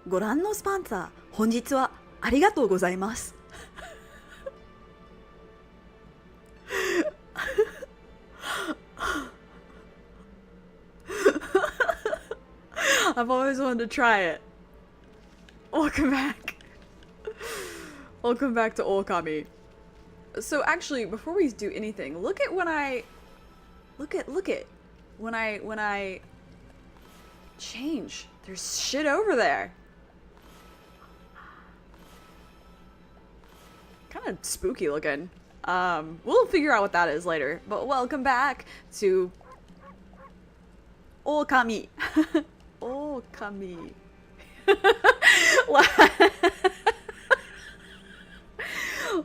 ご覧のスポンサー、本日はありがとうございます。I've always wanted to try it. Welcome back. Welcome back to Okami. So actually, before we do anything, look at when I when I change. There's shit over there. Kind of spooky looking. We'll figure out what that is later. But welcome back to Okami. Okami.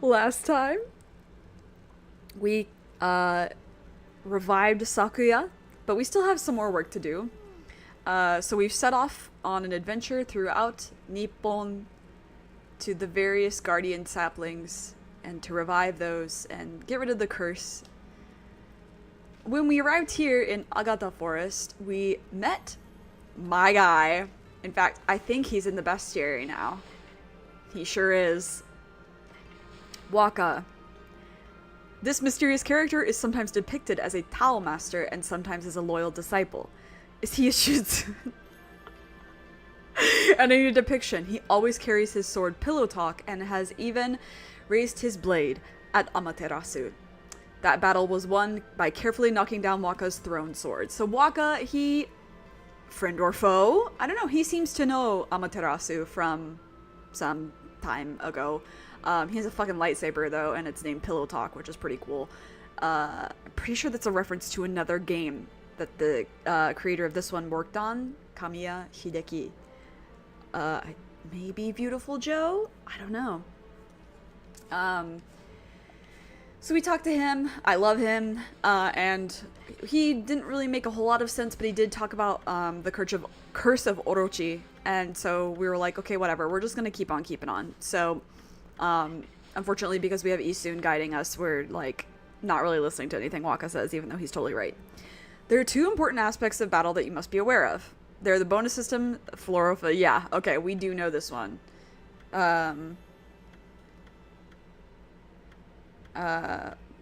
Last time we revived Sakuya, but we still have some more work to do. So we've set off on an adventure throughout Nippon to the various guardian saplings and to revive those and get rid of the curse. When we arrived here in Agata Forest, we met my guy. In fact, I think he's in the bestiary now. He sure is. Waka. This mysterious character is sometimes depicted as a Tao master and sometimes as a loyal disciple. Is he a Shizun? And in a depiction, he always carries his sword Pillow Talk and has even raised his blade at Amaterasu. That battle was won by carefully knocking down Waka's throne sword. So Waka, he... friend or foe? I don't know, he seems to know Amaterasu from some time ago. He has a fucking lightsaber though, and it's named Pillow Talk, which is pretty cool. I'm pretty sure that's a reference to another game that the creator of this one worked on, Kamiya Hideki. Maybe Beautiful Joe? I don't know. So we talked to him. I love him, and he didn't really make a whole lot of sense, but he did talk about the curse of Orochi, and so we were like, okay, whatever, we're just gonna keep on keeping on. So unfortunately, because we have Isun guiding us, we're like not really listening to anything Waka says, even though he's totally right. There are two important aspects of battle that you must be aware of. They're the bonus system, yeah, okay, we do know this one.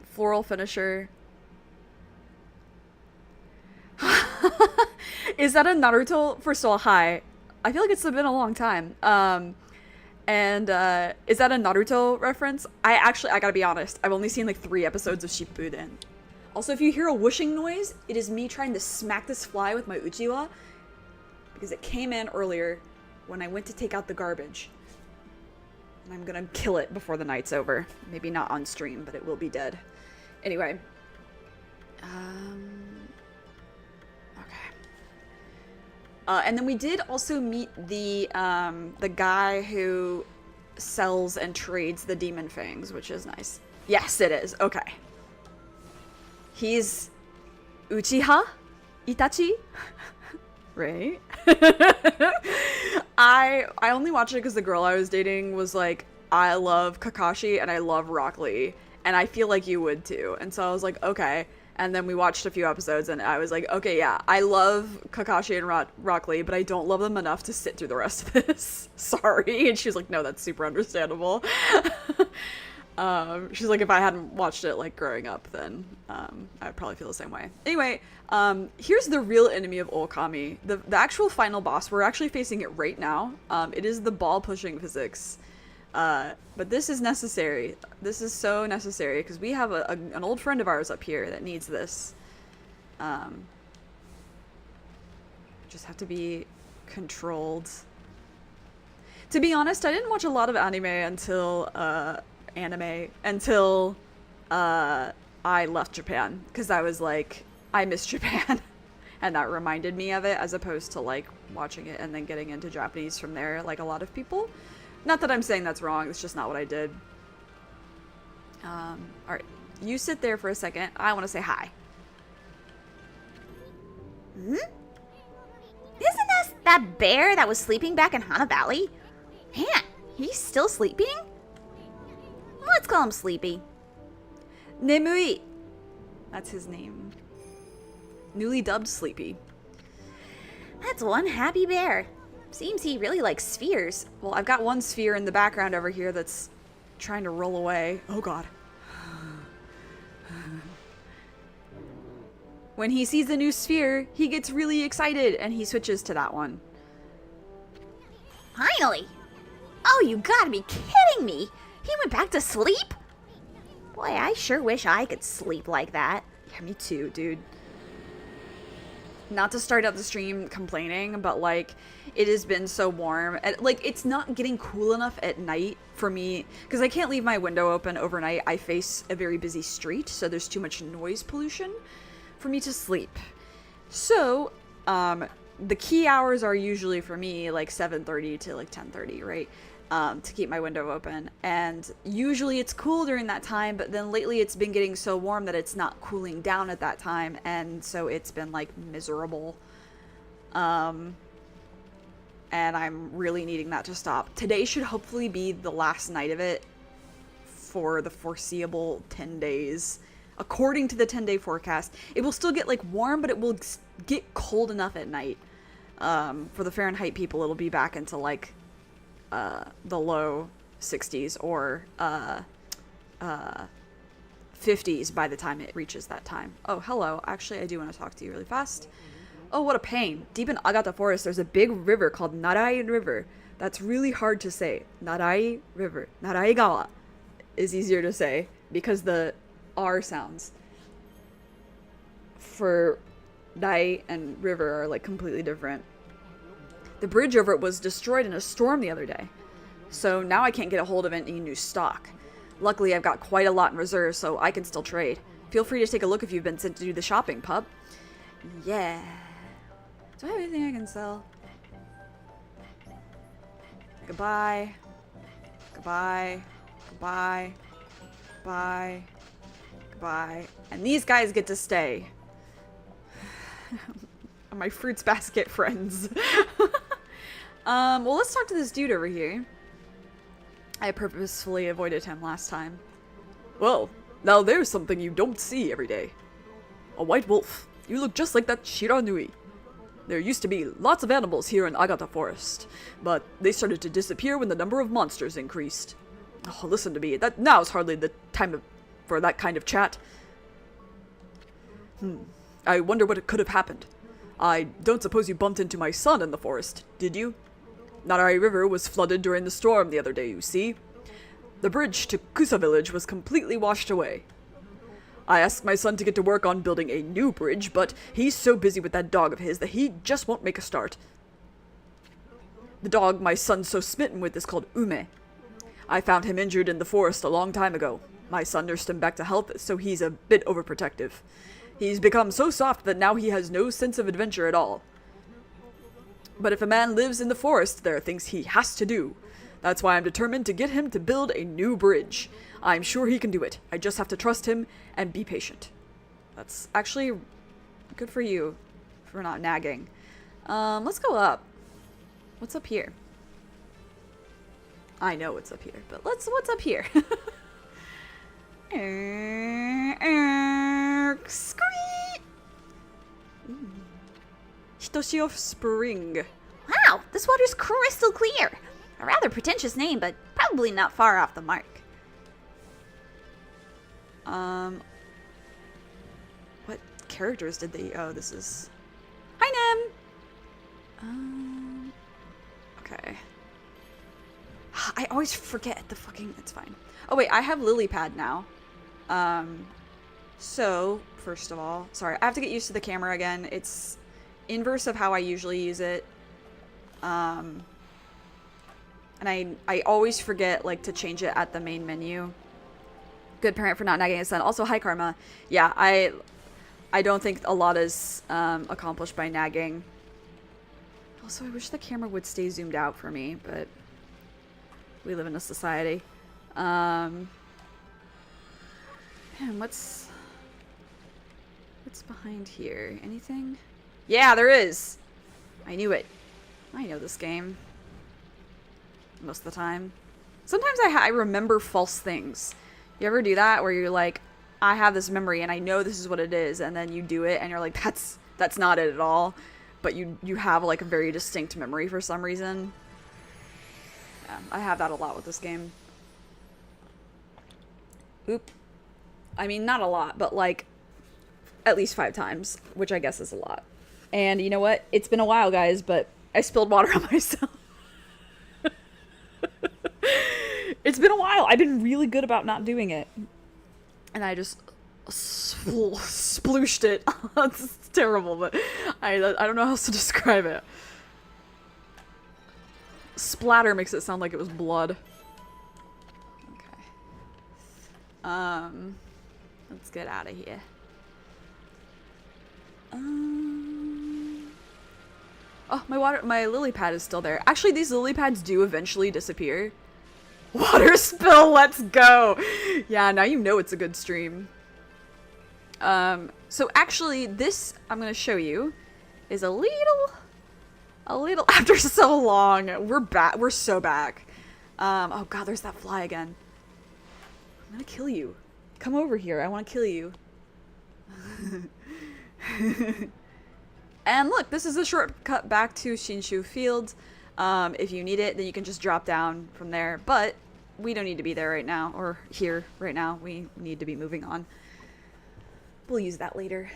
Floral finisher. Is that a Naruto? First of all, hi. I feel like it's been a long time. And is that a Naruto reference? I gotta be honest, I've only seen like 3 episodes of Shippuden. Also, if you hear a whooshing noise, it is me trying to smack this fly with my uchiwa, because it came in earlier when I went to take out the garbage. And I'm gonna kill it before the night's over. Maybe not on stream, but it will be dead. Anyway. Okay. And then we did also meet the guy who sells and trades the demon fangs, which is nice. Yes, it is. Okay. He's Uchiha Itachi, right? I only watched it because the girl I was dating was like, I love Kakashi and I love Rock Lee, and I feel like you would too. And so I was like, okay. And then we watched a few episodes and I was like, okay, yeah, I love Kakashi and Rock Lee, but I don't love them enough to sit through the rest of this. Sorry. And she was like, no, that's super understandable. She's like, if I hadn't watched it like growing up, then I'd probably feel the same way. Anyway, here's the real enemy of Okami. The actual final boss, we're actually facing it right now. It is the ball pushing physics. But this is necessary. This is so necessary because we have an old friend of ours up here that needs this. Just have to be controlled. To be honest, I didn't watch a lot of anime until I left Japan, because I was like, I miss Japan. And that reminded me of it, as opposed to like watching it and then getting into Japanese from there, like a lot of people. Not that I'm saying that's wrong, it's just not what I did. Alright, you sit there for a second. I want to say hi. Hmm? Isn't this that bear that was sleeping back in Hana Valley? Man, he's still sleeping? Let's call him Sleepy. Nemui! That's his name. Newly dubbed Sleepy. That's one happy bear. Seems he really likes spheres. Well, I've got one sphere in the background over here that's trying to roll away. Oh god. When he sees a new sphere, he gets really excited and he switches to that one. Finally! Oh, you gotta be kidding me! He went back to sleep? Boy, I sure wish I could sleep like that. Yeah, me too, dude. Not to start out the stream complaining, but like, it has been so warm. And, like, it's not getting cool enough at night for me, because I can't leave my window open overnight. I face a very busy street, so there's too much noise pollution for me to sleep. So, the key hours are usually for me like 7:30 to like 10:30, right? To keep my window open. And usually it's cool during that time, but then lately it's been getting so warm that it's not cooling down at that time, and so it's been like miserable. And I'm really needing that to stop. Today should hopefully be the last night of it for the foreseeable 10 days. According to the 10-day forecast, it will still get like warm, but it will get cold enough at night. For the Fahrenheit people, it'll be back into like the low 60s or 50s by the time it reaches that time. Oh, hello. Actually, I do want to talk to you really fast. Oh, what a pain. Deep in Agata Forest, there's a big river called Narai River. That's really hard to say. Narai River. Naraigawa is easier to say because the R sounds for Dai and river are like completely different. The bridge over it was destroyed in a storm the other day, so now I can't get a hold of any new stock. Luckily, I've got quite a lot in reserve, so I can still trade. Feel free to take a look if you've been sent to do the shopping, pup. Yeah. Do I have anything I can sell? Goodbye. Goodbye. Goodbye. Goodbye. Goodbye. And these guys get to stay. My fruits basket friends. Well, let's talk to this dude over here. I purposefully avoided him last time. Well, now there's something you don't see every day. A white wolf. You look just like that Shiranui. There used to be lots of animals here in Agata Forest, but they started to disappear when the number of monsters increased. Oh, listen to me. Now's hardly the time for that kind of chat. I wonder what could have happened. I don't suppose you bumped into my son in the forest, did you? Narai River was flooded during the storm the other day, you see. The bridge to Kusa village was completely washed away. I asked my son to get to work on building a new bridge, but he's so busy with that dog of his that he just won't make a start. The dog my son's so smitten with is called Ume. I found him injured in the forest a long time ago. My son nursed him back to health, so he's a bit overprotective. He's become so soft that now he has no sense of adventure at all. But if a man lives in the forest, there are things he has to do. That's why I'm determined to get him to build a new bridge. I'm sure he can do it. I just have to trust him and be patient. That's actually good for you for not nagging. Let's go up. What's up here? I know what's up here, but what's up here? Screet! Hitoshio Spring. Wow, this water's crystal clear. A rather pretentious name, but probably not far off the mark. What characters did they... Oh, this is... Hi, Nem! Okay. I always forget the fucking... It's fine. Oh, wait, I have lily pad now. So, first of all... Sorry, I have to get used to the camera again. It's inverse of how I usually use it. And I always forget, like, to change it at the main menu. Good parent for not nagging his son. Also, hi, Karma. Yeah, I don't think a lot is accomplished by nagging. Also, I wish the camera would stay zoomed out for me, but we live in a society. Man, what's behind here? Anything? Yeah, there is! I knew it. I know this game. Most of the time. Sometimes I remember false things. You ever do that where you're like, I have this memory and I know this is what it is, and then you do it and you're like, that's not it at all. but you have like a very distinct memory for some reason. Yeah, I have that a lot with this game. Oop. I mean, not a lot, but like at least 5 times, which I guess is a lot. And you know what? It's been a while, guys, but I spilled water on myself. It's been a while. I've been really good about not doing it. And I just splooshed it. It's terrible, but I don't know how else to describe it. Splatter makes it sound like it was blood. Okay. Let's get out of here. Oh, my lily pad is still there. Actually, these lily pads do eventually disappear. Water spill, let's go! Yeah, now you know it's a good stream. So actually, this, I'm gonna show you, is a little, after so long, we're so back. Oh god, there's that fly again. I'm gonna kill you. Come over here, I wanna kill you. And look, this is a shortcut back to Shinshu Field. If you need it, then you can just drop down from there, but we don't need to be there right now, or here right now. We need to be moving on. We'll use that later.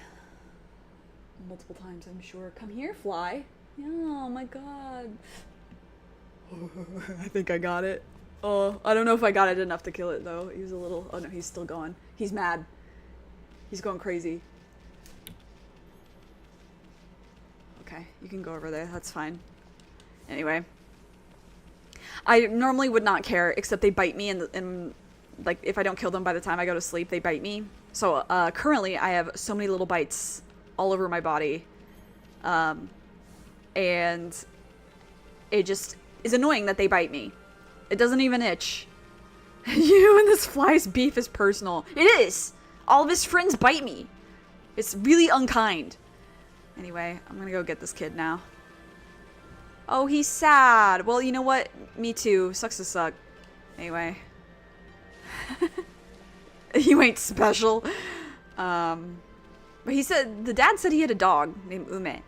Multiple times, I'm sure. Come here, fly. Oh my god. I think I got it. Oh, I don't know if I got it enough to kill it, though. He was a little... Oh no, he's still going. He's mad. He's going crazy. Okay, you can go over there. That's fine. Anyway. I normally would not care, except they bite me, and like, if I don't kill them by the time I go to sleep, they bite me. So, currently, I have so many little bites all over my body. And it just is annoying that they bite me. It doesn't even itch. You and this fly's beef is personal. It is! All of his friends bite me. It's really unkind. Anyway, I'm gonna go get this kid now. Oh, he's sad. Well, you know what? Me too. Sucks to suck. Anyway. You ain't special. But he said, the dad said he had a dog named Ume.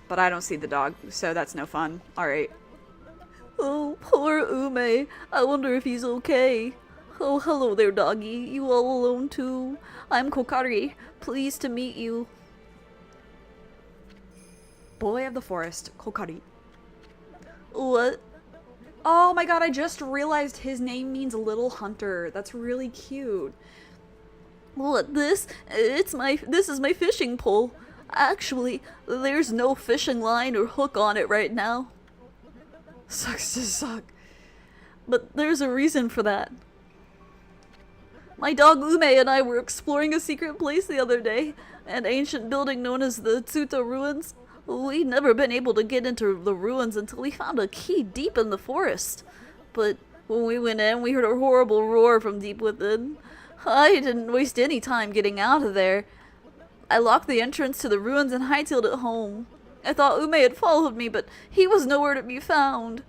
But I don't see the dog, so that's no fun. Alright. Oh, poor Ume. I wonder if he's okay. Oh, hello there, doggy. You all alone too? I'm Kokari. Pleased to meet you. Boy of the forest, Kokari. What? Oh my god, I just realized his name means little hunter. That's really cute. What, this? This is my fishing pole. Actually, there's no fishing line or hook on it right now. Sucks to suck. But there's a reason for that. My dog Ume and I were exploring a secret place the other day, an ancient building known as the Tsuta Ruins. We'd never been able to get into the ruins until we found a key deep in the forest. But when we went in, we heard a horrible roar from deep within. I didn't waste any time getting out of there. I locked the entrance to the ruins and hightailed it home. I thought Ume had followed me, but he was nowhere to be found.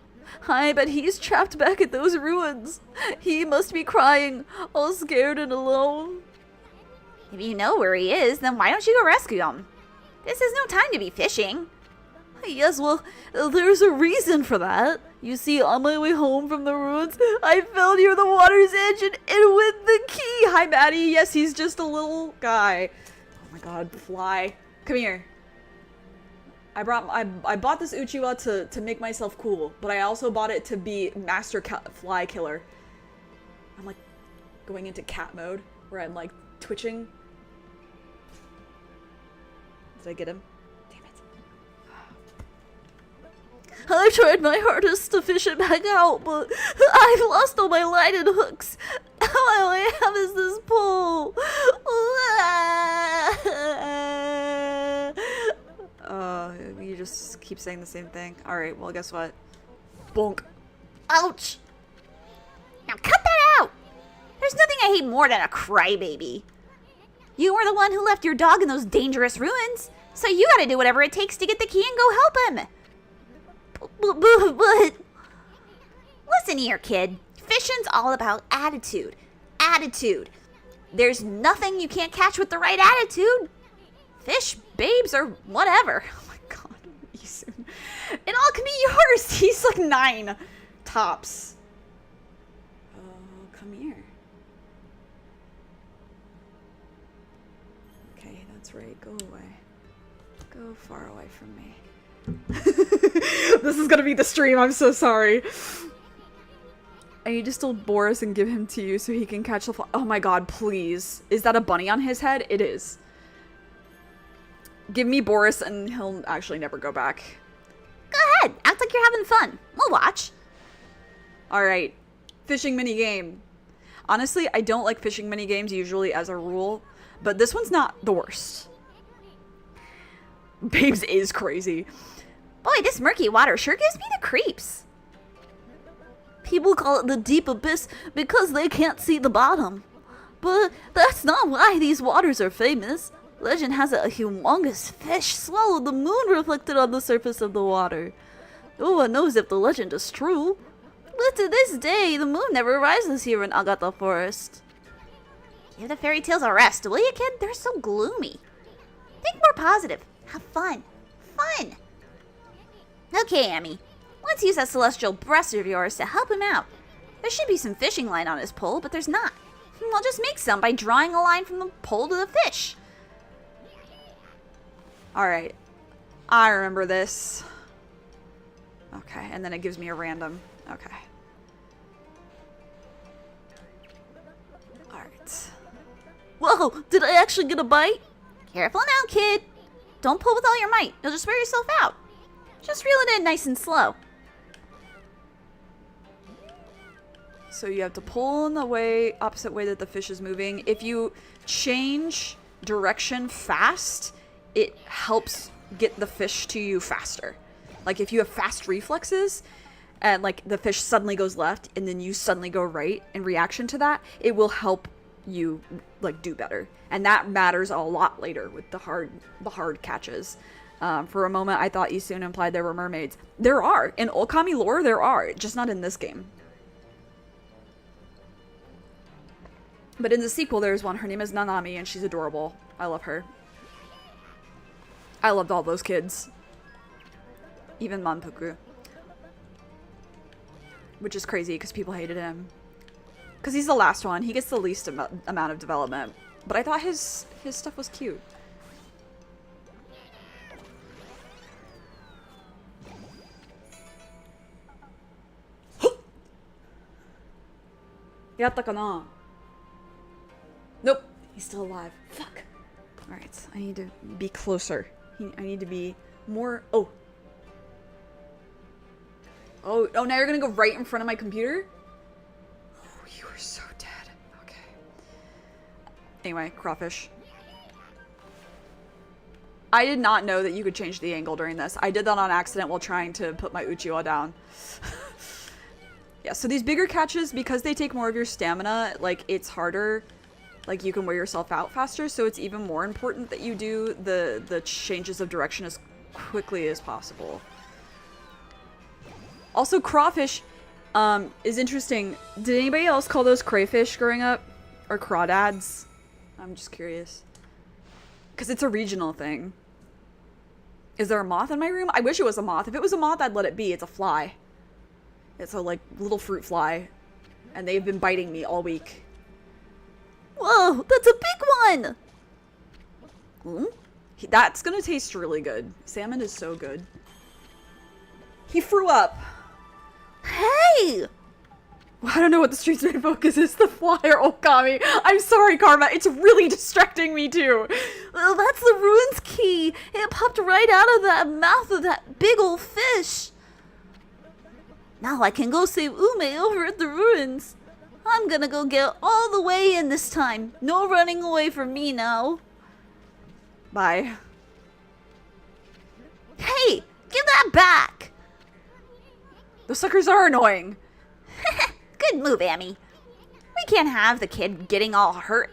I bet he's trapped back at those ruins. He must be crying, all scared and alone. If you know where he is, then why don't you go rescue him? This is no time to be fishing. Yes, well, there's a reason for that. You see, on my way home from the ruins, I fell near the water's edge and with the key. Hi, Maddie. Yes, he's just a little guy. Oh my god, fly. Come here. I bought this Uchiwa to make myself cool, but I also bought it to be master fly killer. I'm like going into cat mode where I'm like twitching. Did I get him? Damn it. I've tried my hardest to fish it back out, but I've lost all my line and hooks. All I have is this pole. You just keep saying the same thing. Alright, well, guess what? Bonk. Ouch! Now cut that out! There's nothing I hate more than a crybaby. You were the one who left your dog in those dangerous ruins, so you gotta do whatever it takes to get the key and go help him. But... Listen here, kid. Fishing's all about attitude. Attitude. There's nothing you can't catch with the right attitude. Fish, babes, or whatever. Oh my god. He's like 9 tops. Oh, come here. Okay, that's right. Go away. Go far away from me. This is gonna be the stream. I'm so sorry. I need to steal Boris and give him to you so he can catch the fly. Oh my god, please. Is that a bunny on his head? It is. Give me Boris and he'll actually never go back. Go ahead. Act like you're having fun. We'll watch. Alright. Fishing minigame. Honestly, I don't like fishing minigames usually as a rule, but this one's not the worst. Babes is crazy. Boy, this murky water sure gives me the creeps. People call it the deep abyss because they can't see the bottom. But that's not why these waters are famous. Legend has it a humongous fish swallowed the moon reflected on the surface of the water. No one knows if the legend is true. But to this day, the moon never rises here in Agata Forest. Give the fairy tales a rest, will you, kid? They're so gloomy. Think more positive. Have fun. Fun! Okay, Amy. Let's use that celestial breast of yours to help him out. There should be some fishing line on his pole, but there's not. I'll just make some by drawing a line from the pole to the fish. Alright. I remember this. Okay, and then it gives me a random. Okay. Alright. Whoa, did I actually get a bite? Careful now, kid. Don't pull with all your might. You'll just wear yourself out. Just reel it in nice and slow. So you have to pull in the way, opposite way that the fish is moving. If you change direction fast, it helps get the fish to you faster. Like if you have fast reflexes and like the fish suddenly goes left and then you suddenly go right in reaction to that, it will help you like do better. And that matters a lot later with the hard catches. For a moment I thought Isun implied there were mermaids. There are. In Okami lore there are, just not in this game. But in the sequel there's one. Her name is Nanami and she's adorable. I love her. I loved all those kids. Even Manpuku. Which is crazy because people hated him. Because he's the last one. He gets the least amount of development. But I thought his stuff was cute. Yatta kana? Nope. He's still alive. Fuck. Alright. I need to be closer. I need to be more... Oh. Oh, now you're gonna go right in front of my computer? Oh, you are so dead. Okay. Anyway, crawfish. I did not know that you could change the angle during this. I did that on accident while trying to put my Uchiwa down. Yeah, so these bigger catches, because they take more of your stamina, like, it's harder. Like, you can wear yourself out faster, so it's even more important that you do the changes of direction as quickly as possible. Also, crawfish is interesting. Did anybody else call those crayfish growing up? Or crawdads? I'm just curious. Because it's a regional thing. Is there a moth in my room? I wish it was a moth. If it was a moth, I'd let it be. It's a fly. It's a, like, little fruit fly. And they've been biting me all week. Whoa, that's a big one! That's gonna taste really good. Salmon is so good. He threw up. Hey! I don't know what the street's main focus is, the fly or Okami. I'm sorry, Karma. It's really distracting me, too. Well, that's the ruins key. It popped right out of that mouth of that big old fish. Now I can go save Ume over at the ruins. I'm gonna go get all the way in this time. No running away from me now. Bye. Hey, give that back. Those suckers are annoying. Good move, Amy. We can't have the kid getting all hurt.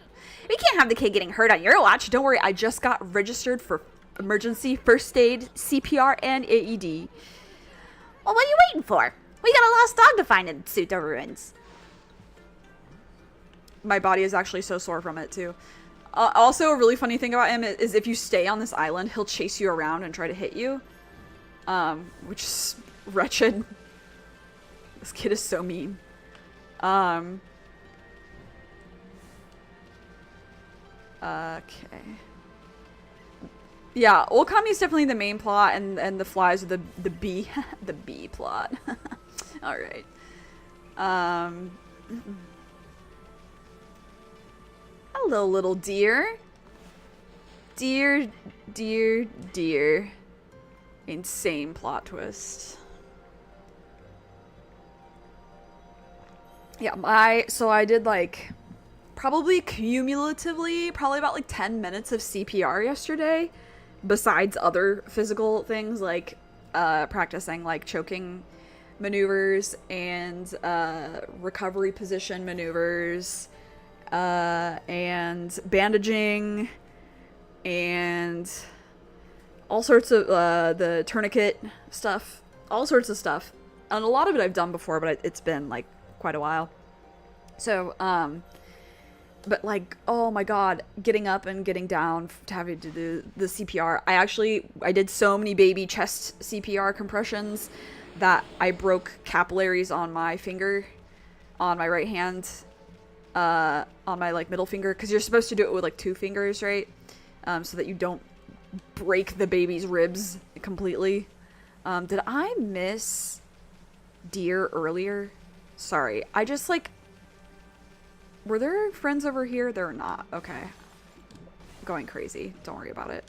We can't have the kid getting hurt on your watch. Don't worry, I just got registered for emergency first aid, CPR, and AED. Well, what are you waiting for? We got a lost dog to find in Tsuta ruins. My body is actually so sore from it, too. Also, a really funny thing about him is if you stay on this island, he'll chase you around and try to hit you. Which is wretched. This kid is so mean. Okay. Yeah, Okami is definitely the main plot, and the flies are the B the B plot. All right. Hello, little dear. Dear, dear, dear. Insane plot twist. Yeah, so I did like probably cumulatively probably about like 10 minutes of CPR yesterday, besides other physical things like practicing like choking maneuvers and recovery position maneuvers and bandaging and all sorts of the tourniquet stuff, all sorts of stuff. And a lot of it I've done before, but it's been like quite a while. So but like, oh my god, getting up and getting down to having to do the CPR. I did so many baby chest CPR compressions that I broke capillaries on my finger, on my right hand, on my like middle finger, because you're supposed to do it with like 2 fingers, right? So that you don't break the baby's ribs completely. Did I miss deer earlier? Sorry, I just like... Were there friends over here? There are not. Okay. Going crazy. Don't worry about it.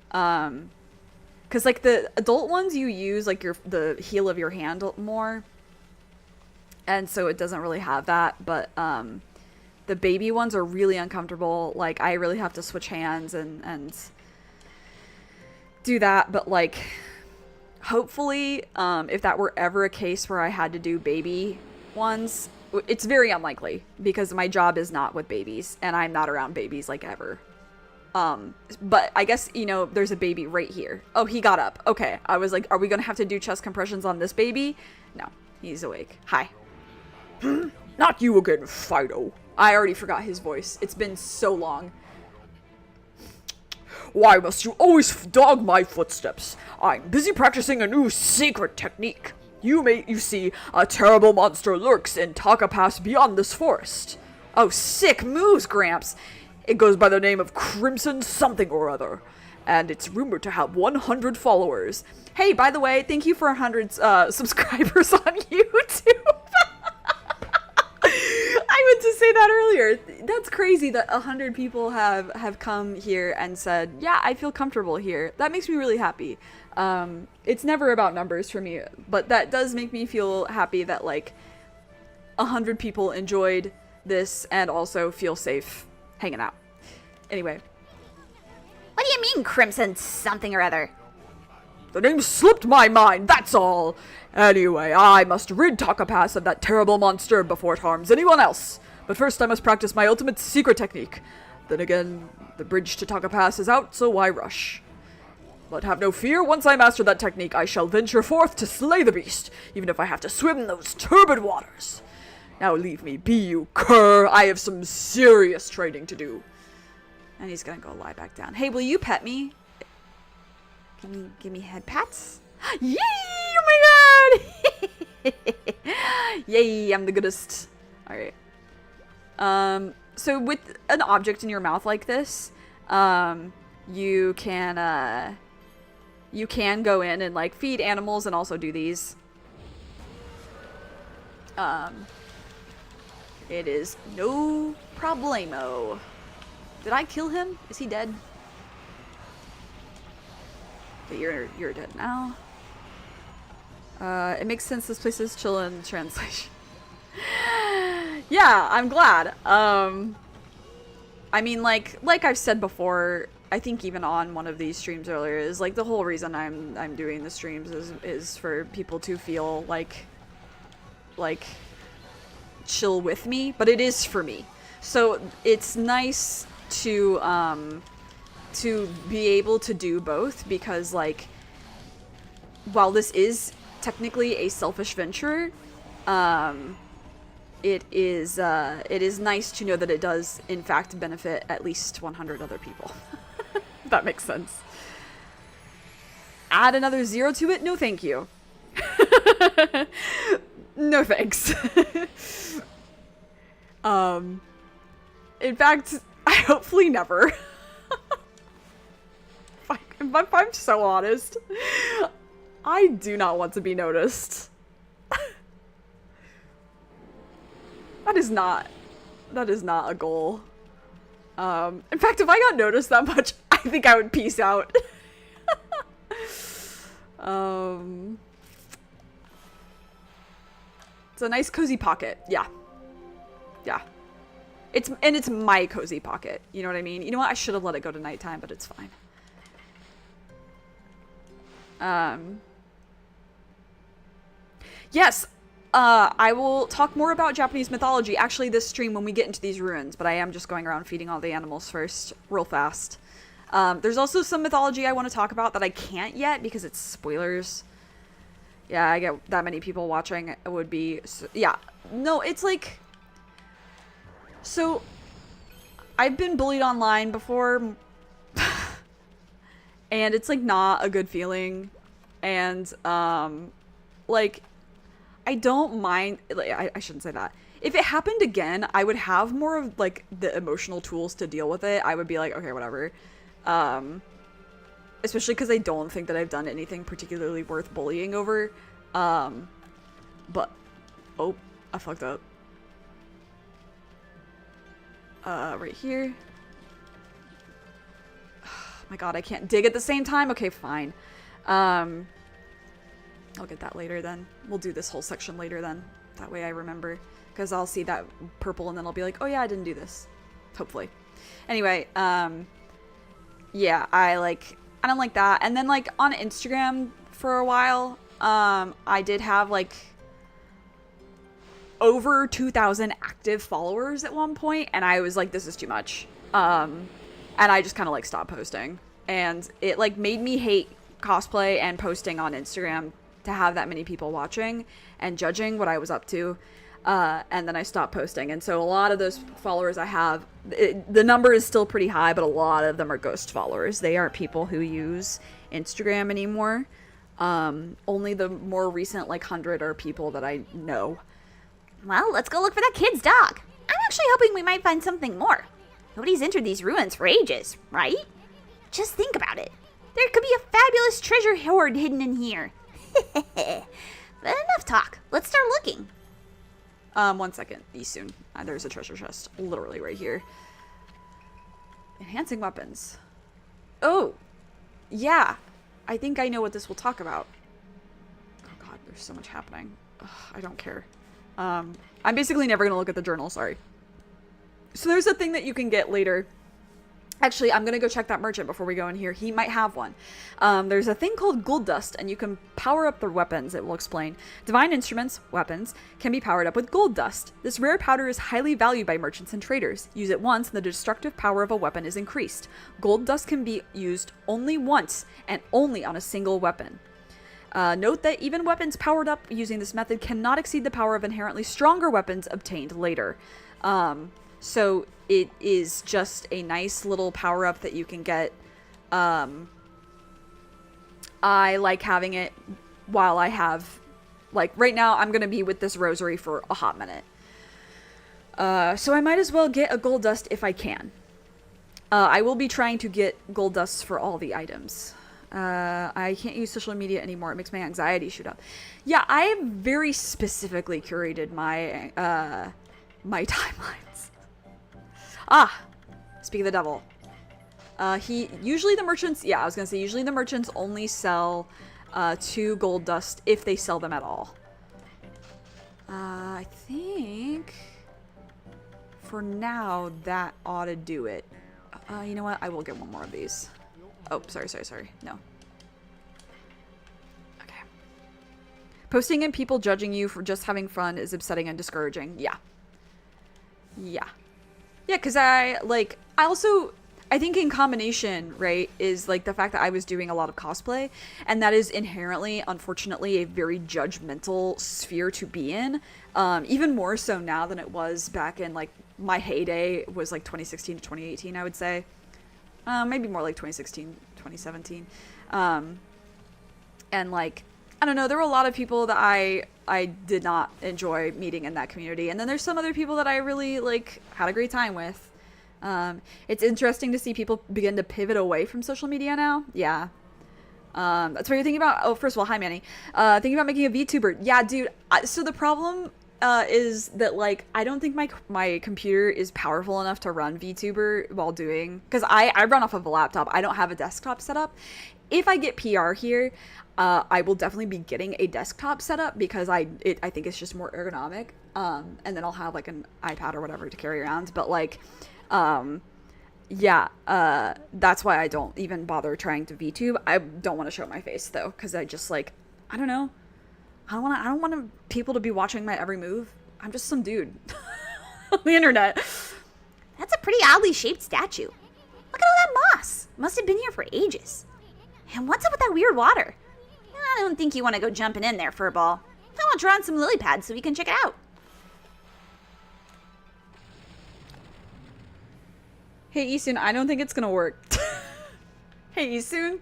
Because like the adult ones you use like the heel of your hand more. And so it doesn't really have that. But the baby ones are really uncomfortable. Like I really have to switch hands and do that. But like hopefully if that were ever a case where I had to do baby ones... It's very unlikely because my job is not with babies and I'm not around babies like ever. But I guess, you know, there's a baby right here. Oh, he got up. Okay. I was like, are we going to have to do chest compressions on this baby? No, he's awake. Hi. Not you again, Fido. I already forgot his voice. It's been so long. Why must you always dog my footsteps? I'm busy practicing a new secret technique. You see, a terrible monster lurks in Taka Pass beyond this forest. Oh, sick moves, Gramps. It goes by the name of Crimson something or other, and it's rumored to have 100 followers. Hey, by the way, thank you for 100 subscribers on YouTube. I meant to say that earlier. That's crazy that 100 people have come here and said, yeah, I feel comfortable here. That makes me really happy. It's never about numbers for me, but that does make me feel happy that like 100 people enjoyed this and also feel safe hanging out. Anyway. What do you mean, Crimson something or other? The name slipped my mind, that's all. Anyway, I must rid Taka Pass of that terrible monster before it harms anyone else. But first I must practice my ultimate secret technique. Then again, the bridge to Taka Pass is out, so why rush? But have no fear, once I master that technique, I shall venture forth to slay the beast, even if I have to swim in those turbid waters. Now leave me be, you cur. I have some serious training to do. And he's gonna go lie back down. Hey, will you pet me? Give me head pats? Yay! Oh my god! Yay, I'm the goodest. Alright. So with an object in your mouth like this, you can go in and like feed animals and also do these. It is no problemo. Did I kill him? Is he dead? Okay, you're dead now. It makes sense this place is chill in translation. Yeah, I'm glad. I mean, like I've said before, I think even on one of these streams earlier, is like the whole reason I'm doing the streams is for people to feel like chill with me, but it is for me. So it's nice to be able to do both, because like while this is technically a selfish venture, it is nice to know that it does in fact benefit at least 100 other people. If that makes sense. Add another 0 to it? No, thank you. No thanks. In fact, I hopefully never. If I'm so honest, I do not want to be noticed. That is not a goal. In fact, if I got noticed that much, I think I would peace out. It's a nice cozy pocket. Yeah. Yeah. It's my cozy pocket. You know what I mean? You know what? I should have let it go to nighttime, but it's fine. Yes. I will talk more about Japanese mythology actually this stream when we get into these ruins, but I am just going around feeding all the animals first real fast. There's also some mythology I want to talk about that I can't yet because it's spoilers. Yeah, I get that many people watching. It would be... yeah. No, it's like... So, I've been bullied online before. And it's, like, not a good feeling. And, like... I don't mind... Like, I shouldn't say that. If it happened again, I would have more of, like, the emotional tools to deal with it. I would be like, okay, whatever. Especially because I don't think that I've done anything particularly worth bullying over. But... Oh, I fucked up. Right here. Oh my god, I can't dig at the same time? Okay, fine. I'll get that later then. We'll do this whole section later then. That way I remember. Because I'll see that purple and then I'll be like, oh yeah, I didn't do this. Hopefully. Anyway, yeah, I don't like that. And then, like, on Instagram for a while, I did have, like, over 2,000 active followers at one point, and I was like, this is too much. And I just kind of, like, stopped posting. And it, like, made me hate cosplay and posting on Instagram to have that many people watching and judging what I was up to. And then I stopped posting. And so a lot of those followers I have, the number is still pretty high, but a lot of them are ghost followers. They aren't people who use Instagram anymore. Only the more recent, like, 100 are people that I know. Well, let's go look for that kid's dog. I'm actually hoping we might find something more. Nobody's entered these ruins for ages, right? Just think about it. There could be a fabulous treasure hoard hidden in here. But enough talk. Let's start looking. 1 second. Soon. There's a treasure chest literally right here. Enhancing weapons. Oh, yeah. I think I know what this will talk about. Oh god, there's so much happening. Ugh, I don't care. I'm basically never gonna look at the journal, sorry. So there's a thing that you can get later. Actually, I'm gonna go check that merchant before we go in here. He might have one. There's a thing called gold dust, and you can power up the weapons. It will explain. Divine instruments, weapons, can be powered up with gold dust. This rare powder is highly valued by merchants and traders. Use it once, and the destructive power of a weapon is increased. Gold dust can be used only once, and only on a single weapon. Note that even weapons powered up using this method cannot exceed the power of inherently stronger weapons obtained later. So it is just a nice little power-up that you can get. I like having it while I have... Like, right now, I'm going to be with this rosary for a hot minute. So I might as well get a gold dust if I can. I will be trying to get gold dusts for all the items. I can't use social media anymore. It makes my anxiety shoot up. Yeah, I have very specifically curated my, my timelines. Ah! Speak of the devil. Usually the merchants, yeah, I was gonna say, usually the merchants only sell, 2 gold dust if they sell them at all. I think for now that ought to do it. You know what? I will get one more of these. Oh, sorry. No. Okay. Posting and people judging you for just having fun is upsetting and discouraging. Yeah. Yeah. Yeah, because I think in combination, right, is, like, the fact that I was doing a lot of cosplay, and that is inherently, unfortunately, a very judgmental sphere to be in. Even more so now than it was back in, like, my heyday was, like, 2016 to 2018, I would say. Maybe more like 2016, 2017. And, like, I don't know, there were a lot of people that I did not enjoy meeting in that community, and then there's some other people that I really like had a great time with. It's interesting to see people begin to pivot away from social media now. Yeah. That's what you're thinking about. Oh, first of all, hi Manny. Thinking about making a VTuber. Yeah, dude. So the problem is that like I don't think my computer is powerful enough to run VTuber while doing, because I run off of a laptop. I don't have a desktop setup. If I get PR here, I will definitely be getting a desktop setup because I think it's just more ergonomic. And then I'll have like an iPad or whatever to carry around. But like, yeah, that's why I don't even bother trying to VTube. I don't want to show my face though, because I just like, I don't know. I don't want people to be watching my every move. I'm just some dude on the internet. That's a pretty oddly shaped statue. Look at all that moss. Must have been here for ages. And what's up with that weird water? I don't think you want to go jumping in there, Furball. I want to draw on some lily pads so we can check it out. Hey, Isun, I don't think it's gonna work. Hey, Isun.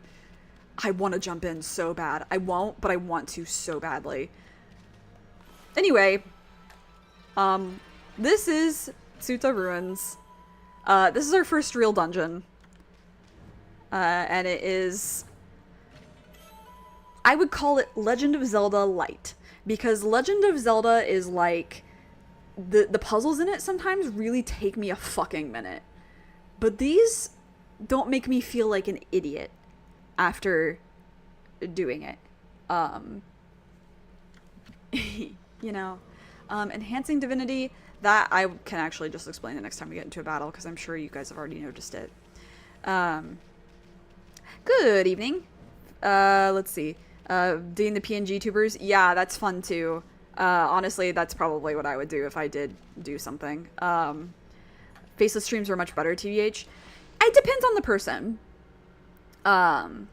I want to jump in so bad. I won't, but I want to so badly. Anyway, this is Tsuta Ruins. This is our first real dungeon. And it is... I would call it Legend of Zelda Light. Because Legend of Zelda is like... The puzzles in it sometimes really take me a fucking minute. But these don't make me feel like an idiot after doing it. You know, enhancing divinity, that I can actually just explain the next time we get into a battle, because I'm sure you guys have already noticed it. Good evening. Let's see. Doing the PNG tubers, yeah, that's fun too. Honestly, that's probably what I would do if I did do something. Faceless streams are much better, TBH. It depends on the person. I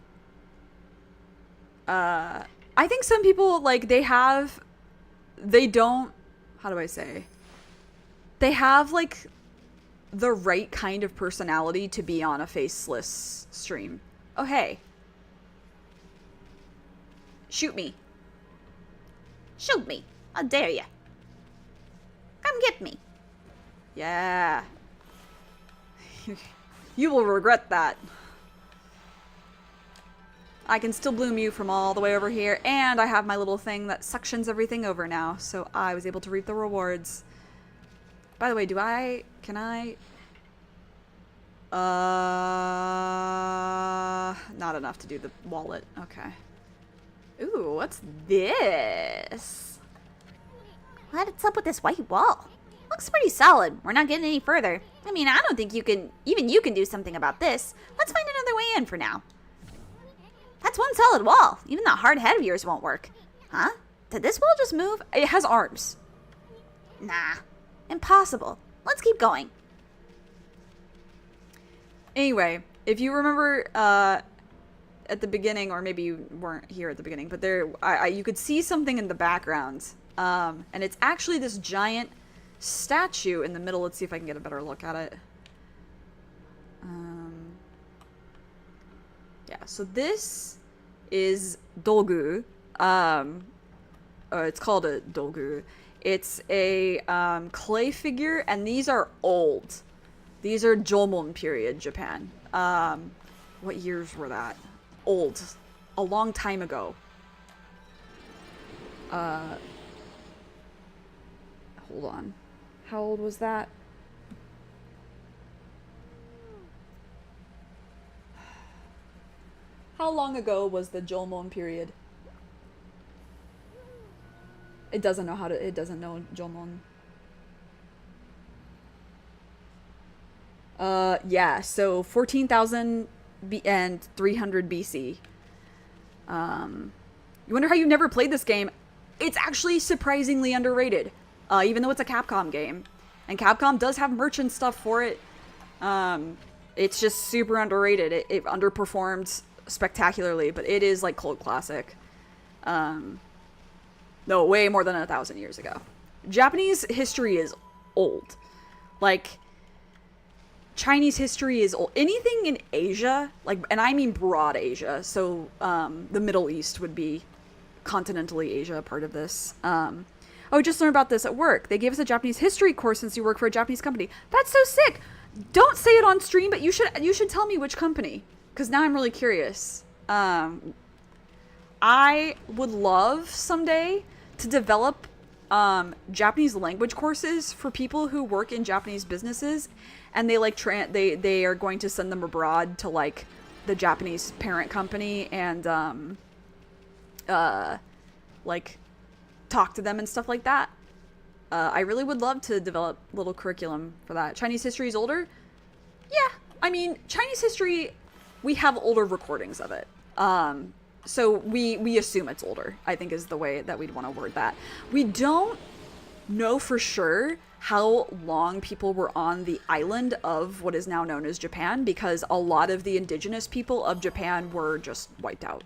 think some people, like, they don't, how do I say? They have, like, the right kind of personality to be on a faceless stream. Oh, hey. Shoot me. Shoot me. How dare ya? Come get me. Yeah. You will regret that. I can still bloom you from all the way over here, and I have my little thing that suctions everything over now, so I was able to reap the rewards. By the way, can I? Not enough to do the wallet. Okay. Ooh, what's this? What's up with this white wall? Looks pretty solid. We're not getting any further. I mean, I don't think you can do something about this. Let's find another way in for now. That's one solid wall. Even that hard head of yours won't work. Huh? Did this wall just move? It has arms. Nah. Impossible. Let's keep going. Anyway, if you remember at the beginning, or maybe you weren't here at the beginning, but there, you could see something in the background. And it's actually this giant statue in the middle. Let's see if I can get a better look at it. Yeah, so this is Dogu. It's called a Dogu. It's a clay figure, and these are old. These are Jomon period Japan. What years were that? Old. A long time ago. Hold on. How old was that? How long ago was the Jomon period? It doesn't know Jomon. Yeah, so 14,000 and 300 BC. You wonder how you never played this game? It's actually surprisingly underrated, even though it's a Capcom game. And Capcom does have merchant stuff for it. It's just super underrated. It underperformed spectacularly, but it is like cult classic. No, way more than 1,000 years ago. Japanese history is old. Like, Chinese history is old. Anything in Asia, like, and I mean broad Asia, so the Middle East would be continentally Asia part of this. Oh, I just learned about this at work. They gave us a Japanese history course since you work for a Japanese company. That's so sick. Don't say it on stream, but you should tell me which company, because now I'm really curious. I would love someday to develop Japanese language courses for people who work in Japanese businesses, and they like they are going to send them abroad to like the Japanese parent company and like talk to them and stuff like that. I really would love to develop a little curriculum for that. Chinese history is older? Yeah, I mean, Chinese history, we have older recordings of it. So we assume it's older, I think is the way that we'd want to word that. We don't know for sure how long people were on the island of what is now known as Japan, because a lot of the indigenous people of Japan were just wiped out.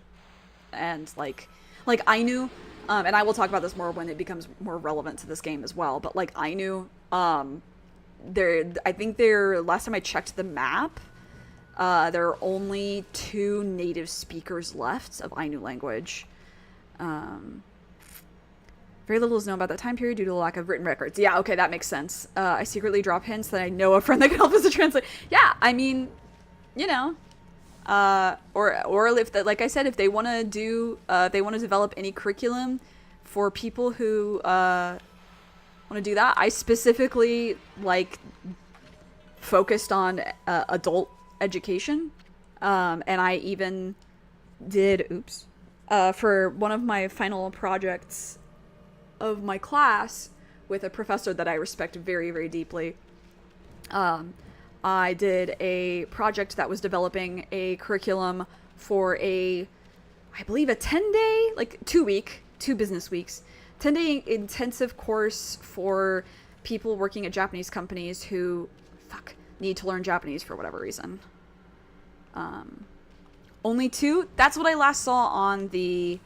And like Ainu, and I will talk about this more when it becomes more relevant to this game as well, but like Ainu, I think last time I checked the map, there are only 2 native speakers left of Ainu language. Very little is known about that time period due to the lack of written records. Yeah, okay, that makes sense. I secretly drop hints that I know a friend that can help us to translate. Yeah, I mean, you know, or if like I said, if they want to do, they want to develop any curriculum for people who want to do that. I specifically like focused on adult education, and I even did for one of my final projects of my class with a professor that I respect very, very deeply. I did a project that was developing a curriculum for I believe a 10-day, like 2 business weeks, 10-day intensive course for people working at Japanese companies who need to learn Japanese for whatever reason. Only 2. That's what I last saw on the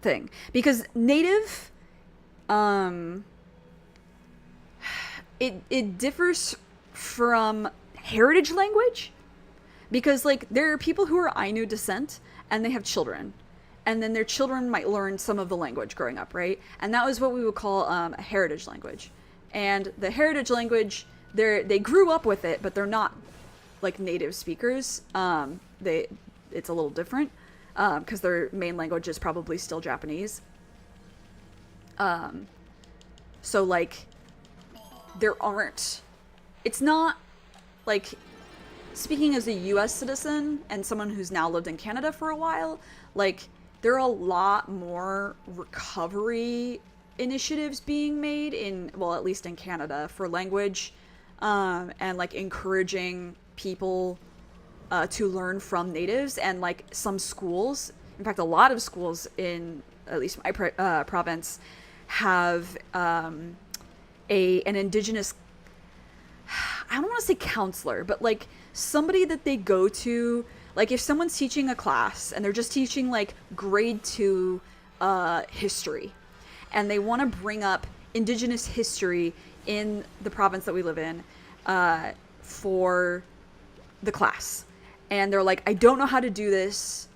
thing, because native, it differs from heritage language, because like there are people who are Ainu descent and they have children, and then their children might learn some of the language growing up, right? And that was what we would call a heritage language. And the heritage language, they grew up with it, but they're not like native speakers. It's a little different, because their main language is probably still Japanese. So like it's not like, speaking as a US citizen and someone who's now lived in Canada for a while, like there are a lot more recovery initiatives being made at least in Canada for language, and like encouraging people to learn from natives. And like some schools, in fact a lot of schools in at least my province, have an indigenous, I don't want to say counselor, but like somebody that they go to. Like if someone's teaching a class and they're just teaching like grade 2 history, and they want to bring up indigenous history in the province that we live in for the class, and they're like, I don't know how to do this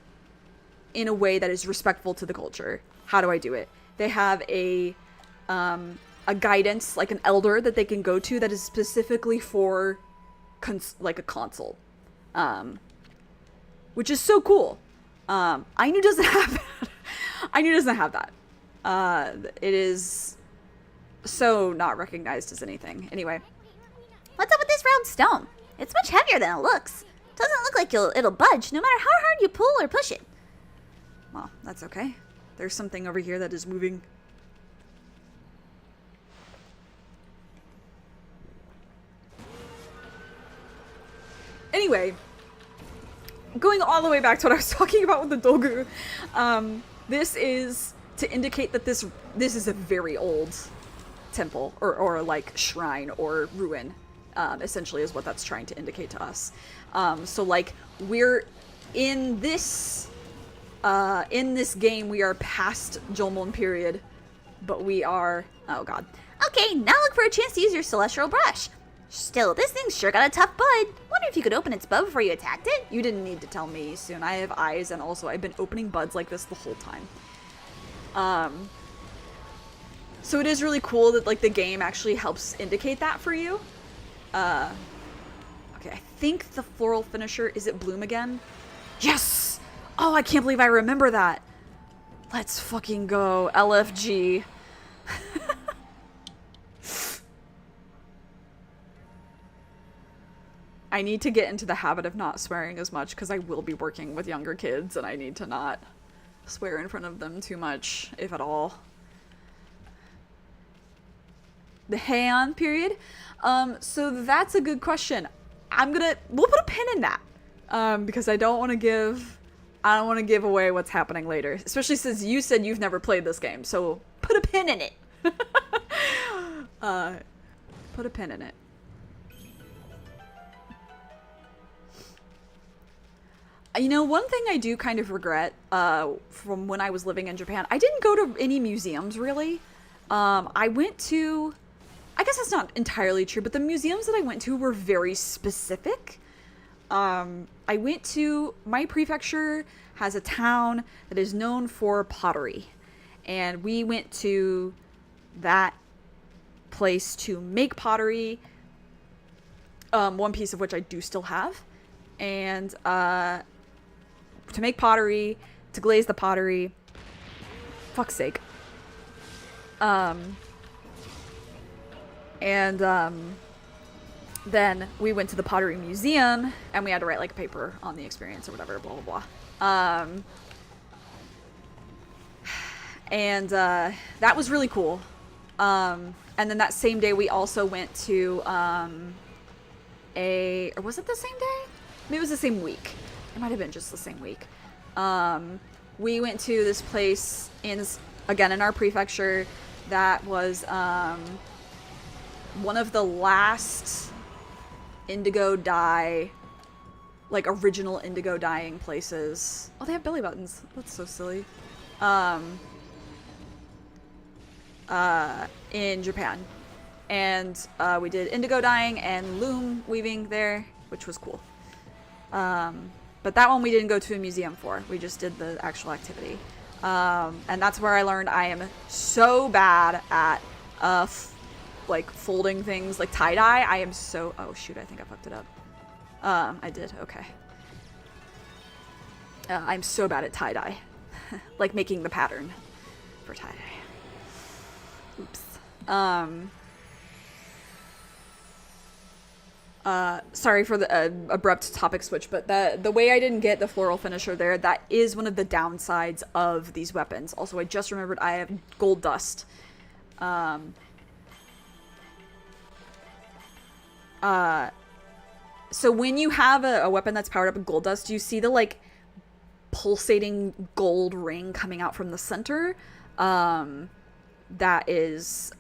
in a way that is respectful to the culture. How do I do it? They have a guidance, like an elder that they can go to that is specifically for like a consult, which is so cool. Ainu doesn't have that. Ainu doesn't have that. It is so not recognized as anything. Anyway. What's up with this round stone? It's much heavier than it looks. Doesn't look like it'll budge no matter how hard you pull or push it. Well, that's okay. There's something over here that is moving. Anyway, going all the way back to what I was talking about with the dogu, this is to indicate that this is a very old temple, or like shrine or ruin, essentially is what that's trying to indicate to us. So like we're in this game, we are past Jomon period, but we are, oh god. Okay, now look for a chance to use your celestial brush. Still, this thing's sure got a tough bud. Wonder if you could open its bud before you attacked it? You didn't need to tell me soon. I have eyes, and also I've been opening buds like this the whole time. So it is really cool that, like, the game actually helps indicate that for you. Okay, I think the floral finisher, is it Bloom again? Yes! Oh, I can't believe I remember that. Let's fucking go, LFG. I need to get into the habit of not swearing as much because I will be working with younger kids and I need to not swear in front of them too much, if at all. The Heian period. So that's a good question. We'll put a pin in that. Because I don't want to give away what's happening later. Especially since you said you've never played this game, so put a pin in it. Put a pin in it. You know, one thing I do kind of regret from when I was living in Japan, I didn't go to any museums, really. I went to... I guess that's not entirely true, but the museums that I went to were very specific. I went to... My prefecture has a town that is known for pottery. And we went to that place to make pottery. One piece of which I do still have. And... to make pottery, to glaze the pottery. Fuck's sake. Then we went to the pottery museum and we had to write like a paper on the experience or whatever, blah, blah, blah. That was really cool. And then that same day we also went to, or was it the same day? Maybe it was the same week. It might have been just the same week. We went to this place again in our prefecture that was one of the last indigo dye, like original indigo dyeing places. Oh, they have belly buttons. That's so silly. In Japan. And we did indigo dyeing and loom weaving there, which was cool. But that one we didn't go to a museum for. We just did the actual activity. And that's where I learned I am so bad at, like, folding things, like tie-dye. I am so... Oh, shoot, I think I fucked it up. I did, okay. I'm so bad at tie-dye. Like, making the pattern for tie-dye. Oops. Sorry for the abrupt topic switch, but the way I didn't get the floral finisher there, that is one of the downsides of these weapons. Also, I just remembered I have gold dust. So when you have a weapon that's powered up with gold dust, you see the, like, pulsating gold ring coming out from the center. That is,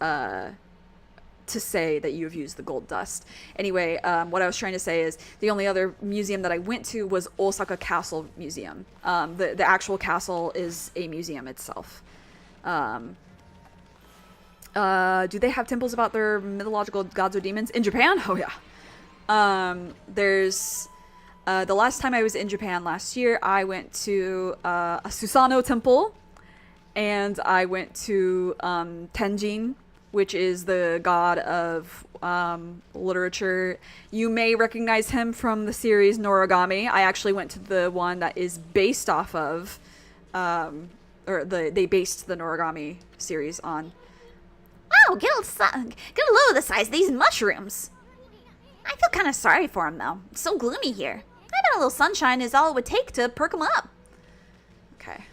to say that you have used the gold dust. Anyway, what I was trying to say is the only other museum that I went to was Osaka Castle Museum. The actual castle is a museum itself. Do they have temples about their mythological gods or demons? In Japan? Oh, yeah. There's... the last time I was in Japan last year, I went to a Susanoo temple, and I went to Tenjin, which is the god of literature. You may recognize him from the series Noragami. I actually went to the one that is based off of, they based the Noragami series on. Oh, get a load of the size of these mushrooms. I feel kind of sorry for him, though. It's so gloomy here. I bet a little sunshine is all it would take to perk him up. Okay.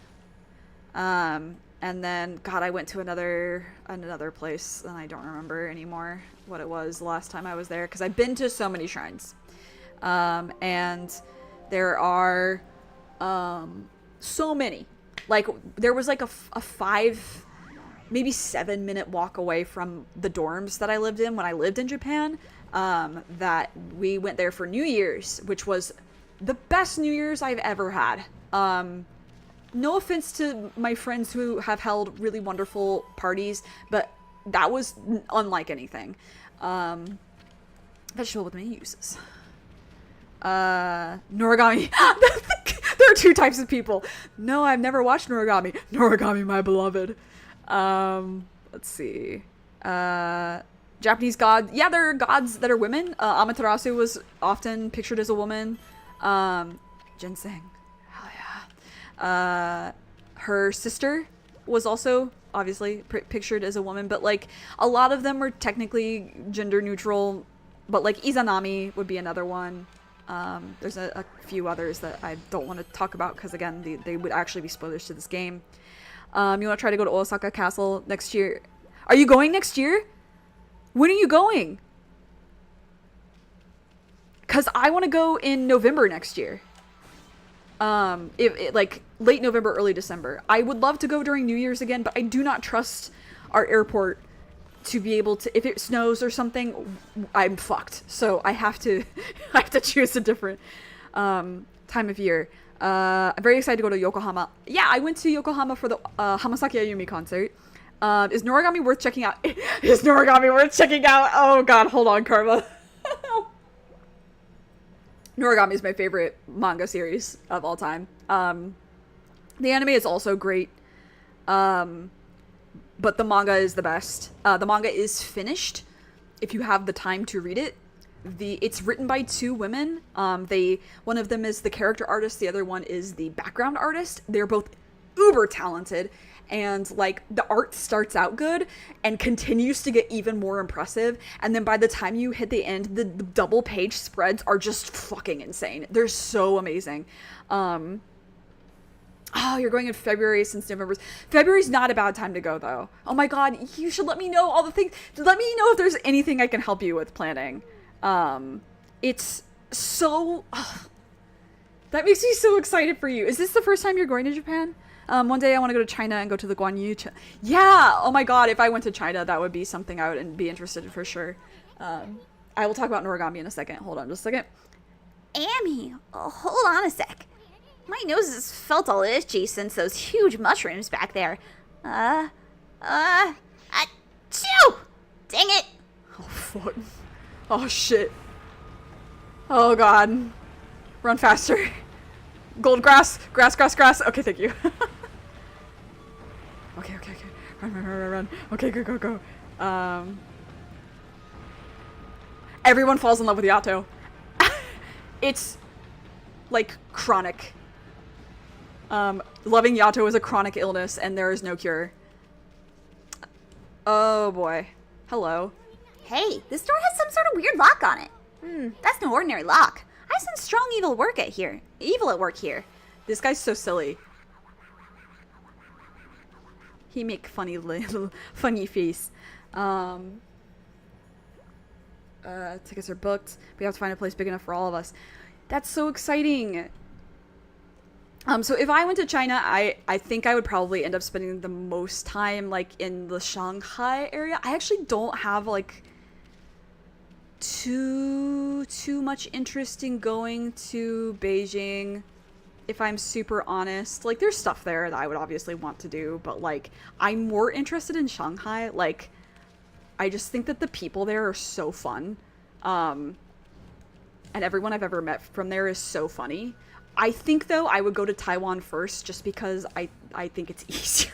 And then, God, I went to another place, and I don't remember anymore what it was the last time I was there, because I've been to so many shrines. And there are so many. Like, there was like a 5, maybe 7-minute walk away from the dorms that I lived in when I lived in Japan, that we went there for New Year's, which was the best New Year's I've ever had. No offense to my friends who have held really wonderful parties, but that was unlike anything. Vegetable with many uses. Noragami. There are two types of people. No, I've never watched Noragami. Noragami, my beloved. Let's see. Japanese god. Yeah, there are gods that are women. Amaterasu was often pictured as a woman. Ginseng. Hell yeah. Her sister was also obviously pictured as a woman, but like a lot of them were technically gender neutral. But like Izanami would be another one. There's a few others that I don't want to talk about because again, they would actually be spoilers to this game. You want to try to go to Osaka Castle next year? Are you going next year? When are you going? Because I want to go in November next year. Like late November, early December. I would love to go during New Year's again, but I do not trust our airport to be able to, if it snows or something, I'm fucked. So I have to choose a different time of year. I'm very excited to go to Yokohama. Yeah, I went to Yokohama for the Hamasaki Ayumi concert. Is Noragami worth checking out? Is Noragami worth checking out? Oh god, hold on, Karma. Noragami is my favorite manga series of all time. The anime is also great. But the manga is the best. The manga is finished if you have the time to read it. It's written by two women. One of them is the character artist, the other one is the background artist. They're both uber talented, and like the art starts out good and continues to get even more impressive, and then by the time you hit the end, the double page spreads are just fucking insane. They're so amazing. Oh, you're going in February since November. February's not a bad time to go, though. Oh my god, you should let me know all the things. Let me know if there's anything I can help you with planning. It's so... that makes me so excited for you. Is this the first time you're going to Japan? One day I want to go to China and go to the Guanyu. Yeah! Oh my god, if I went to China, that would be something I would be interested in for sure. I will talk about Noragami in a second. Hold on just a second. Amy, hold on a sec. My nose has felt all itchy since those huge mushrooms back there. Achoo! Dang it! Oh, fuck. Oh, shit. Oh, God. Run faster. Gold grass. Grass. Okay, thank you. Okay. Run. Okay, go. Everyone falls in love with Yato. It's, like, chronic. Loving Yato is a chronic illness, and there is no cure. Oh, boy. Hello. Hey, this door has some sort of weird lock on it. That's no ordinary lock. I sense strong evil at work here. This guy's so silly. He make funny little funny face. Tickets are booked. We have to find a place big enough for all of us. That's so exciting. So if I went to China, I think I would probably end up spending the most time like in the Shanghai area. I actually don't have like too much interest in going to Beijing, if I'm super honest. Like there's stuff there that I would obviously want to do, but like I'm more interested in Shanghai. Like I just think that the people there are so fun. And everyone I've ever met from there is so funny. I think, though, I would go to Taiwan first just because I think it's easier.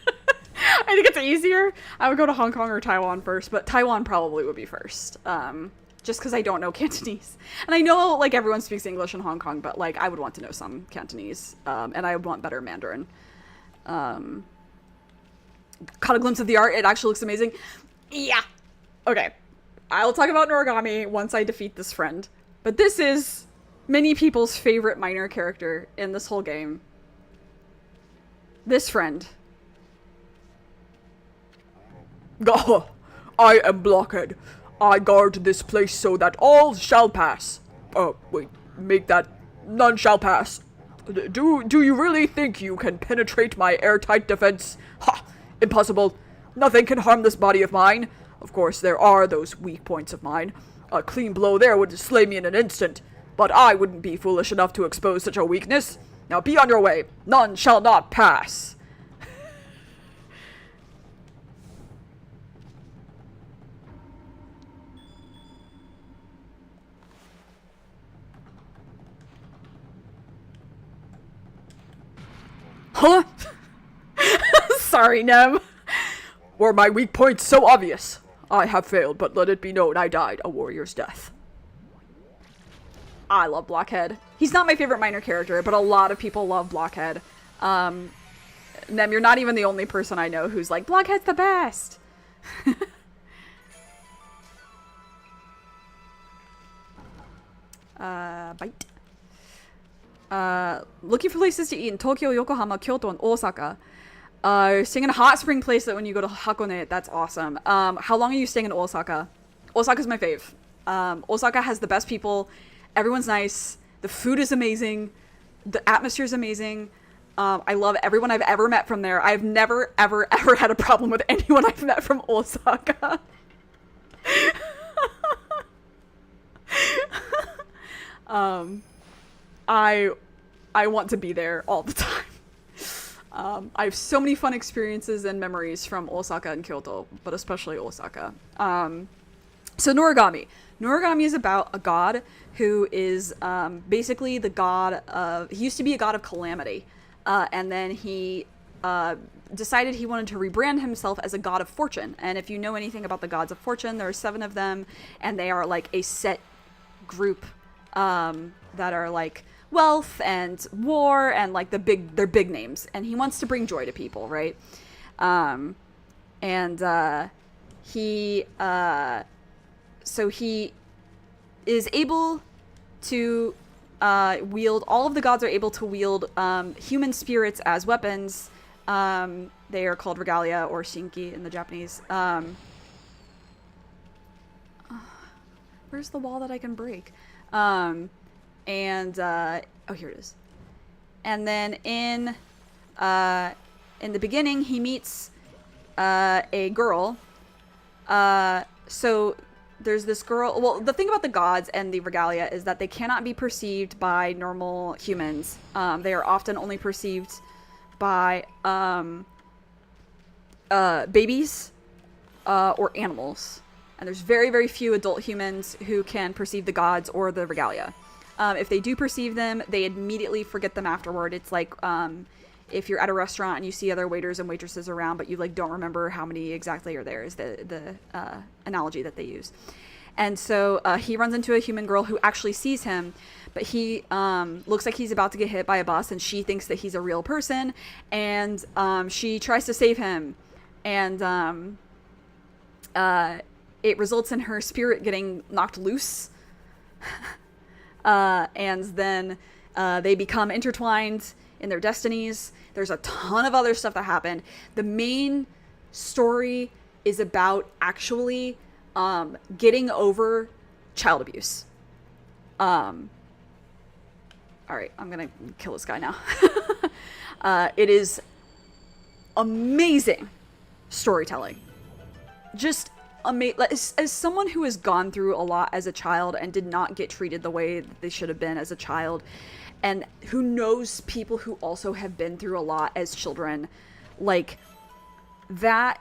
I think it's easier. I would go to Hong Kong or Taiwan first, but Taiwan probably would be first. Just because I don't know Cantonese. And I know, like, everyone speaks English in Hong Kong, but, like, I would want to know some Cantonese. And I would want better Mandarin. Caught a glimpse of the art. It actually looks amazing. Yeah. Okay. I'll talk about Noragami once I defeat this friend. But this is many people's favorite minor character in this whole game. This friend. Gah! I am Blockhead. I guard this place so that all shall pass. Make that none shall pass. Do you really think you can penetrate my airtight defense? Ha! Impossible. Nothing can harm this body of mine. Of course, there are those weak points of mine. A clean blow there would slay me in an instant. But I wouldn't be foolish enough to expose such a weakness. Now be on your way. None shall not pass. Huh? Sorry, Nem. Were my weak points so obvious? I have failed, but let it be known I died a warrior's death. I love Blockhead. He's not my favorite minor character, but a lot of people love Blockhead. Nem, you're not even the only person I know who's like, Blockhead's the best! Bite. Looking for places to eat in Tokyo, Yokohama, Kyoto, and Osaka. Staying in a hot spring place that when you go to Hakone, that's awesome. How long are you staying in Osaka? Osaka's my fave. Osaka has the best people. Everyone's nice. The food is amazing. The atmosphere is amazing. I love everyone I've ever met from there. I've never, ever, ever had a problem with anyone I've met from Osaka. I want to be there all the time. I have so many fun experiences and memories from Osaka and Kyoto, but especially Osaka. So Noragami. Noragami is about a god who is basically the god of... He used to be a god of calamity. And then he decided he wanted to rebrand himself as a god of fortune. And if you know anything about the gods of fortune, there are 7 of them, and they are like a set group that are like wealth and war and like they're big names. And he wants to bring joy to people, right? So he is able to wield, all of the gods are able to wield human spirits as weapons. They are called regalia or shinki in the Japanese. Where's the wall that I can break? Oh, here it is. And then in the beginning, he meets a girl. So there's this girl. Well, the thing about the gods and the regalia is that they cannot be perceived by normal humans. They are often only perceived by babies or animals. And there's very, very few adult humans who can perceive the gods or the regalia. If they do perceive them, they immediately forget them afterward. It's like if you're at a restaurant and you see other waiters and waitresses around, but you like don't remember how many exactly are there, is the analogy that they use. And so he runs into a human girl who actually sees him, but he looks like he's about to get hit by a bus, and she thinks that he's a real person, and she tries to save him, and it results in her spirit getting knocked loose. And then they become intertwined in their destinies. There's a ton of other stuff that happened. The main story is about actually getting over child abuse. All right, I'm gonna kill this guy now. It is amazing storytelling. Just as someone who has gone through a lot as a child and did not get treated the way that they should have been as a child, and who knows people who also have been through a lot as children, like that,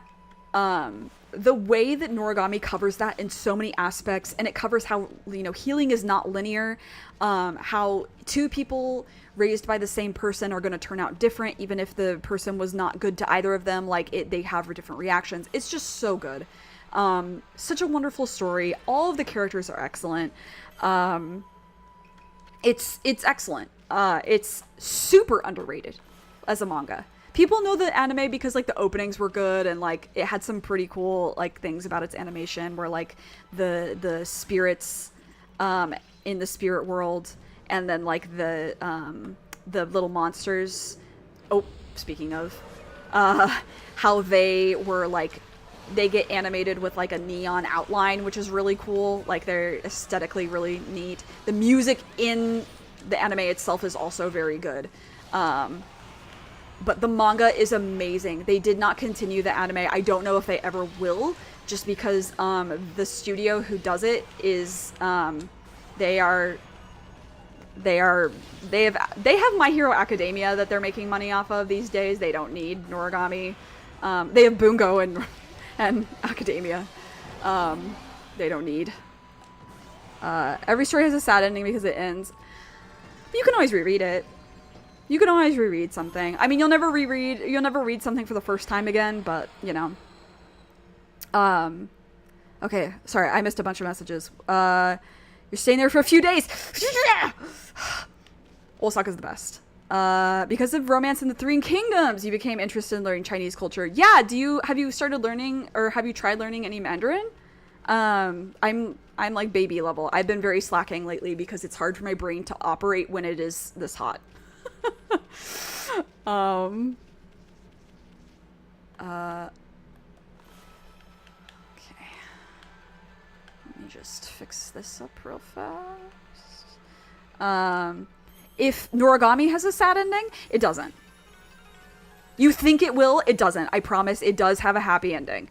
the way that Noragami covers that in so many aspects, and it covers how, you know, healing is not linear, how 2 people raised by the same person are going to turn out different, even if the person was not good to either of them, they have different reactions. It's just so good. Such a wonderful story. All of the characters are excellent. It's excellent. It's super underrated as a manga. People know the anime because like the openings were good, and like it had some pretty cool like things about its animation, where like the spirits in the spirit world, and then like the little monsters. Oh, speaking of how they were like, they get animated with like a neon outline, which is really cool. Like they're aesthetically really neat. The music in the anime itself is also very good. But the manga is amazing. They did not continue the anime. I don't know if they ever will, just because the studio who does it is they have My Hero Academia that they're making money off of these days. They don't need Noragami. They have Bungo and Academia. They don't need. Every story has a sad ending because it ends. But you can always reread it. You can always reread something. I mean, you'll never read something for the first time again, but, you know. Okay, sorry, I missed a bunch of messages. You're staying there for a few days. Osaka's the best. Because of Romance in the Three Kingdoms, you became interested in learning Chinese culture. Yeah, have you started learning, or have you tried learning any Mandarin? I'm like baby level. I've been very slacking lately because it's hard for my brain to operate when it is this hot. Okay. Let me just fix this up real fast. If Noragami has a sad ending, it doesn't. You think it will, it doesn't. I promise, it does have a happy ending.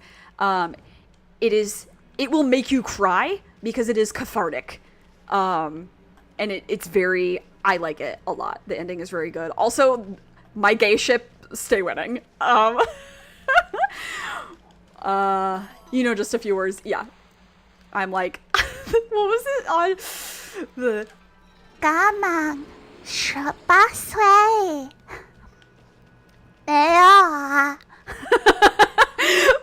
It will make you cry because it is cathartic. And it's very, I like it a lot. The ending is very good. Also, my gay ship, stay winning. You know, just a few words. Yeah. I'm like, what was it on the... 我们18岁，没有啊。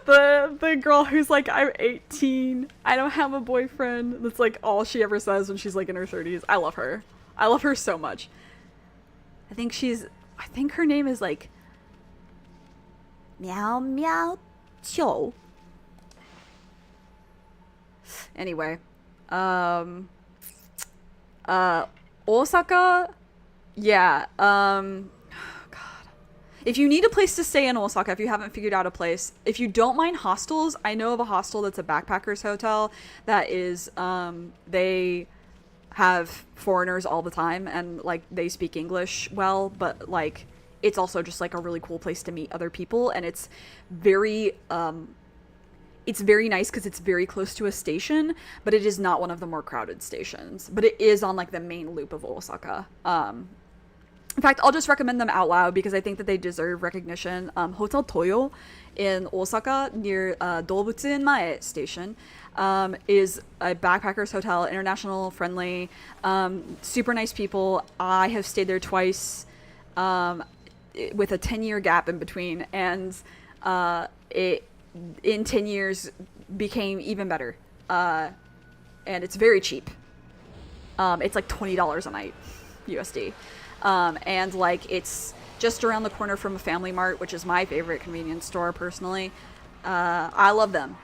the girl who's like, I'm 18, I don't have a boyfriend. That's like all she ever says when she's like in her 30s. I love her. I love her so much. I think her name is like 喵喵九。 Anyway, Osaka, yeah, God. If you need a place to stay in Osaka, if you haven't figured out a place, if you don't mind hostels, I know of a hostel that's a backpackers hotel that is, they have foreigners all the time and like they speak English well, but like it's also just like a really cool place to meet other people, and it's very nice because it's very close to a station, but it is not one of the more crowded stations, but it is on like the main loop of Osaka. In fact, I'll just recommend them out loud because I think that they deserve recognition. Hotel Toyo in Osaka near Dobutsuin Mae station is a backpackers hotel, international friendly, super nice people. I have stayed there twice with a 10-year gap in between, and it in 10 years became even better. And it's very cheap. It's like $20 a night USD. And like it's just around the corner from a Family Mart, which is my favorite convenience store personally. I love them.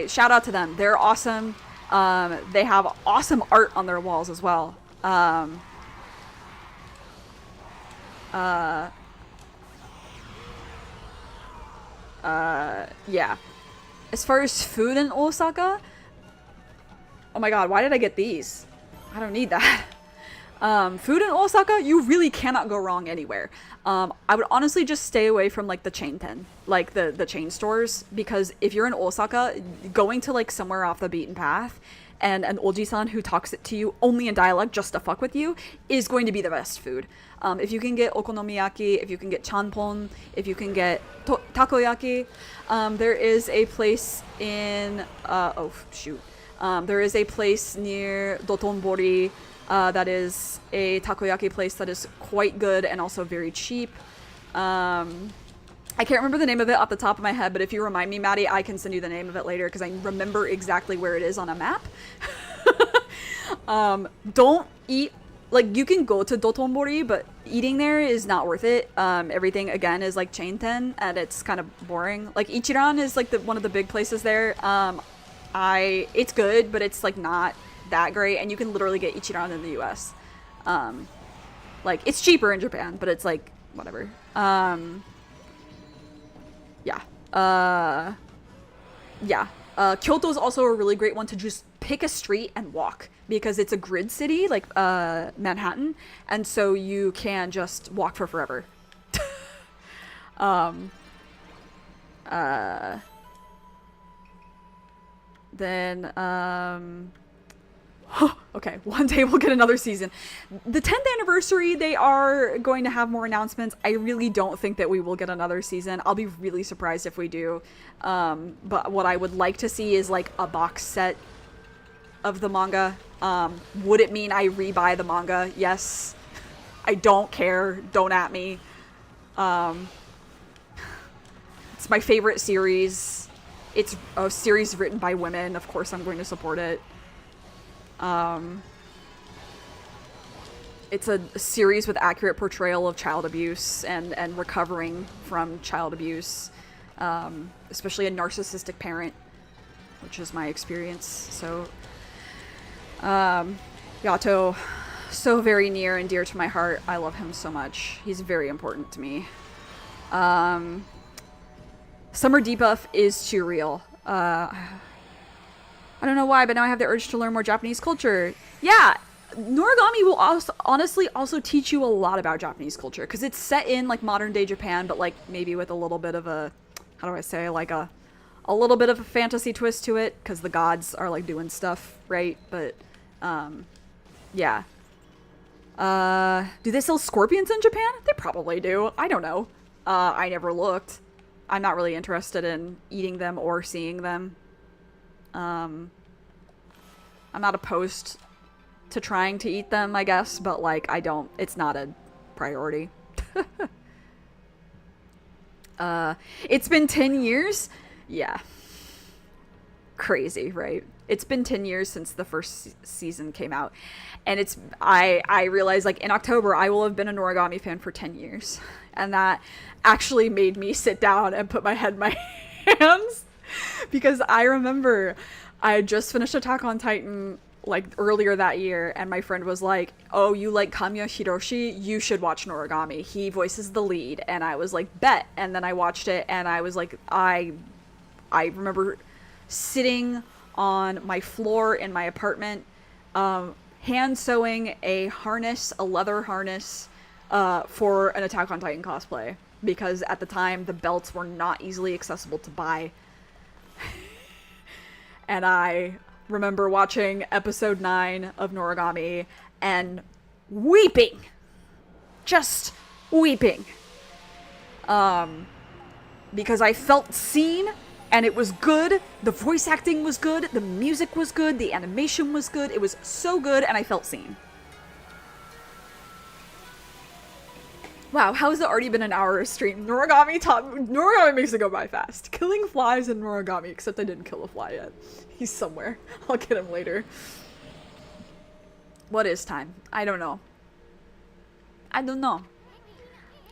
Shout out to them. They're awesome. They have awesome art on their walls as well. Yeah. As far as food in Osaka, oh my god, why did I get these? I don't need that. Food in Osaka, you really cannot go wrong anywhere. I would honestly just stay away from like the chain ten, like the chain stores, because if you're in Osaka, going to like somewhere off the beaten path and an oji-san who talks it to you only in dialect just to fuck with you is going to be the best food. If you can get okonomiyaki, if you can get chanpon, if you can get takoyaki, there is a place in there is a place near Dotonbori that is a takoyaki place that is quite good and also very cheap. I can't remember the name of it off the top of my head, but if you remind me, Maddie, I can send you the name of it later because I remember exactly where it is on a map. Don't eat, like, you can go to Dotonbori, but eating there is not worth it. Everything, again, is like chain ten, and it's kind of boring. Like, Ichiran is like one of the big places there. It's good, but it's like not that great, and you can literally get Ichiran in the US. Like, it's cheaper in Japan, but it's like whatever. Kyoto is also a really great one to just pick a street and walk, because it's a grid city like Manhattan, and so you can just walk for forever. Okay, one day we'll get another season. The 10th anniversary, they are going to have more announcements. I really don't think that we will get another season. I'll be really surprised if we do. But what I would like to see is like a box set of the manga. Would it mean I rebuy the manga? Yes. I don't care. Don't at me. It's my favorite series. It's a series written by women. Of course, I'm going to support it. It's a series with accurate portrayal of child abuse and recovering from child abuse, especially a narcissistic parent, which is my experience. So, Yato, so very near and dear to my heart. I love him so much. He's very important to me. Summer debuff is too real. I don't know why, but now I have the urge to learn more Japanese culture. Yeah, Noragami will honestly also teach you a lot about Japanese culture, because it's set in like modern day Japan, but like maybe with a little bit of a, how do I say, like a little bit of a fantasy twist to it, because the gods are like doing stuff, right? But yeah. Do they sell scorpions in Japan? They probably do. I don't know. I never looked. I'm not really interested in eating them or seeing them. I'm not opposed to trying to eat them, I guess, but like it's not a priority. It's been 10 years? Yeah. Crazy, right? It's been 10 years since the first season came out. And I realized, like, in October, I will have been a Noragami fan for 10 years. And that actually made me sit down and put my head in my hands. Because I remember I had just finished Attack on Titan, like, earlier that year. And my friend was like, oh, you like Kamiya Hiroshi? You should watch Noragami. He voices the lead. And I was like, bet. And then I watched it, and I was like, I remember sitting on my floor in my apartment, hand sewing a leather harness, for an Attack on Titan cosplay, because at the time the belts were not easily accessible to buy. And I remember watching episode 9 of Noragami and weeping, just weeping, because I felt seen. And it was good. The voice acting was good. The music was good. The animation was good. It was so good, and I felt seen. Wow, how has it already been an hour of stream? Noragami makes it go by fast. Killing flies in Noragami, except I didn't kill a fly yet. He's somewhere. I'll get him later. What is time? I don't know.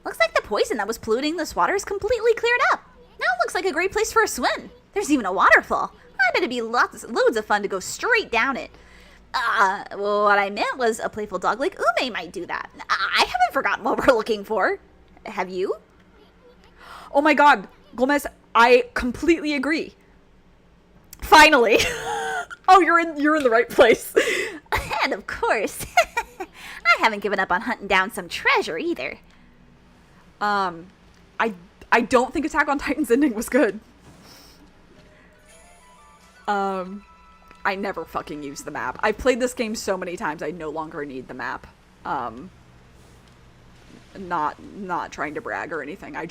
Looks like the poison that was polluting this water is completely cleared up. Now it looks like a great place for a swim. There's even a waterfall. I bet it'd be loads of fun to go straight down it. Well, what I meant was a playful dog like Ume might do that. I haven't forgotten what we're looking for. Have you? Oh my god, Gomez, I completely agree. Finally. Oh, you're in the right place. And of course, I haven't given up on hunting down some treasure either. I don't think Attack on Titan's ending was good. I never fucking used the map. I've played this game so many times, I no longer need the map. Not trying to brag or anything. I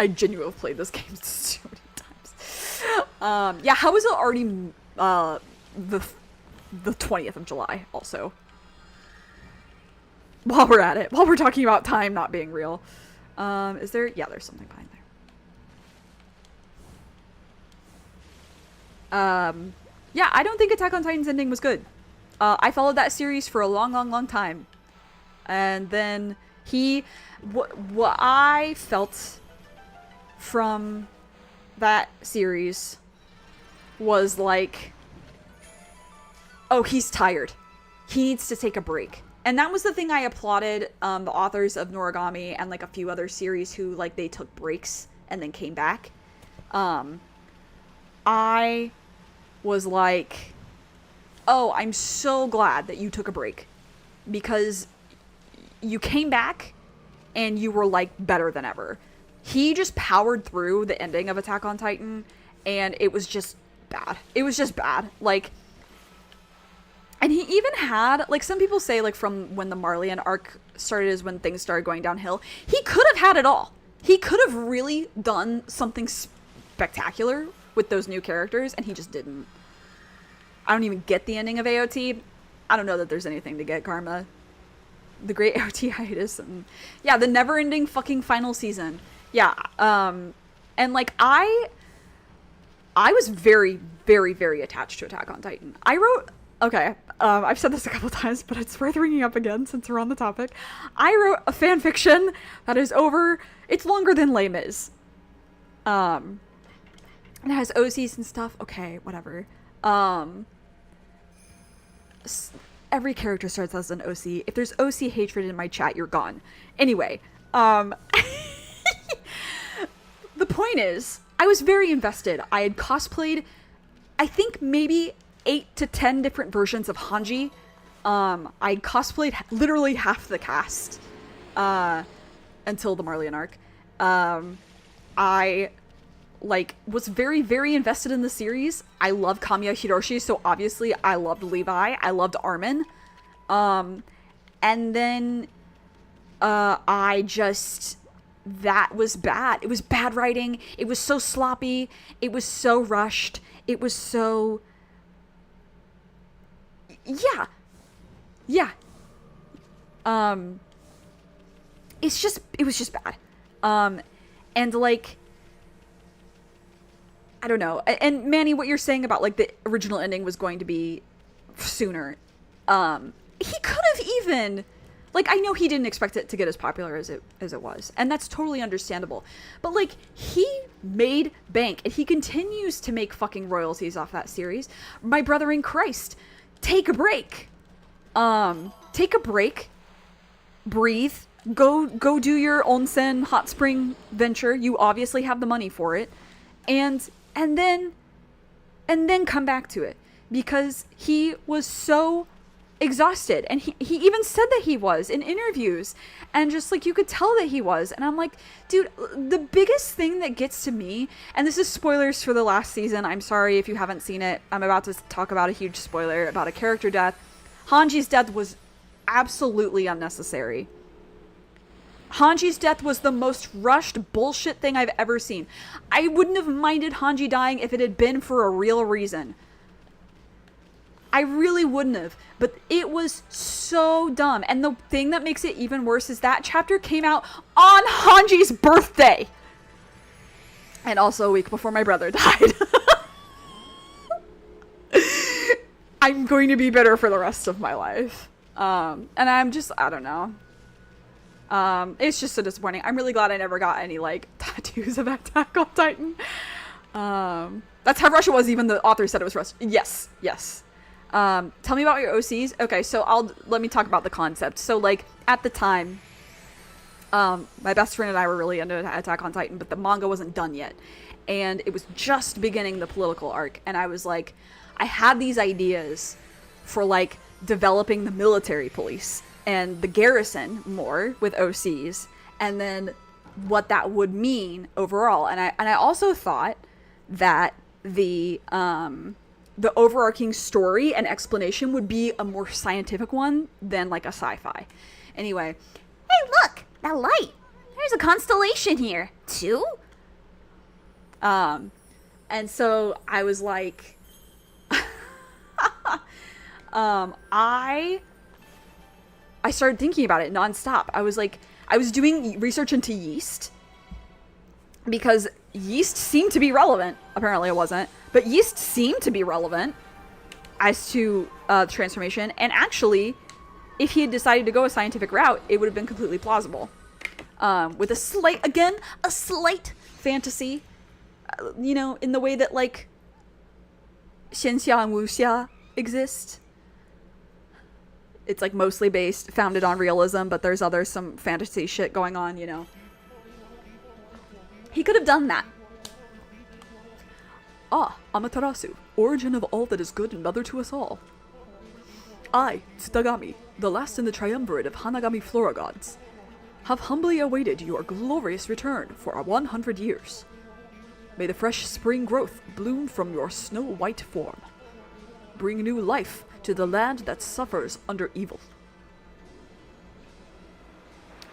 genuinely have played this game so many times. Yeah, how is it already, the 20th of July, also? While we're at it. While we're talking about time not being real. Is there? Yeah, there's something behind there. Yeah, I don't think Attack on Titan's ending was good. I followed that series for a long time. And then what I felt from that series was like, oh, he's tired. He needs to take a break. And that was the thing I applauded the authors of Noragami and like a few other series who like they took breaks and then came back. I was like, oh, I'm so glad that you took a break, because you came back and you were like better than ever. He just powered through the ending of Attack on Titan, and it was just bad. It was just bad. Like, and he even had, like, some people say, like, from when the Marleyan arc started is when things started going downhill. He could have had it all. He could have really done something spectacular with those new characters, and he just didn't. I don't even get the ending of AOT. I don't know that there's anything to get, Karma. the great OT hiatus, and yeah, the never-ending fucking final season. Yeah, and like I was very, very, very attached to Attack on Titan. I wrote, okay, I've said this a couple times, but it's worth bringing up again since we're on the topic. I wrote a fan fiction that is over, it's longer than Les Mis. And it has OCs and stuff. Okay, whatever. Every character starts as an OC. If there's OC hatred in my chat, you're gone. Anyway, the point is, I was very invested. I had cosplayed, I think maybe 8 to 10 different versions of Hanji. I cosplayed literally half the cast until the Marleyan arc. I like was very, very invested in the series. I love Kamiya Hiroshi, so obviously I loved Levi. I loved Armin. And then I just, that was bad. It was bad writing. It was so sloppy. It was so rushed. It was so, yeah. It was just bad. And like, I don't know. And Manny, what you're saying about like the original ending was going to be sooner. He could have even, like, I know he didn't expect it to get as popular as it was, and that's totally understandable. But like, he made bank, and he continues to make fucking royalties off that series. My brother in Christ, take a break. Take a break. Breathe. Go do your onsen hot spring venture. You obviously have the money for it. And then come back to it, because he was so exhausted, and he even said that he was in interviews, and just like you could tell that he was. And I'm like, dude, the biggest thing that gets to me, and this is spoilers for the last season, I'm sorry if you haven't seen it, I'm about to talk about a huge spoiler about a character death. Hanji's death was absolutely unnecessary. Hanji's death was the most rushed bullshit thing I've ever seen. I wouldn't have minded Hanji dying if it had been for a real reason. I really wouldn't have. But it was so dumb. And the thing that makes it even worse is that chapter came out on Hanji's birthday. And also a week before my brother died. I'm going to be bitter for the rest of my life. And I'm just, I don't know. It's just so disappointing. I'm really glad I never got any, like, tattoos of Attack on Titan. That's how Russia was. Even the author said it was Russia. Yes. Tell me about your OCs. Okay, so let me talk about the concept. So, like, at the time, my best friend and I were really into Attack on Titan, but the manga wasn't done yet. And it was just beginning the political arc. And I was like, I had these ideas for, like, developing the military police and the garrison more with OCs, and then what that would mean overall. And I also thought that the overarching story and explanation would be a more scientific one than like a sci-fi. Anyway, Hey, look! That light! There's a constellation here. 2? and so I was like, I started thinking about it nonstop. I was like, I was doing research into yeast, because yeast seemed to be relevant. Apparently it wasn't, but yeast seemed to be relevant as to transformation. And actually, if he had decided to go a scientific route, it would have been completely plausible. With a slight fantasy, in the way that like xianxia and wuxia exist. It's like mostly founded on realism, but there's some fantasy shit going on, He could have done that. Amaterasu, origin of all that is good and mother to us all. I, Tsutagami, the last in the triumvirate of Hanagami Flora gods, have humbly awaited your glorious return for 100 years. May the fresh spring growth bloom from your snow-white form. Bring new life to the land that suffers under evil.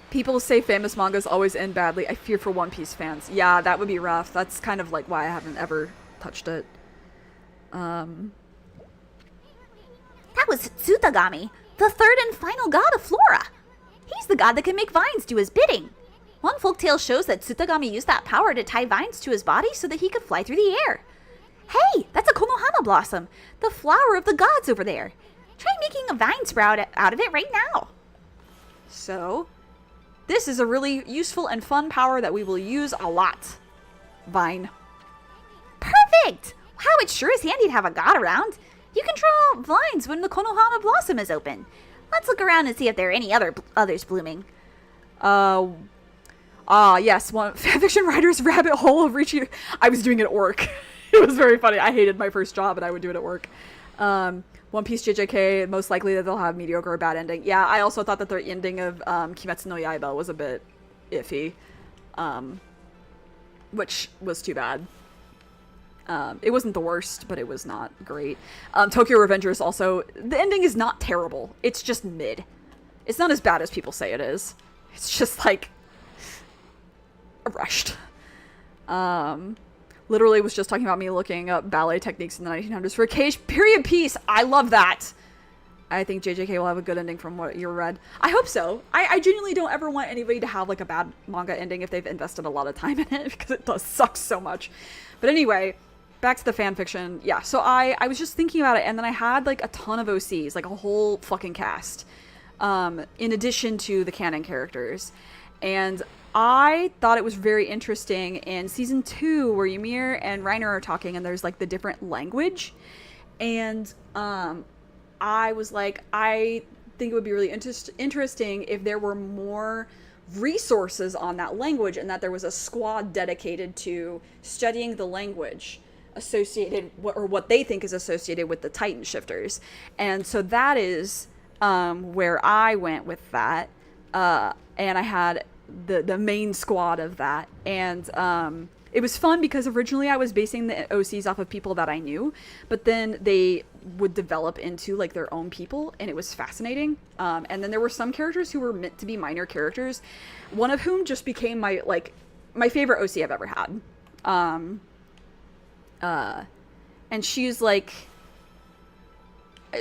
People say famous mangas always end badly. I fear for One Piece fans. Yeah, that would be rough. That's kind of like why I haven't ever touched it. That was Tsutagami, the third and final god of Flora. He's the god that can make vines do his bidding. One folktale shows that Tsutagami used that power to tie vines to his body so that he could fly through the air. Hey, that's a Konohana blossom, the flower of the gods over there. Try making a vine sprout out of it right now. So, this is a really useful and fun power that we will use a lot. Vine. Perfect! Wow, it sure is handy to have a god around. You can draw vines when the Konohana blossom is open. Let's look around and see if there are any others blooming. Yes, one fanfiction writer's rabbit hole of reaching. I was doing it at work. It was very funny. I hated my first job, and I would do it at work. One Piece JJK, most likely that they'll have mediocre or bad ending. Yeah, I also thought that the ending of Kimetsu no Yaiba was a bit iffy, which was too bad. It wasn't the worst, but it was not great. Tokyo Revengers also, the ending is not terrible. It's just mid. It's not as bad as people say it is. It's just like rushed. Literally was just talking about me looking up ballet techniques in the 1900s for a period piece. I love that. I think JJK will have a good ending from what you read. I hope so. I genuinely don't ever want anybody to have like a bad manga ending if they've invested a lot of time in it, because it does suck so much. But anyway, back to the fan fiction. Yeah, so I was just thinking about it, and then I had like a ton of OCs, like a whole fucking cast, in addition to the canon characters. And I thought it was very interesting in season 2 where Ymir and Reiner are talking and there's like the different language. And I was like, I think it would be really interesting if there were more resources on that language and that there was a squad dedicated to studying the language associated, or what they think is associated with the Titan shifters. And so that is where I went with that. And I had the main squad of that, and it was fun because originally I was basing the OCs off of people that I knew, but then they would develop into like their own people, and it was fascinating. And then there were some characters who were meant to be minor characters, one of whom just became my favorite OC I've ever had. And she's like,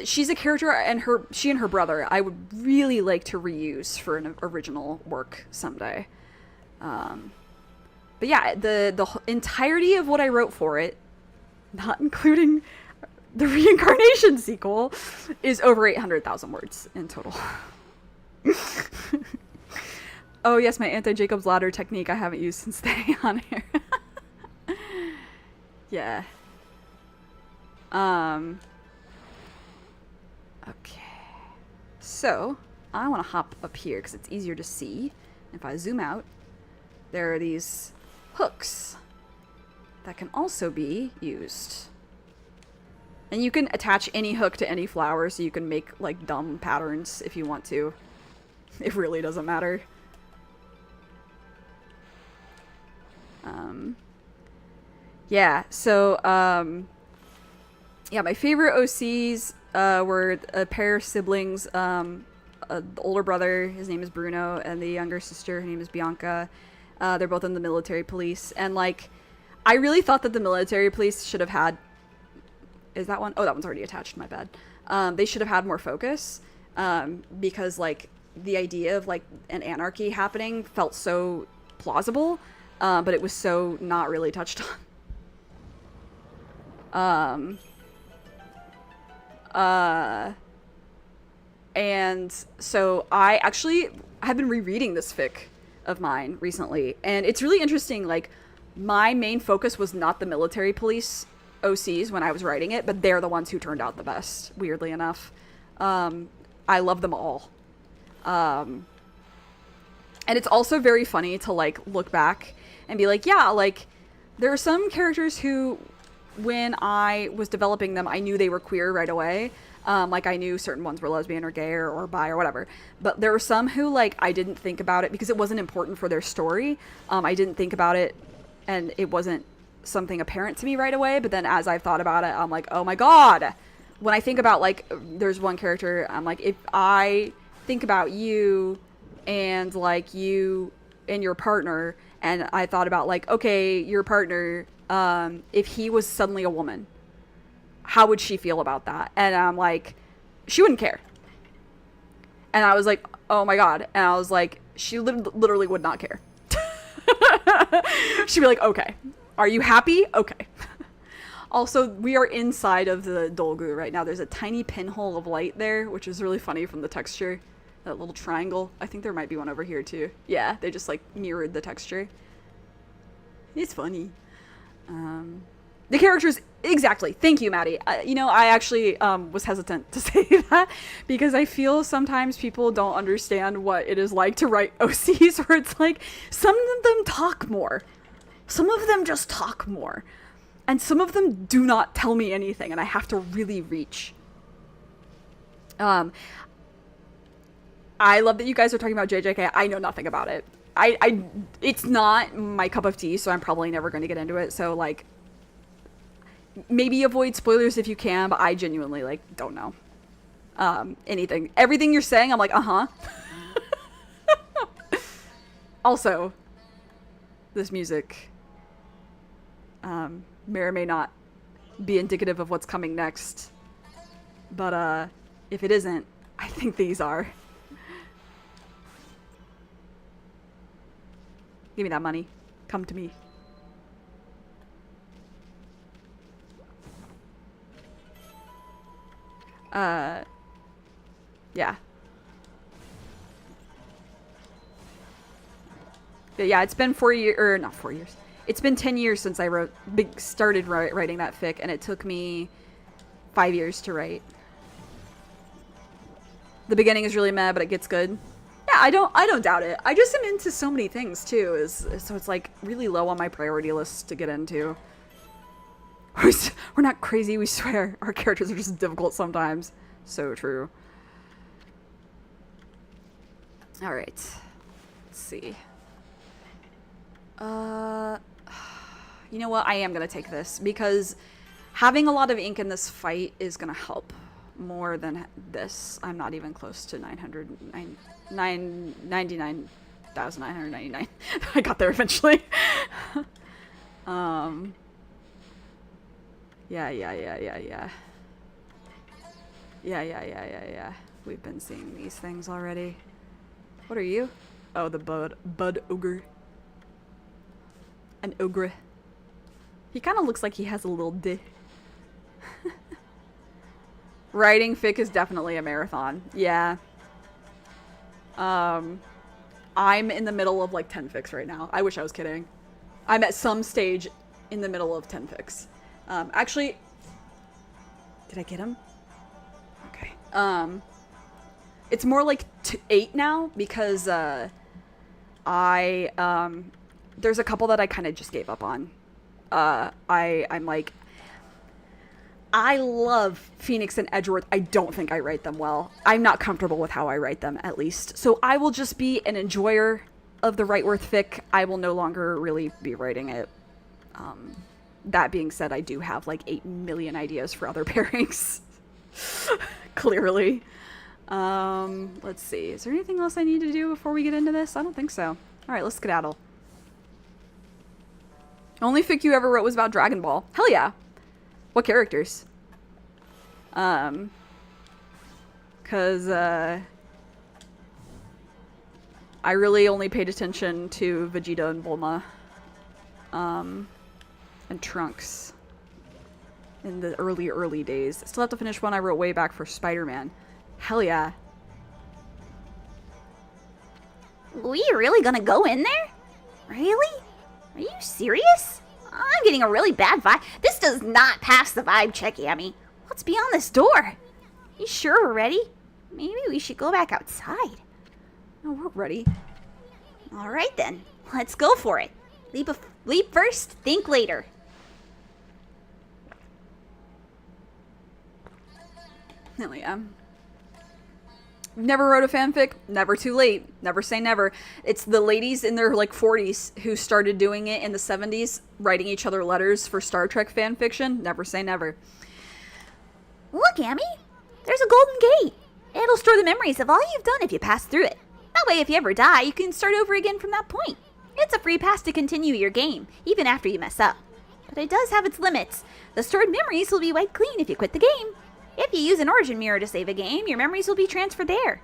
she's a character, and she and her brother I would really like to reuse for an original work someday. But yeah, the entirety of what I wrote for it, not including the reincarnation sequel, is over 800,000 words in total. Oh yes, my anti-Jacob's ladder technique I haven't used since staying on here. Yeah. Okay. So, I want to hop up here because it's easier to see. If I zoom out, there are these hooks that can also be used. And you can attach any hook to any flower, so you can make like dumb patterns if you want to. It really doesn't matter. Yeah, so, yeah, my favorite OCs were a pair of siblings. The older brother, his name is Bruno, and the younger sister, her name is Bianca. They're both in the military police. And, like, I really thought that the military police should have had... Is that one? Oh, that one's already attached, my bad. They should have had more focus, because, like, the idea of, like, an anarchy happening felt so plausible, but it was so not really touched on. And so I actually have been rereading this fic of mine recently, and it's really interesting. Like, my main focus was not the military police OCs when I was writing it, but they're the ones who turned out the best, weirdly enough. I love them all. And it's also very funny to, like, look back and be like, yeah, like, there are some characters who, when I was developing them, I knew they were queer right away. Like, I knew certain ones were lesbian or gay or bi or whatever. But there were some who, like, I didn't think about it because it wasn't important for their story. I didn't think about it, and it wasn't something apparent to me right away. But then as I've thought about it, I'm like, oh my god. When I think about, like, there's one character, I'm like, if I think about you and, like, you and your partner, and I thought about, like, okay, your partner, if he was suddenly a woman, how would she feel about that? And I'm like, she wouldn't care. And I was like, oh my god. And I was like, she literally would not care. She'd be like, okay. Are you happy? Okay. Also, we are inside of the Dolgu right now. There's a tiny pinhole of light there, which is really funny from the texture. That little triangle. I think there might be one over here too. Yeah, they just like mirrored the texture. It's funny. The characters, exactly. Thank you, Maddie. You know, I actually was hesitant to say that because I feel sometimes people don't understand what it is like to write OCs, where it's like some of them talk more. Some of them just talk more. And some of them do not tell me anything, and I have to really reach. I love that you guys are talking about JJK. I know nothing about it. It's not my cup of tea, so I'm probably never going to get into it. So, like, maybe avoid spoilers if you can, but I genuinely, like, don't know anything. Everything you're saying, I'm like, uh-huh. Also, this music may or may not be indicative of what's coming next. But if it isn't, I think these are. Give me that money. Come to me. Yeah. But yeah, it's been 4 years, or not 4 years. It's been 10 years since I started writing that fic, and it took me 5 years to write. The beginning is really meh, but it gets good. Yeah, I don't doubt it. I just am into so many things too, so it's like really low on my priority list to get into. We're not crazy, we swear. Our characters are just difficult sometimes. So true. Alright. Let's see. You know what? I am going to take this because having a lot of ink in this fight is going to help more than this. I'm not even close to 99,999. I got there eventually. Yeah. We've been seeing these things already. What are you? Oh, the bud ogre. An ogre. He kind of looks like he has a little d. Writing fic is definitely a marathon. Yeah. I'm in the middle of like 10 fics right now. I wish I was kidding. I'm at some stage in the middle of 10 fics. Actually, did I get him? Okay. It's more like 8 now because there's a couple that I kind of just gave up on. I'm like, I love Phoenix and Edgeworth. I don't think I write them well. I'm not comfortable with how I write them, at least. So I will just be an enjoyer of the Wrightworth fic. I will no longer really be writing it. That being said, I do have like 8 million ideas for other pairings. Clearly. Let's see. Is there anything else I need to do before we get into this? I don't think so. Alright, let's skedaddle. Only fic you ever wrote was about Dragon Ball. Hell yeah. What characters? Cause, I really only paid attention to Vegeta and Bulma. And Trunks. In the early days. Still have to finish one I wrote way back for Spider-Man. Hell yeah. We really gonna go in there? Really? Are you serious? I'm getting a really bad vibe. This does not pass the vibe check, Yami. What's beyond this door? You sure we're ready? Maybe we should go back outside. Oh, we're ready. Alright then. Let's go for it. Leap first, think later. Hell yeah. Never wrote a fanfic. Never too late. Never say never. It's the ladies in their like 40s who started doing it in the 70s, writing each other letters for Star Trek fan fiction. Never say never. Look, Amy. There's a golden gate. It'll store the memories of all you've done if you pass through it. That way, if you ever die, you can start over again from that point. It's a free pass to continue your game, even after you mess up. But it does have its limits. The stored memories will be wiped clean if you quit the game. If you use an origin mirror to save a game, your memories will be transferred there.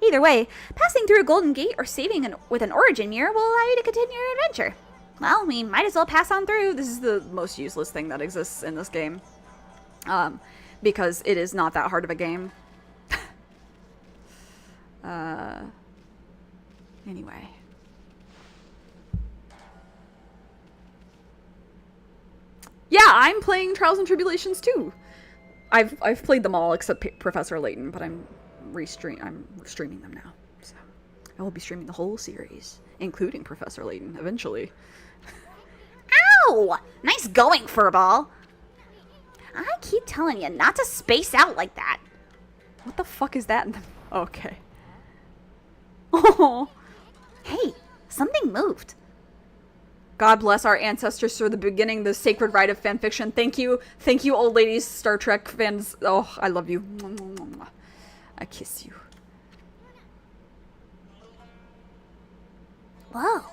Either way, passing through a golden gate or saving with an origin mirror will allow you to continue your adventure. Well, we might as well pass on through. This is the most useless thing that exists in this game. Because it is not that hard of a game. Anyway. Yeah, I'm playing Trials and Tribulations too. I've played them all except Professor Layton, but I'm streaming them now. So I will be streaming the whole series, including Professor Layton eventually. Ow! Nice going, Furball. I keep telling you not to space out like that. What the fuck is that? Okay. Oh. Hey, something moved. God bless our ancestors for the beginning, the sacred rite of fanfiction. Thank you, old ladies, Star Trek fans. Oh, I love you. I kiss you. Whoa.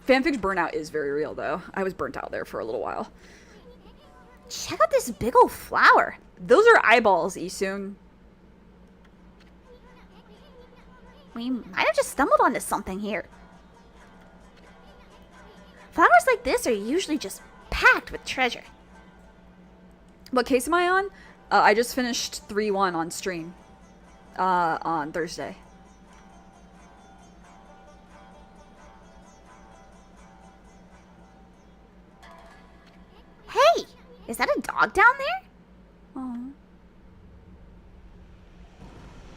Fanfic burnout is very real, though. I was burnt out there for a little while. Check out this big old flower. Those are eyeballs, Isun. We might have just stumbled onto something here. Flowers like this are usually just packed with treasure. What case am I on? I just finished 3-1 on stream. On Thursday. Hey, is that a dog down there? Oh.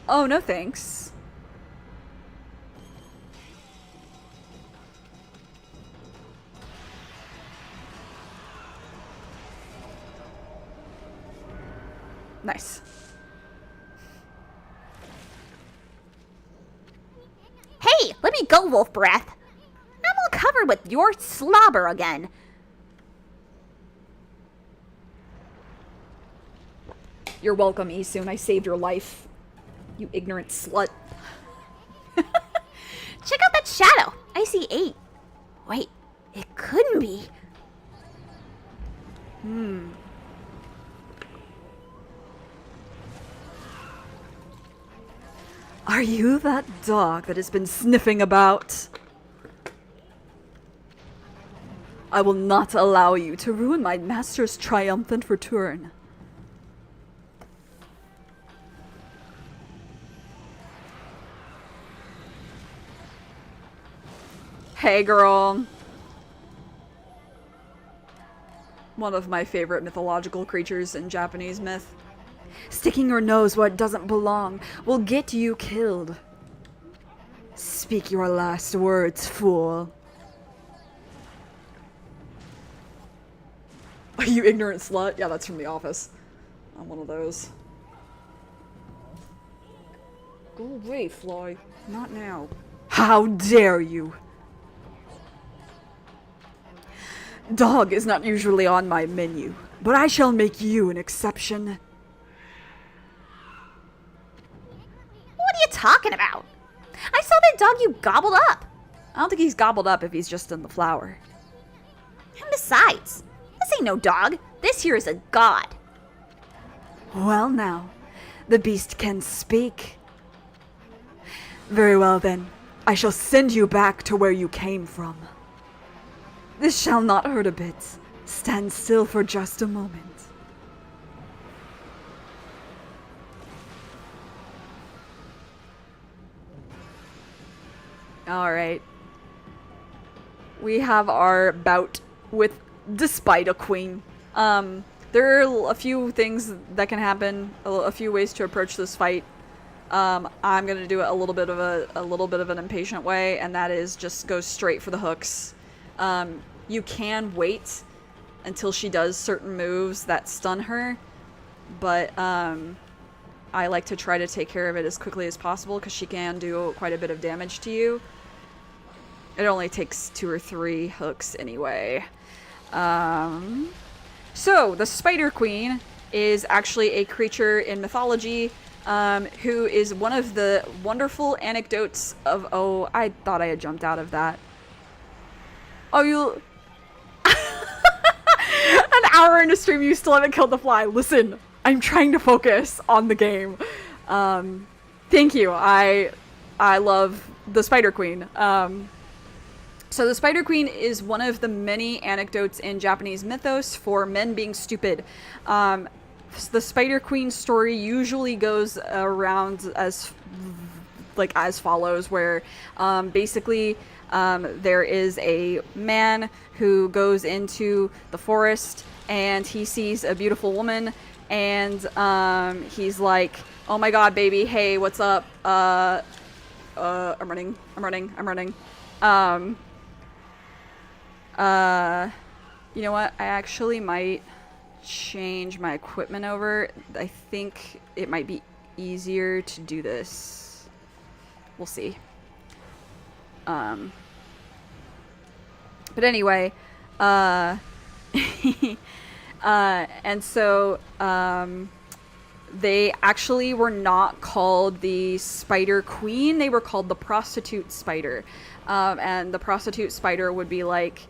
Oh, no thanks. Nice. Hey, let me go, Wolf Breath. I'm all covered with your slobber again. You're welcome, Isun. I saved your life. You ignorant slut. Check out that shadow. I see 8. Wait, it couldn't be. Are you that dog that has been sniffing about? I will not allow you to ruin my master's triumphant return. Hey, girl. One of my favorite mythological creatures in Japanese myth. Sticking your nose where it doesn't belong will get you killed. Speak your last words, fool. Are you ignorant slut? Yeah, that's from The Office. I'm one of those. Go away, Fly. Not now. How dare you! Dog is not usually on my menu, but I shall make you an exception. What are you talking about? I saw that dog you gobbled up. I don't think he's gobbled up if he's just in the flower. And besides, this ain't no dog. This here is a god. Well now, the beast can speak. Very well then, I shall send you back to where you came from. This shall not hurt a bit. Stand still for just a moment. Alright. We have our bout with Despite a Queen. There are a few things that can happen, a few ways to approach this fight. I'm gonna do it a little bit of an impatient way, and that is just go straight for the hooks. You can wait until she does certain moves that stun her, but I like to try to take care of it as quickly as possible because she can do quite a bit of damage to you. It only takes 2 or 3 hooks anyway. So, the Spider Queen is actually a creature in mythology who is one of the wonderful anecdotes of... Oh, I thought I had jumped out of that. Oh, you... An hour into stream, you still haven't killed the fly. Listen, I'm trying to focus on the game. Thank you. I love the Spider Queen. So the Spider Queen is one of the many anecdotes in Japanese mythos for men being stupid. The Spider Queen story usually goes around as follows, where basically there is a man who goes into the forest and he sees a beautiful woman, and he's like, oh my god, baby, hey, what's up? I'm running. You know what? I actually might change my equipment over. I think it might be easier to do this. We'll see. But anyway, and so, they actually were not called the Spider Queen, they were called the Prostitute Spider. And the Prostitute Spider would be like,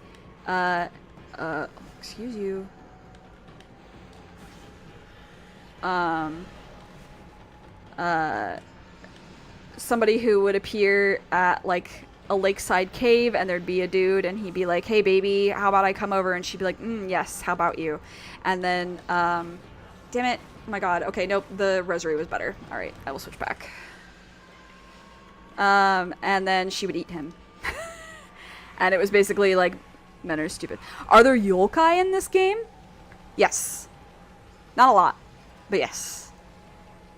excuse you. Somebody who would appear at like a lakeside cave, and there'd be a dude and he'd be like, hey baby, how about I come over? And she'd be like, yes, how about you? And then, damn it. Oh my god. Okay, nope, the rosary was better. Alright, I will switch back. And then she would eat him. And it was basically like, men are stupid. Are there yokai in this game? Yes. Not a lot, but yes.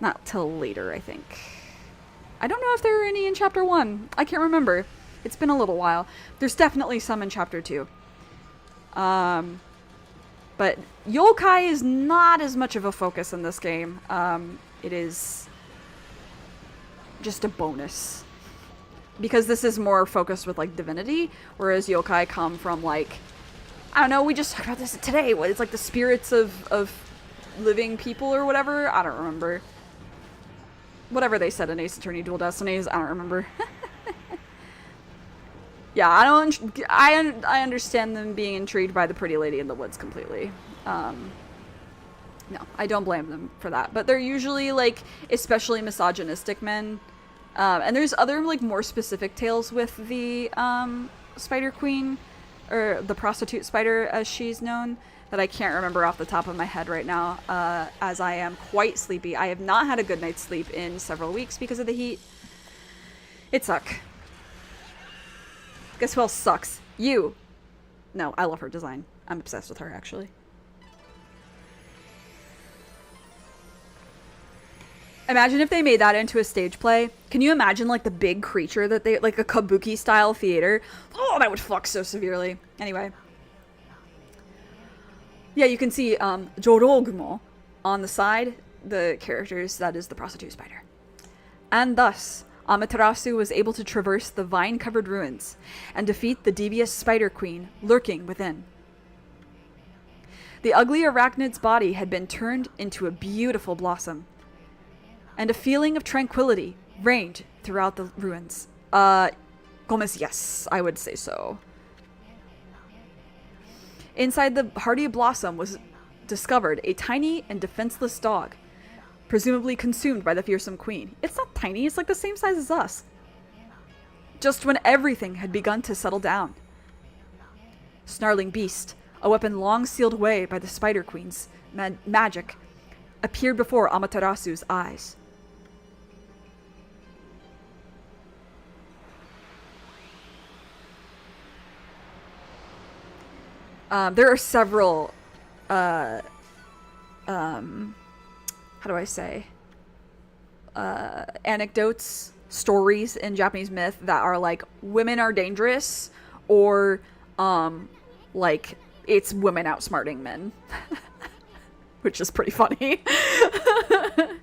Not till later, I think. I don't know if there are any in Chapter 1. I can't remember. It's been a little while. There's definitely some in Chapter 2. But yokai is not as much of a focus in this game. It is just a bonus. Because this is more focused with, like, divinity, whereas yokai come from, like, I don't know, we just talked about this today. What, it's like the spirits of living people or whatever? I don't remember. Whatever they said in Ace Attorney Dual Destinies, I don't remember. Yeah, I understand them being intrigued by the pretty lady in the woods completely. No, I don't blame them for that. But they're usually, like, especially misogynistic men. And there's other, like, more specific tales with the Spider Queen, or the Prostitute Spider, as she's known, that I can't remember off the top of my head right now, as I am quite sleepy. I have not had a good night's sleep in several weeks because of the heat. It sucks. Guess who else sucks? You! No, I love her design. I'm obsessed with her, actually. Imagine if they made that into a stage play. Can you imagine, like, the big creature that they, like, a kabuki-style theater? Oh, that would fuck so severely. Anyway. Yeah, you can see, Jorogumo on the side, the characters, that is the Prostitute Spider. And thus, Amaterasu was able to traverse the vine-covered ruins and defeat the devious Spider Queen lurking within. The ugly arachnid's body had been turned into a beautiful blossom, and a feeling of tranquility reigned throughout the ruins. Gomez, yes, I would say so. Inside the hardy blossom was discovered a tiny and defenseless dog, presumably consumed by the fearsome queen. It's not tiny, it's like the same size as us. Just when everything had begun to settle down. Snarling beast, a weapon long sealed away by the Spider Queen's magic, appeared before Amaterasu's eyes. There are several, how do I say, anecdotes, stories in Japanese myth that are like, women are dangerous, or, like, it's women outsmarting men. Which is pretty funny. The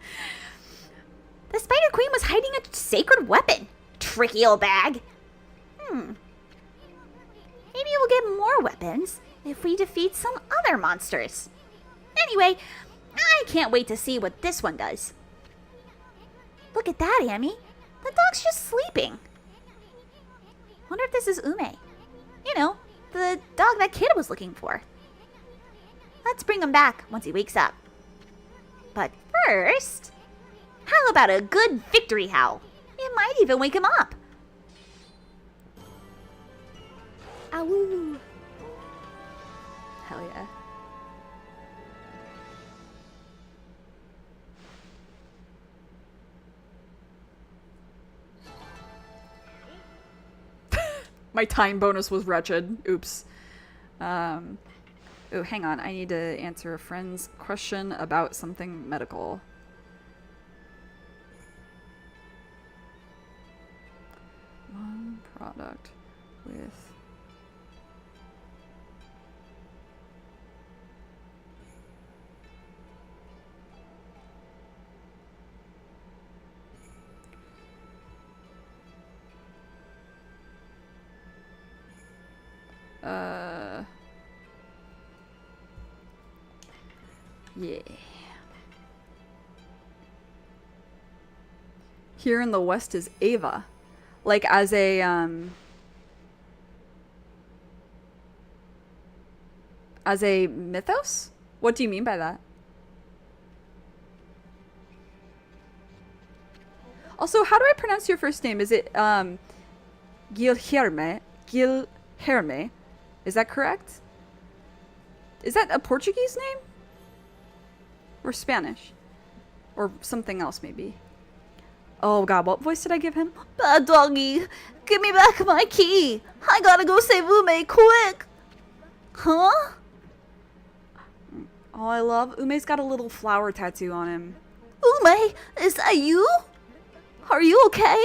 Spider Queen was hiding a sacred weapon. Tricky old bag. Maybe we'll get more weapons if we defeat some other monsters. Anyway, I can't wait to see what this one does. Look at that, Amy. The dog's just sleeping. Wonder if this is Ume. You know, the dog that kid was looking for. Let's bring him back once he wakes up. But first, How about a good victory howl? It might even wake him up. Ow. Hell yeah. My time bonus was wretched. Oops. Oh, hang on. I need to answer a friend's question about something medical. One product with... Yeah. Here in the West is Ava. Like as a, mythos? What do you mean by that? Also, how do I pronounce your first name? Is it, Guilherme? Guilherme? Is that correct? Is that a Portuguese name? Or Spanish? Or something else, maybe. Oh god, what voice did I give him? Bad doggy, give me back my key. I gotta go save Ume quick. Huh? Oh, I love... Ume's got a little flower tattoo on him. Ume, is that you? Are you okay?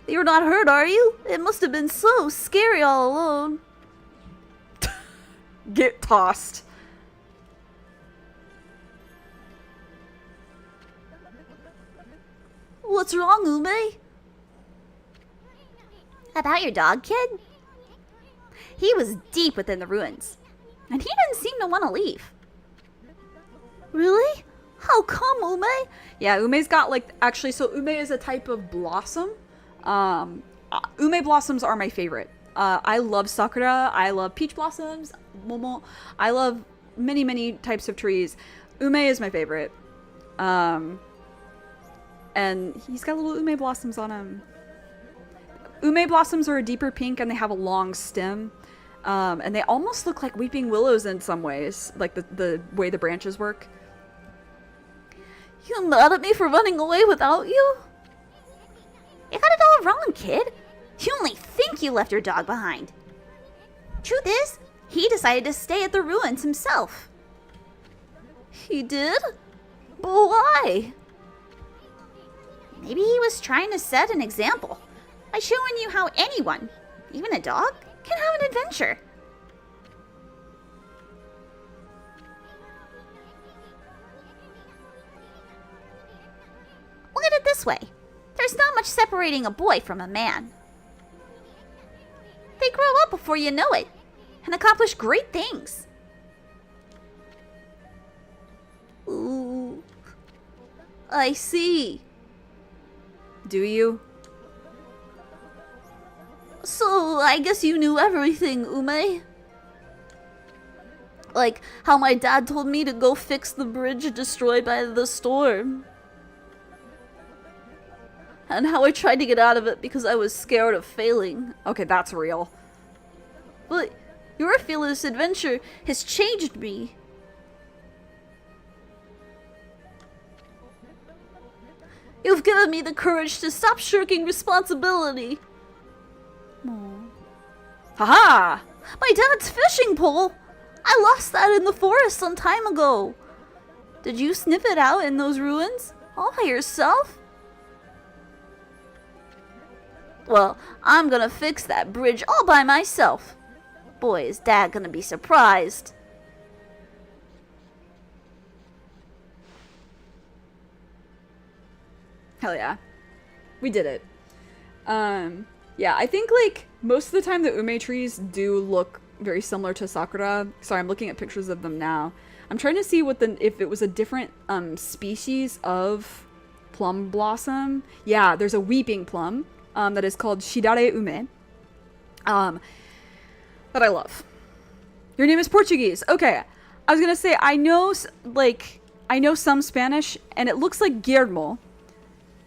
You're not hurt, are you? It must have been so scary all alone. Get tossed. What's wrong, Ume? About your dog, kid? He was deep within the ruins, and he didn't seem to want to leave. Really? How come, Ume? Yeah, Ume's got like... Actually, so Ume is a type of blossom. Ume blossoms are my favorite. I love sakura. I love peach blossoms. Momo. I love many, many types of trees. Ume is my favorite. And he's got little ume blossoms on him. Ume blossoms are a deeper pink and they have a long stem. And they almost look like weeping willows in some ways. Like the way the branches work. You mad at me for running away without you? You got it all wrong, kid. You only think you left your dog behind. Truth is, he decided to stay at the ruins himself. He did? But why? Maybe he was trying to set an example by showing you how anyone, even a dog, can have an adventure. Look at it this way. There's not much separating a boy from a man. They grow up before you know it and accomplish great things. Ooh, I see. Do you? So, I guess you knew everything, Ume. Like how my dad told me to go fix the bridge destroyed by the storm. And how I tried to get out of it because I was scared of failing. Okay, that's real. But your fearless adventure has changed me. You've given me the courage to stop shirking responsibility. Aww. Haha! My dad's fishing pole! I lost that in the forest some time ago. Did you sniff it out in those ruins? All by yourself? Well, I'm gonna fix that bridge all by myself. Boy, is Dad gonna be surprised. Hell yeah. We did it. Yeah, I think like most of the time the ume trees do look very similar to sakura. Sorry, I'm looking at pictures of them now. I'm trying to see if it was a different species of plum blossom. Yeah, there's a weeping plum that is called shidare ume. That I love. Your name is Portuguese. Okay. I was gonna say, I know, like, I know some Spanish, and it looks like Guillermo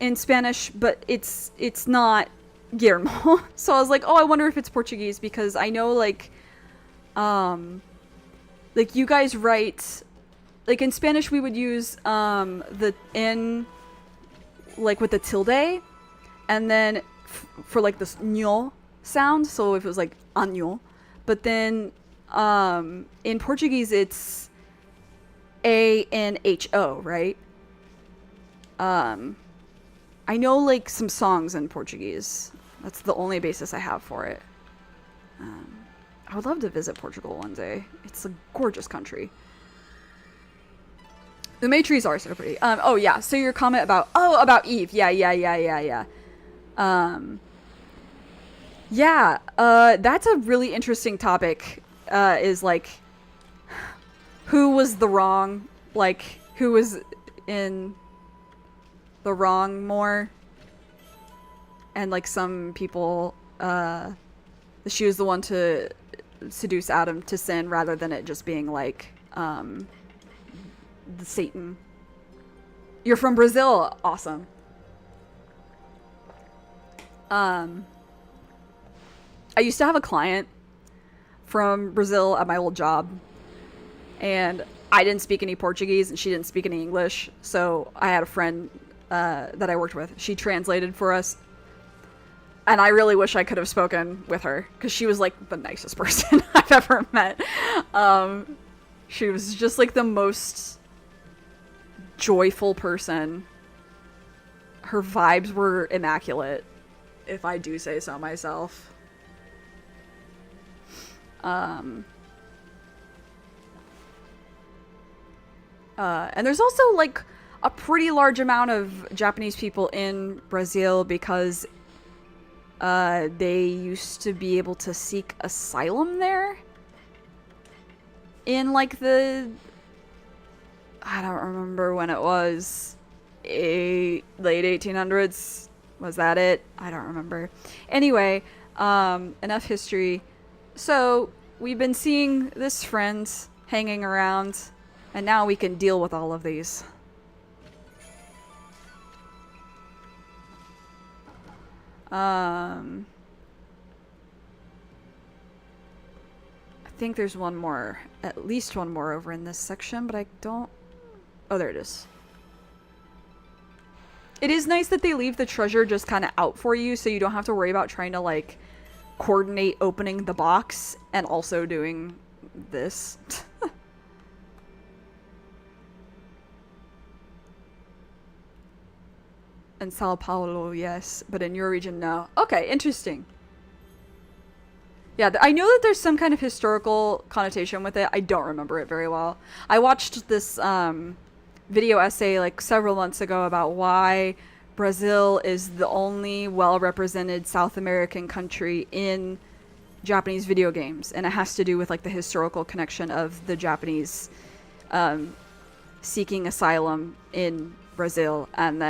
in Spanish, but it's not Guillermo. So I was like, oh, I wonder if it's Portuguese, because I know like you guys write, like in Spanish we would use the N like with the tilde, and then for like this ño sound, so if it was like año, but then in Portuguese it's A-N-H-O, right? I know like some songs in Portuguese. That's the only basis I have for it. I would love to visit Portugal one day. It's a gorgeous country. The May trees are so pretty. Oh yeah, so your comment about, about Eve. Yeah. That's a really interesting topic, is like, who was the wrong, like, who was in the wrong more, and like some people, she was the one to seduce Adam to sin, rather than it just being like, the Satan. You're from Brazil. Awesome. I used to have a client from Brazil at my old job, and I didn't speak any Portuguese and she didn't speak any English, so I had a friend that I worked with. She translated for us, and I really wish I could have spoken with her, because she was like the nicest person I've ever met. She was just like the most joyful person. Her vibes were immaculate, if I do say so myself. And there's also like a pretty large amount of Japanese people in Brazil, because they used to be able to seek asylum there in like the, I don't remember when it was, late 1800s. Was that it? I don't remember. Anyway, enough history. So we've been seeing this friend hanging around, and now we can deal with all of these. I think there's one more, at least one more over in this section, but I don't... Oh, there it is. It is nice that they leave the treasure just kind of out for you, so you don't have to worry about trying to, like, coordinate opening the box and also doing this. In Sao Paulo, yes, but in your region, no. Okay, interesting. Yeah, I know that there's some kind of historical connotation with it. I don't remember it very well. I watched this video essay like several months ago about why Brazil is the only well-represented South American country in Japanese video games, and it has to do with like the historical connection of the Japanese seeking asylum in Brazil, and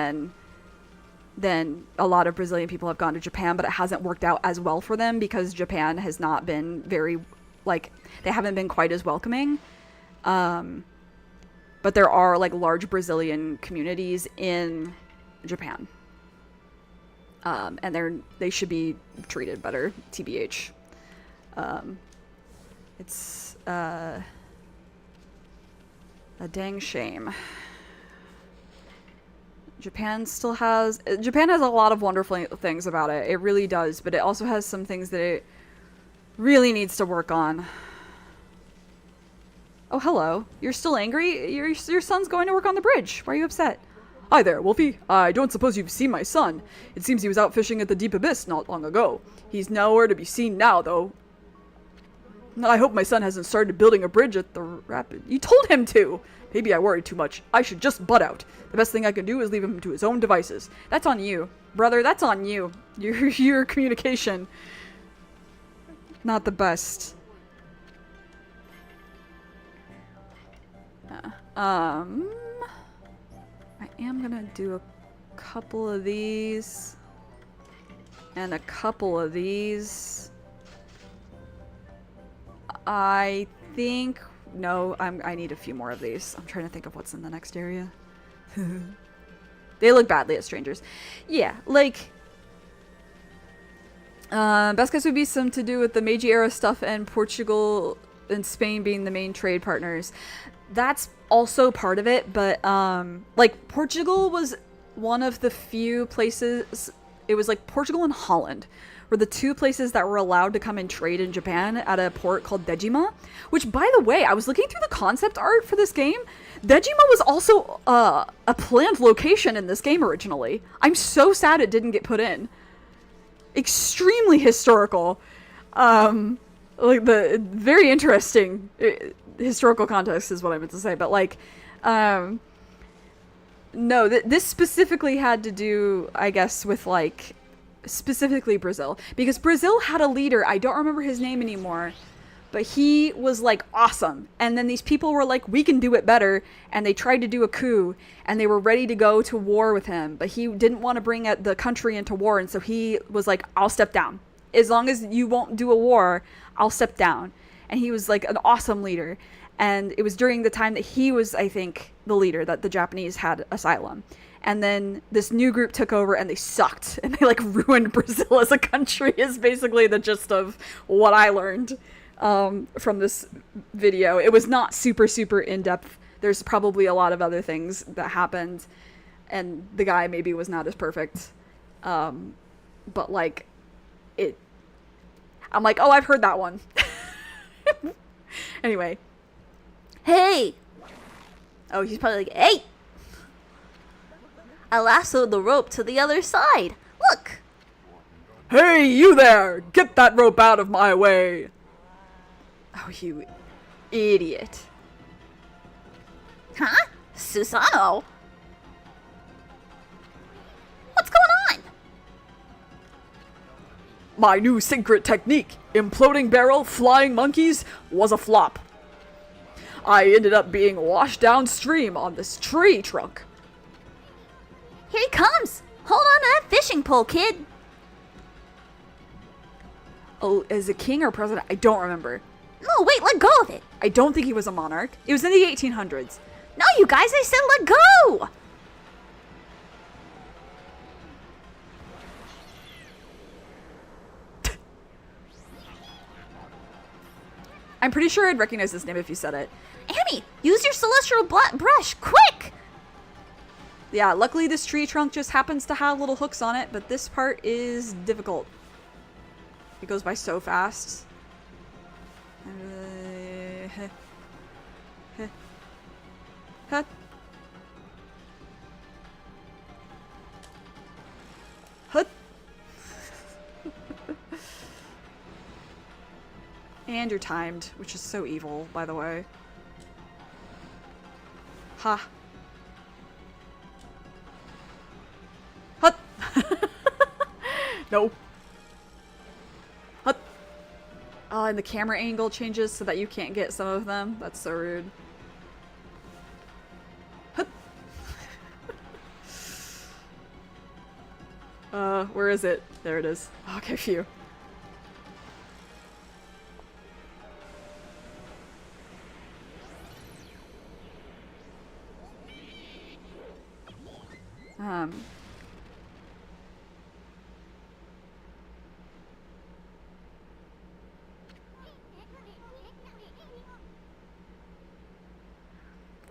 then a lot of Brazilian people have gone to Japan, but it hasn't worked out as well for them because Japan has not been very, like, they haven't been quite as welcoming. But there are, like, large Brazilian communities in Japan. And they should be treated better, TBH. It's a dang shame. Japan has a lot of wonderful things about it. It really does, but it also has some things that it really needs to work on. Oh, hello. You're still angry? Your son's going to work on the bridge. Why are you upset? Hi there, Wolfie. I don't suppose you've seen my son. It seems he was out fishing at the deep abyss not long ago. He's nowhere to be seen now, though. I hope my son hasn't started building a bridge at the rapid. You told him to! Maybe I worried too much. I should just butt out. The best thing I can do is leave him to his own devices. That's on you. Brother, that's on you. Your communication. Not the best. I am gonna do a couple of these. And a couple of these. I think no, I need a few more of these. I'm trying to think of what's in the next area. They look badly at strangers. Yeah, like... best guess would be some to do with the Meiji era stuff and Portugal and Spain being the main trade partners. That's also part of it, but like Portugal was one of the few places. It was like Portugal and Holland were the two places that were allowed to come and trade in Japan at a port called Dejima, which, by the way, I was looking through the concept art for this game. Dejima was also a planned location in this game originally. I'm so sad it didn't get put in. Extremely historical. Like the very interesting historical context is what I meant to say, but like no, this specifically had to do, I guess, with like specifically Brazil, because Brazil had a leader, I don't remember his name anymore, but he was like awesome, and then these people were like, we can do it better, and they tried to do a coup, and they were ready to go to war with him, but he didn't want to bring the country into war, and so he was like, I'll step down. As long as you won't do a war, I'll step down. And he was like an awesome leader. And it was during the time that he was, I think, the leader that the Japanese had asylum. And then this new group took over and they sucked. And they like ruined Brazil as a country is basically the gist of what I learned from this video. It was not super, super in-depth. There's probably a lot of other things that happened. And the guy maybe was not as perfect. But like, I'm like, oh, I've heard that one. Anyway. Hey! Oh, he's probably like, hey! I lassoed the rope to the other side. Look! Hey, you there! Get that rope out of my way! Oh, you idiot. Huh? Susano? What's going on? My new secret technique, imploding barrel, flying monkeys, was a flop. I ended up being washed downstream on this tree trunk. Here he comes! Hold on to that fishing pole, kid! Oh, as a king or president? I don't remember. No, wait, let go of it! I don't think he was a monarch. It was in the 1800s. No, you guys, I said let go! I'm pretty sure I'd recognize this name if you said it. Amy, use your celestial brush, quick! Yeah, luckily this tree trunk just happens to have little hooks on it, but this part is difficult. It goes by so fast. Hut. Hut. And you're timed, which is so evil, by the way. Ha. Hut. No. Hut. Oh, and the camera angle changes so that you can't get some of them. That's so rude. Hut. Where is it? There it is. Okay, phew.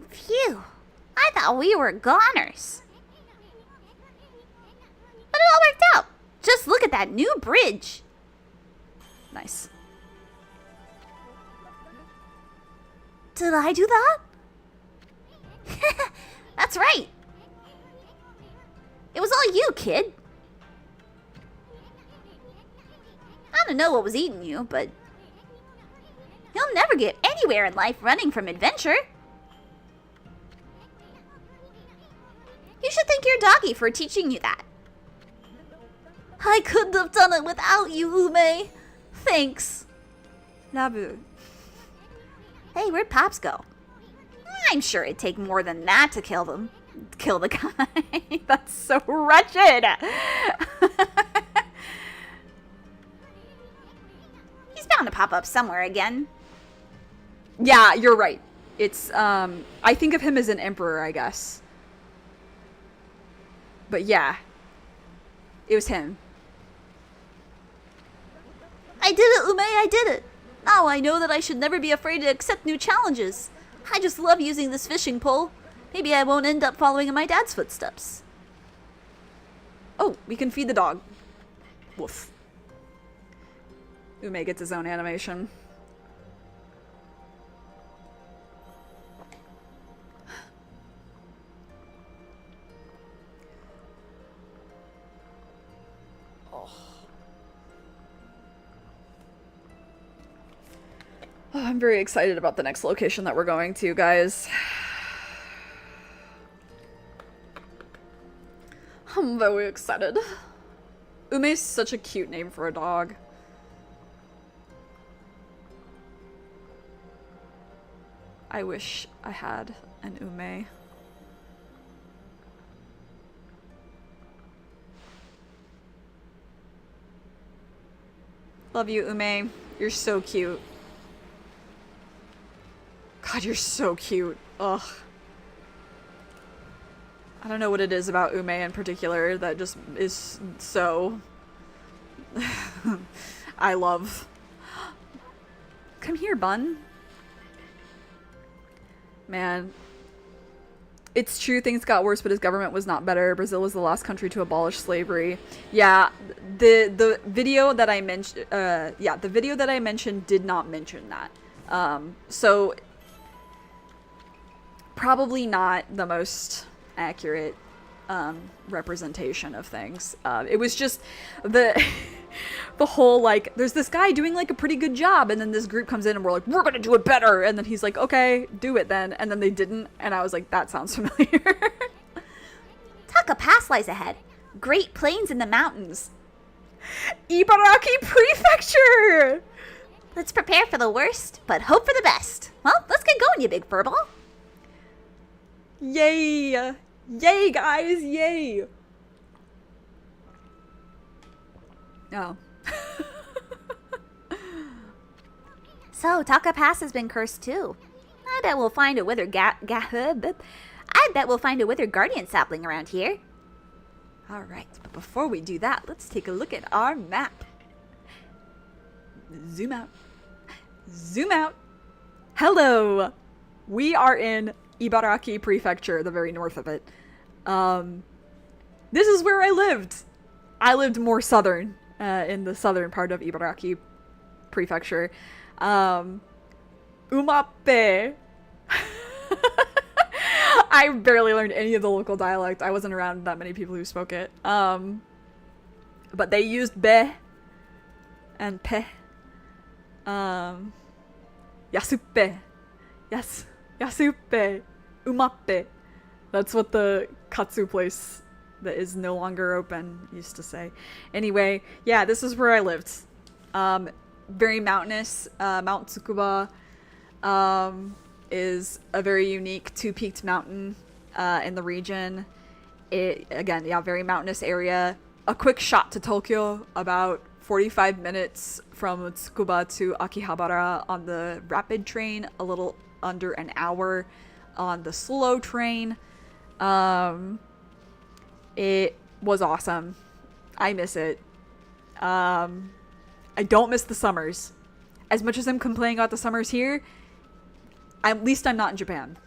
Phew, I thought we were goners. But it all worked out. Just look at that new bridge. Nice. Did I do that? That's right. It was all you, kid. I don't know what was eating you, but you'll never get anywhere in life running from adventure. You should thank your doggy for teaching you that. I couldn't have done it without you, Ume. Thanks. Nabu. Hey, where'd Pops go? I'm sure it'd take more than that to kill the guy. That's so wretched. He's bound to pop up somewhere again. Yeah, you're right. It's, I think of him as an emperor, I guess. But yeah. It was him. I did it, Ume, I did it. Now I know that I should never be afraid to accept new challenges. I just love using this fishing pole. Maybe I won't end up following in my dad's footsteps. Oh, we can feed the dog. Woof. Ume gets his own animation. Oh, I'm very excited about the next location that we're going to, guys. I'm very excited. Ume's such a cute name for a dog. I wish I had an Ume. Love you, Ume. You're so cute. God, you're so cute. Ugh. I don't know what it is about Ume in particular that just is so... I love. Come here, bun. Man. It's true, things got worse, but his government was not better. Brazil was the last country to abolish slavery. Yeah, the video that I mentioned, the video that I mentioned did not mention that. So probably not the most accurate representation of things. It was just the the whole, like, there's this guy doing like a pretty good job, and then this group comes in and we're like, we're gonna do it better, and then he's like, okay, do it then, and then they didn't, and I was like, that sounds familiar. Taka Pass lies ahead. Great plains in the mountains. Ibaraki Prefecture! Let's prepare for the worst, but hope for the best. Well, let's get going, you big furball. Yay! Yay, guys! Yay! Oh. So, Taka Pass has been cursed too. I bet we'll find a withered I bet we'll find a withered guardian sapling around here. Alright, but before we do that, let's take a look at our map. Zoom out. Zoom out. Hello! We are in Ibaraki Prefecture, the very north of it. This is where I lived. I lived more southern, in the southern part of Ibaraki Prefecture. Umappe. I barely learned any of the local dialect. I wasn't around that many people who spoke it. But they used be and pe. Yasuppe. Yes. Yasuppe. Umappe. That's what the katsu place that is no longer open used to say. Anyway, yeah, this is where I lived. Very mountainous. Mount Tsukuba is a very unique two-peaked mountain in the region. It, again, yeah, very mountainous area. A quick shot to Tokyo, about 45 minutes from Tsukuba to Akihabara on the rapid train, a little under an hour on the slow train. It was awesome. I miss it. I don't miss the summers. As much as I'm complaining about the summers here, at least I'm not in Japan.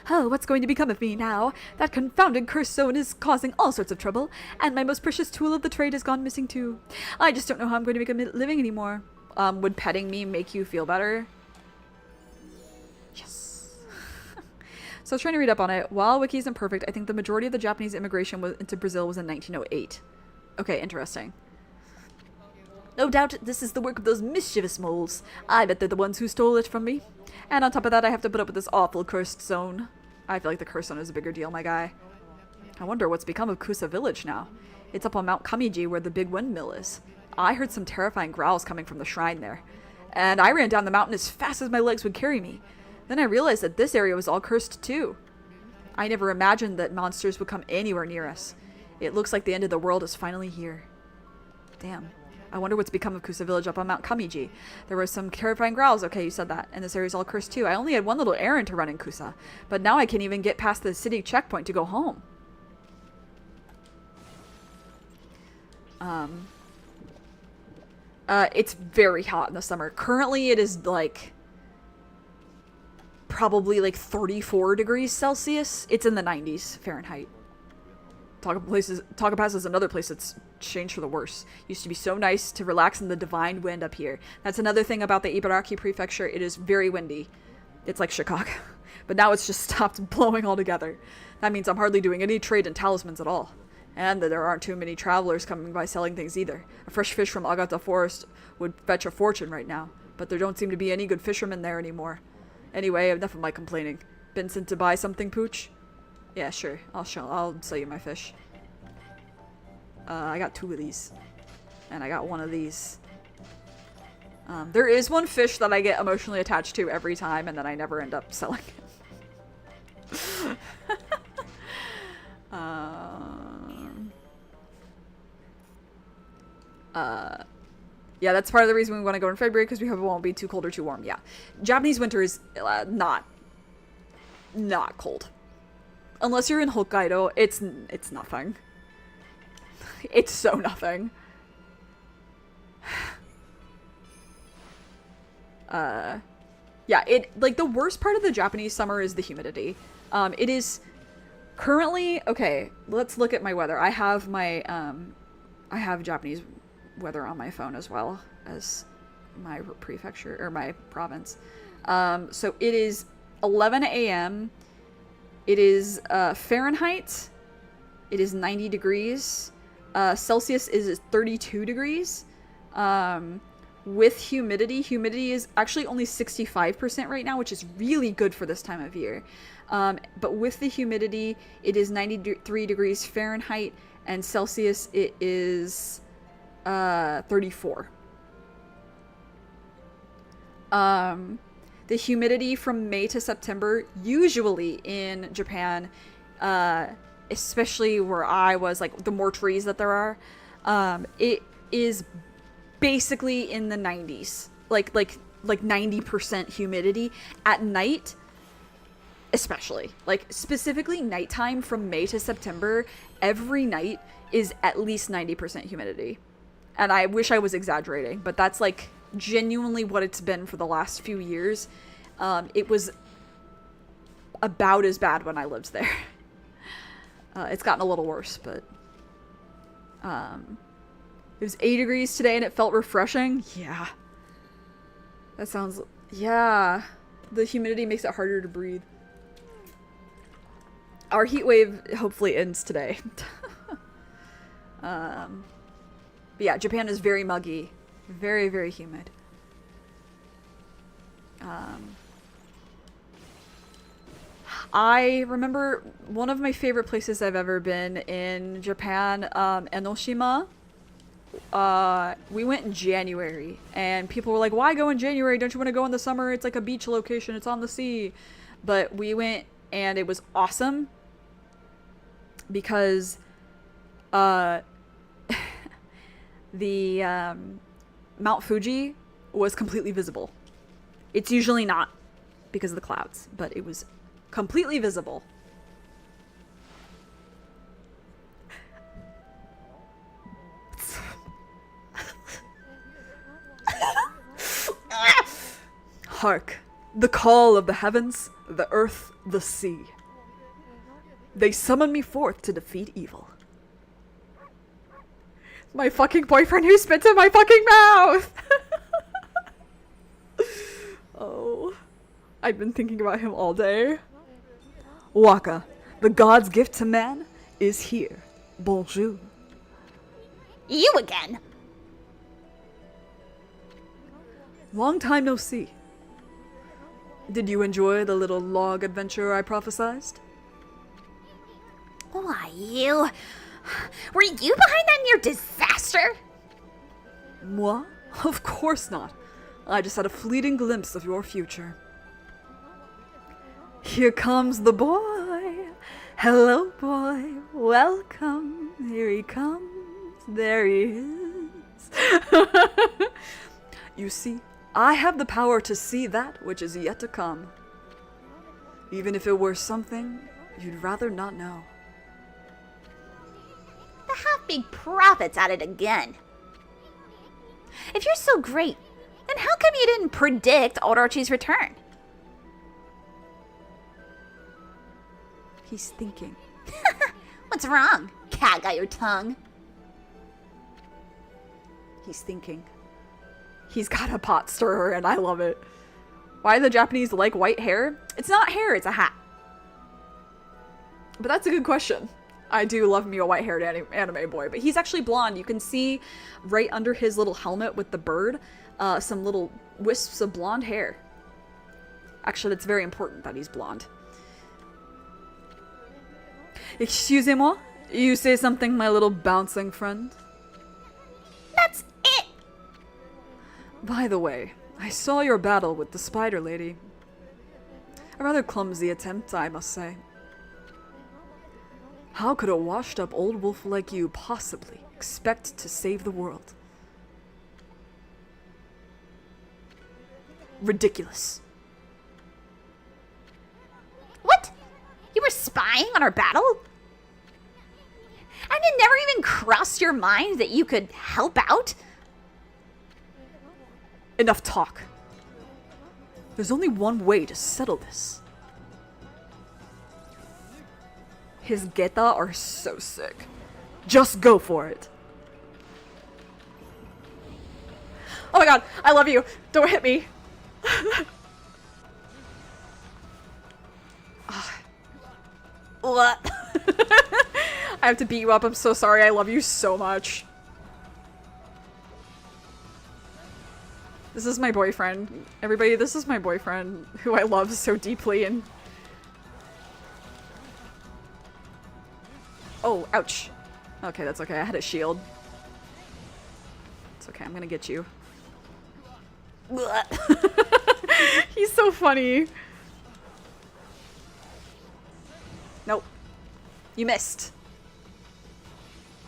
Oh, what's going to become of me now? That confounded curse zone is causing all sorts of trouble, and my most precious tool of the trade has gone missing too. I just don't know how I'm going to make a living anymore. Would petting me make you feel better? Yes. So I was trying to read up on it. While Wiki isn't perfect, I think the majority of the Japanese immigration into Brazil was in 1908. Okay, interesting. No doubt this is the work of those mischievous moles. I bet they're the ones who stole it from me. And on top of that, I have to put up with this awful cursed zone. I feel like the cursed zone is a bigger deal, my guy. I wonder what's become of Kusa village now. It's up on Mount Kamiji where the big windmill is. I heard some terrifying growls coming from the shrine there. And I ran down the mountain as fast as my legs would carry me. Then I realized that this area was all cursed too. I never imagined that monsters would come anywhere near us. It looks like the end of the world is finally here. Damn. I wonder what's become of Kusa Village up on Mount Kamiji. There were some terrifying growls. Okay, you said that. And this area's all cursed too. I only had one little errand to run in Kusa, but now I can't even get past the city checkpoint to go home. It's very hot in the summer. Currently, it is like probably like 34 degrees Celsius. It's in the 90s Fahrenheit. Takapass is another place that's changed for the worse. Used to be so nice to relax in the divine wind up here. That's another thing about the Ibaraki prefecture. It is very windy. It's like Chicago. But now it's just stopped blowing altogether. That means I'm hardly doing any trade in talismans at all. And that there aren't too many travelers coming by selling things either. A fresh fish from Agata Forest would fetch a fortune right now. But there don't seem to be any good fishermen there anymore. Anyway, enough of my complaining. Been sent to buy something, Pooch? Yeah, sure. I'll sell you my fish. I got 2 of these. And I got 1 of these. There is one fish that I get emotionally attached to every time, and then I never end up selling it. Yeah, that's part of the reason we want to go in February, because we hope it won't be too cold or too warm. Yeah. Japanese winter is not cold. Unless you're in Hokkaido, it's nothing. It's so nothing. Yeah, like the worst part of the Japanese summer is the humidity. It is currently, okay, let's look at my weather. I have my, I have Japanese weather on my phone as well as my prefecture, or my province. So it is 11 a.m. It is Fahrenheit. It is 90 degrees. Celsius is 32 degrees. With humidity is actually only 65% right now, which is really good for this time of year. But with the humidity, it is 93 degrees Fahrenheit, and Celsius it is 34. The humidity from May to September, usually in Japan, especially where I was, like the more trees that there are, it is basically in the 90s, like 90% humidity at night, especially like specifically nighttime from May to September. Every night is at least 90% humidity, and I wish I was exaggerating, but that's like genuinely what it's been for the last few years. It was about as bad when I lived there. It's gotten a little worse, but it was 8 degrees today and it felt refreshing. Yeah. That sounds... Yeah. The humidity makes it harder to breathe. Our heat wave hopefully ends today. But yeah, Japan is very muggy. Very, very humid. I remember one of my favorite places I've ever been in Japan, Enoshima. We went in January, and people were like, why go in January? Don't you want to go in the summer? It's like a beach location. It's on the sea. But we went, and it was awesome because the Mount Fuji was completely visible. It's usually not because of the clouds, but it was completely visible. Hark, the call of the heavens, the earth, the sea. They summon me forth to defeat evil. My fucking boyfriend who spits in my fucking mouth! Oh, I've been thinking about him all day. Waka, the god's gift to man, is here. Bonjour. You again? Long time no see. Did you enjoy the little log adventure I prophesized? Why, you... Were you behind that near disaster? Moi? Of course not. I just had a fleeting glimpse of your future. Here comes the boy. Hello, boy. Welcome. Here he comes. There he is. You see, I have the power to see that which is yet to come. Even if it were something you'd rather not know. The half-baked prophet's at it again. If you're so great, then how come you didn't predict Orochi's return? He's thinking. What's wrong? Cat got your tongue. He's thinking. He's got a pot stirrer, and I love it. Why do the Japanese like white hair? It's not hair, it's a hat. But that's a good question. I do love me a white-haired anime boy, but he's actually blonde. You can see right under his little helmet with the bird, some little wisps of blonde hair. Actually, it's very important that he's blonde. Excusez-moi? You say something, my little bouncing friend? That's it! By the way, I saw your battle with the spider lady. A rather clumsy attempt, I must say. How could a washed-up old wolf like you possibly expect to save the world? Ridiculous. What? You were spying on our battle? And it never even crossed your mind that you could help out? Enough talk. There's only one way to settle this. His geta are so sick. Just go for it. Oh my god, I love you. Don't hit me. What? I have to beat you up. I'm so sorry. I love you so much. This is my boyfriend. Everybody, this is my boyfriend who I love so deeply and... Oh, ouch. Okay, that's okay. I had a shield. It's okay. I'm gonna get you. He's so funny. Nope. You missed.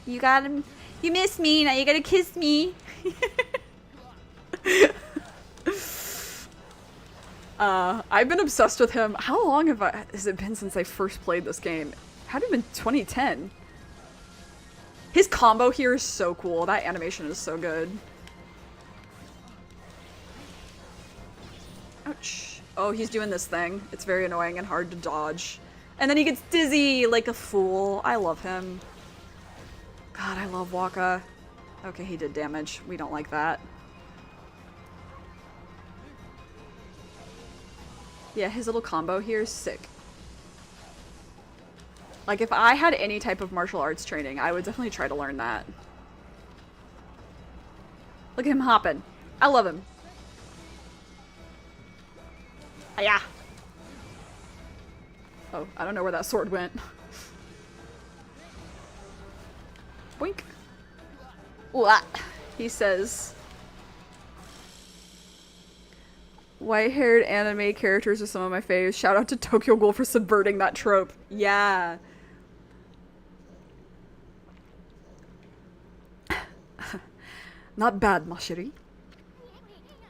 You got him. You missed me. Now you gotta kiss me. I've been obsessed with him. How long has it been since I first played this game? Had it been 2010? His combo here is so cool. That animation is so good. Ouch. Oh, he's doing this thing. It's very annoying and hard to dodge. And then he gets dizzy like a fool. I love him. God, I love Waka. Okay, he did damage. We don't like that. Yeah, his little combo here is sick. Like, if I had any type of martial arts training, I would definitely try to learn that. Look at him hopping. I love him. Yeah. Oh, I don't know where that sword went. Boink. What? He says... White-haired anime characters are some of my faves. Shout out to Tokyo Ghoul for subverting that trope. Yeah. Not bad, Mashiri.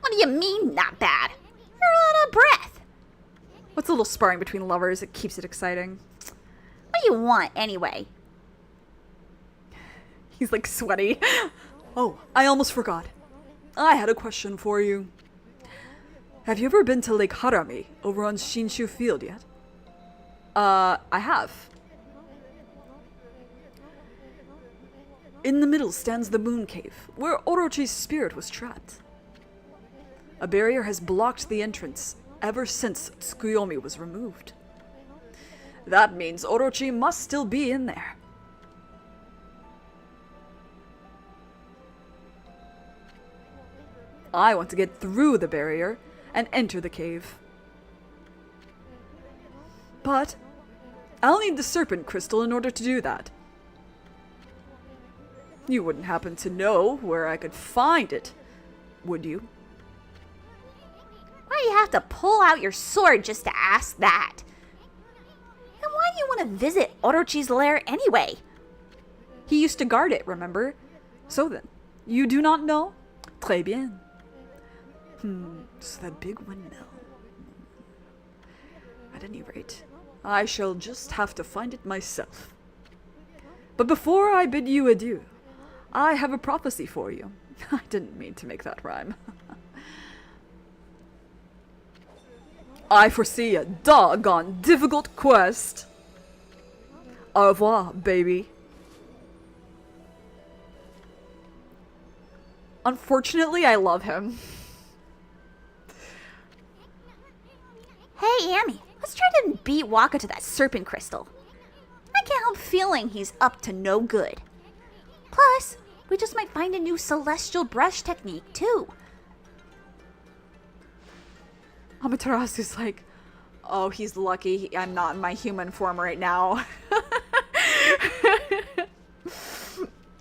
What do you mean, not bad? You're out of breath. What's a little sparring between lovers? It keeps it exciting. What do you want, anyway? He's like sweaty. Oh, I almost forgot. I had a question for you. Have you ever been to Lake Harami over on Shinshu Field yet? I have. In the middle stands the Moon Cave, where Orochi's spirit was trapped. A barrier has blocked the entrance ever since Tsukuyomi was removed. That means Orochi must still be in there. I want to get through the barrier and enter the cave. But I'll need the serpent crystal in order to do that. You wouldn't happen to know where I could find it, would you? Why do you have to pull out your sword just to ask that? And why do you want to visit Orochi's lair anyway? He used to guard it, remember? So then, You do not know? Très bien. So that big windmill. At any rate, I shall just have to find it myself. But before I bid you adieu, I have a prophecy for you. I didn't mean to make that rhyme. I foresee a doggone difficult quest. Au revoir, baby. Unfortunately, I love him. Hey, Amy, let's try to beat Waka to that serpent crystal. I can't help feeling he's up to no good. Plus, we just might find a new celestial brush technique, too. Amaterasu's like, oh, he's lucky I'm not in my human form right now.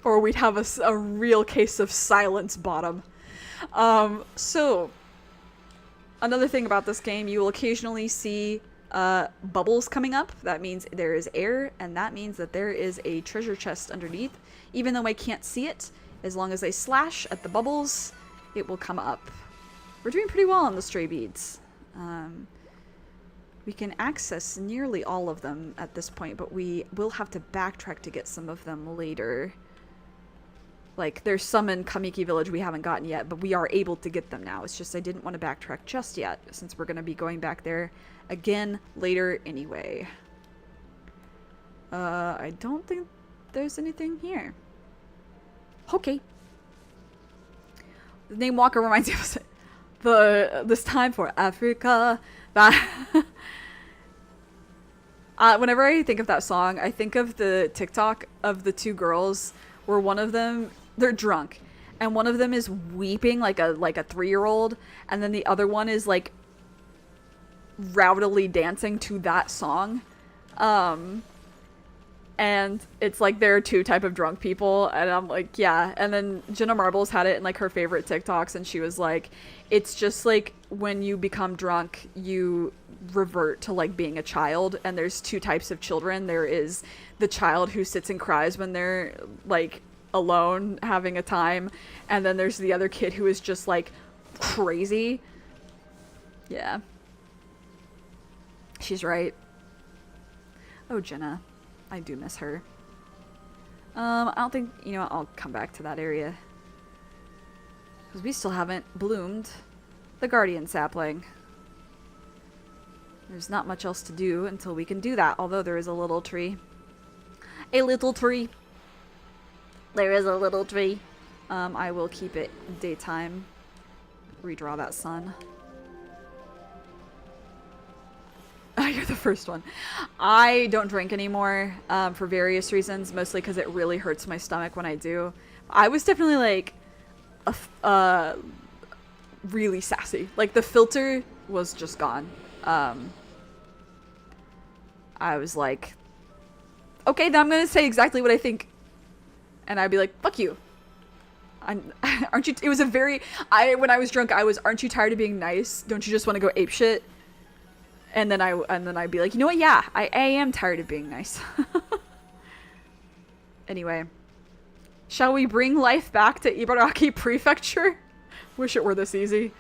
Or we'd have a real case of silence bottom. So, another thing about this game, you will occasionally see bubbles coming up. That means there is air, and that means that there is a treasure chest underneath. Even though I can't see it, as long as I slash at the bubbles, it will come up. We're doing pretty well on the stray beads. We can access nearly all of them at this point, but we will have to backtrack to get some of them later. Like, there's some in Kamiki Village we haven't gotten yet, but we are able to get them now. It's just I didn't want to backtrack just yet, since we're going to be going back there again later anyway. I don't think there's anything here. Okay. The name Walker reminds me of this time for Africa. Whenever I think of that song, I think of the TikTok of the two girls where one of them, they're drunk, and one of them is weeping like a 3-year-old, and then the other one is like rowdily dancing to that song. And it's like there are two type of drunk people, and I'm like, yeah. And then Jenna Marbles had it in like her favorite TikToks, and she was like, it's just like when you become drunk, you revert to like being a child, and there's two types of children. There is the child who sits and cries when they're like alone having a time, and then there's the other kid who is just like crazy. Yeah, she's right. Oh, Jenna, I do miss her. I don't think, you know what, I'll come back to that area because we still haven't bloomed the guardian sapling. There's not much else to do until we can do that, although there is a little tree. A little tree. There is a little tree. I will keep it daytime. Redraw that sun. You're the first one. I don't drink anymore for various reasons, mostly because it really hurts my stomach when I do. I was definitely like really sassy. Like the filter was just gone. I was like, okay, then I'm gonna say exactly what I think, and I'd be like, fuck you. Aren't you? It was a very. When I was drunk, I was. Aren't you tired of being nice? Don't you just want to go apeshit? And then I'd be like, you know what? Yeah, I am tired of being nice. Anyway, shall we bring life back to Ibaraki Prefecture? Wish it were this easy.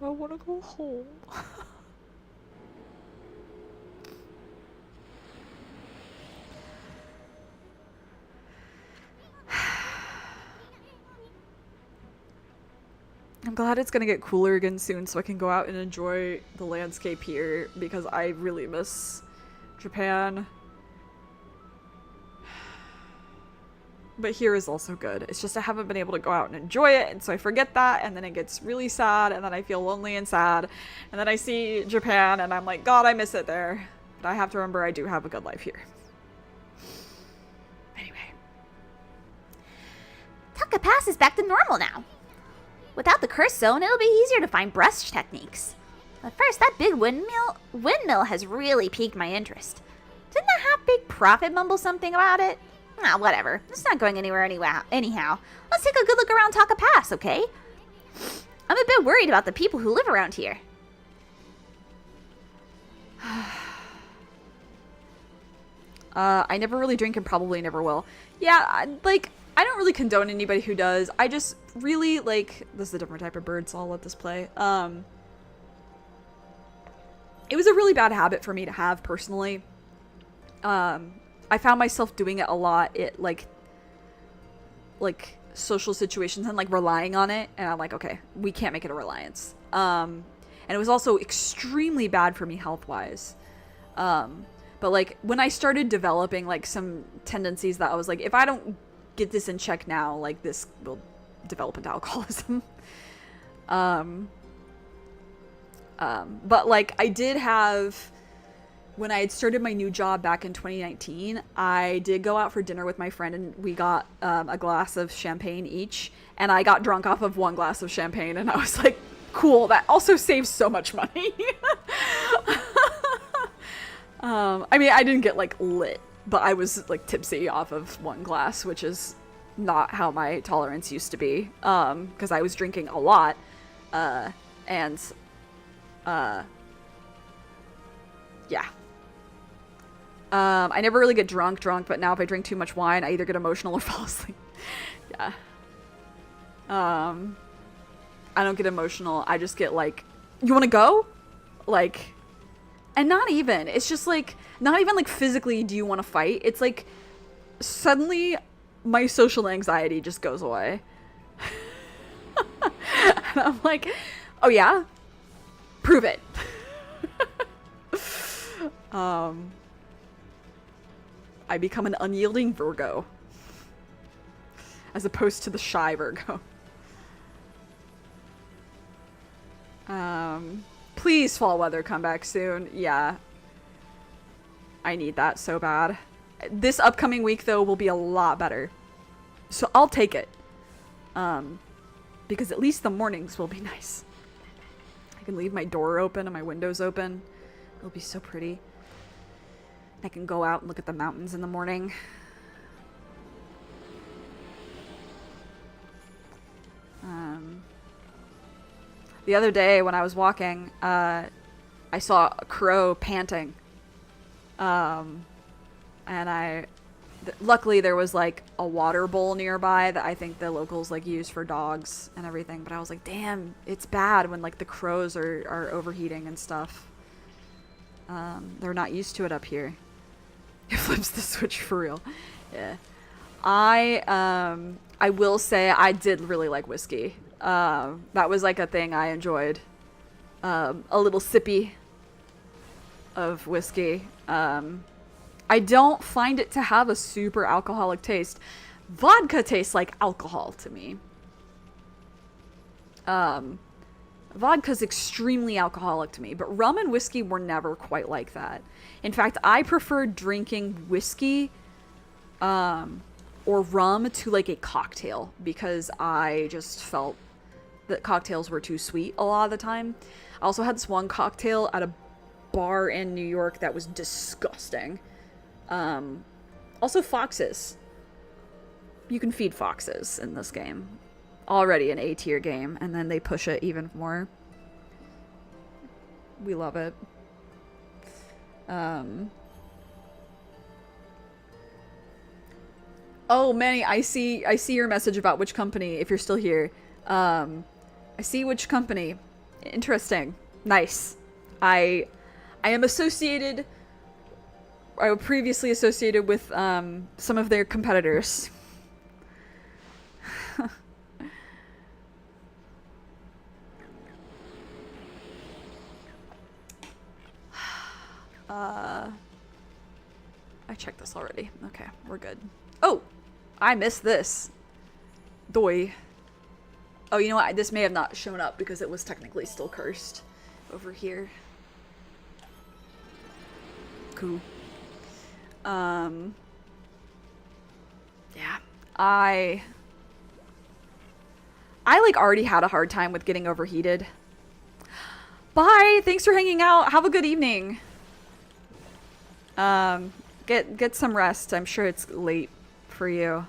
I want to go home. I'm glad it's gonna get cooler again soon so I can go out and enjoy the landscape here, because I really miss Japan. but here is also good. It's just I haven't been able to go out and enjoy it, and so I forget that, and then it gets really sad, and then I feel lonely and sad, and then I see Japan, and I'm like, God, I miss it there. But I have to remember I do have a good life here. Anyway. Taka Pass is back to normal now. Without the curse zone, it'll be easier to find brush techniques. But first, that big windmill has really piqued my interest. Didn't that half Big Prophet mumble something about it? Ah, whatever. It's not going anywhere anyhow. Let's take a good look around Taka Pass, okay? I'm a bit worried about the people who live around here. I never really drink and probably never will. Yeah, I don't really condone anybody who does. I just really, like, this is a different type of bird, so I'll let this play. It was a really bad habit for me to have, personally. I found myself doing it a lot at, like, social situations and, like, relying on it. And I'm like, okay, we can't make it a reliance. And it was also extremely bad for me health-wise. But, like, when I started developing, like, some tendencies that I was like, if I don't get this in check now, like, this will develop into alcoholism. But, like, I did have, when I had started my new job back in 2019, I did go out for dinner with my friend, and we got a glass of champagne each, and I got drunk off of one glass of champagne, and I was like, cool, that also saves so much money. I mean, I didn't get, like, lit, but I was, like, tipsy off of one glass, which is not how my tolerance used to be, because I was drinking a lot, yeah. I never really get drunk, but now if I drink too much wine, I either get emotional or fall asleep. Yeah. I don't get emotional, I just get, like, you wanna go? Like... And not even. It's just, like, not even, like, physically do you want to fight. It's, like, suddenly my social anxiety just goes away. And I'm like, oh, yeah? Prove it. I become an unyielding Virgo. As opposed to the shy Virgo. Please, fall weather, come back soon. Yeah. I need that so bad. This upcoming week, though, will be a lot better. So I'll take it. Because at least the mornings will be nice. I can leave my door open and my windows open. It'll be so pretty. I can go out and look at the mountains in the morning. The other day when I was walking, I saw a crow panting. And luckily there was, like, a water bowl nearby that I think the locals, like, use for dogs and everything. But I was like, damn, it's bad when, like, the crows are overheating and stuff. They're not used to it up here. It flips the switch for real. Yeah. I will say I did really like whiskey. That was, like, a thing I enjoyed. A little sippy of whiskey. I don't find it to have a super alcoholic taste. Vodka tastes like alcohol to me. Vodka's extremely alcoholic to me, but rum and whiskey were never quite like that. In fact, I preferred drinking whiskey, or rum to, like, a cocktail, because I just felt that cocktails were too sweet a lot of the time. I also had this one cocktail at a bar in New York that was disgusting. Also foxes. You can feed foxes in this game. Already an A tier game, and then they push it even more. We love it. Oh, Manny, I see your message about which company, if you're still here. I see which company. Interesting. Nice. I am associated... I was previously associated with some of their competitors. I checked this already. Okay, we're good. Oh! I miss this. Doi. Oh, you know what? This may have not shown up because it was technically still cursed over here. Cool. Yeah. I like already had a hard time with getting overheated. Bye. Thanks for hanging out. Have a good evening. Get some rest. I'm sure it's late for you.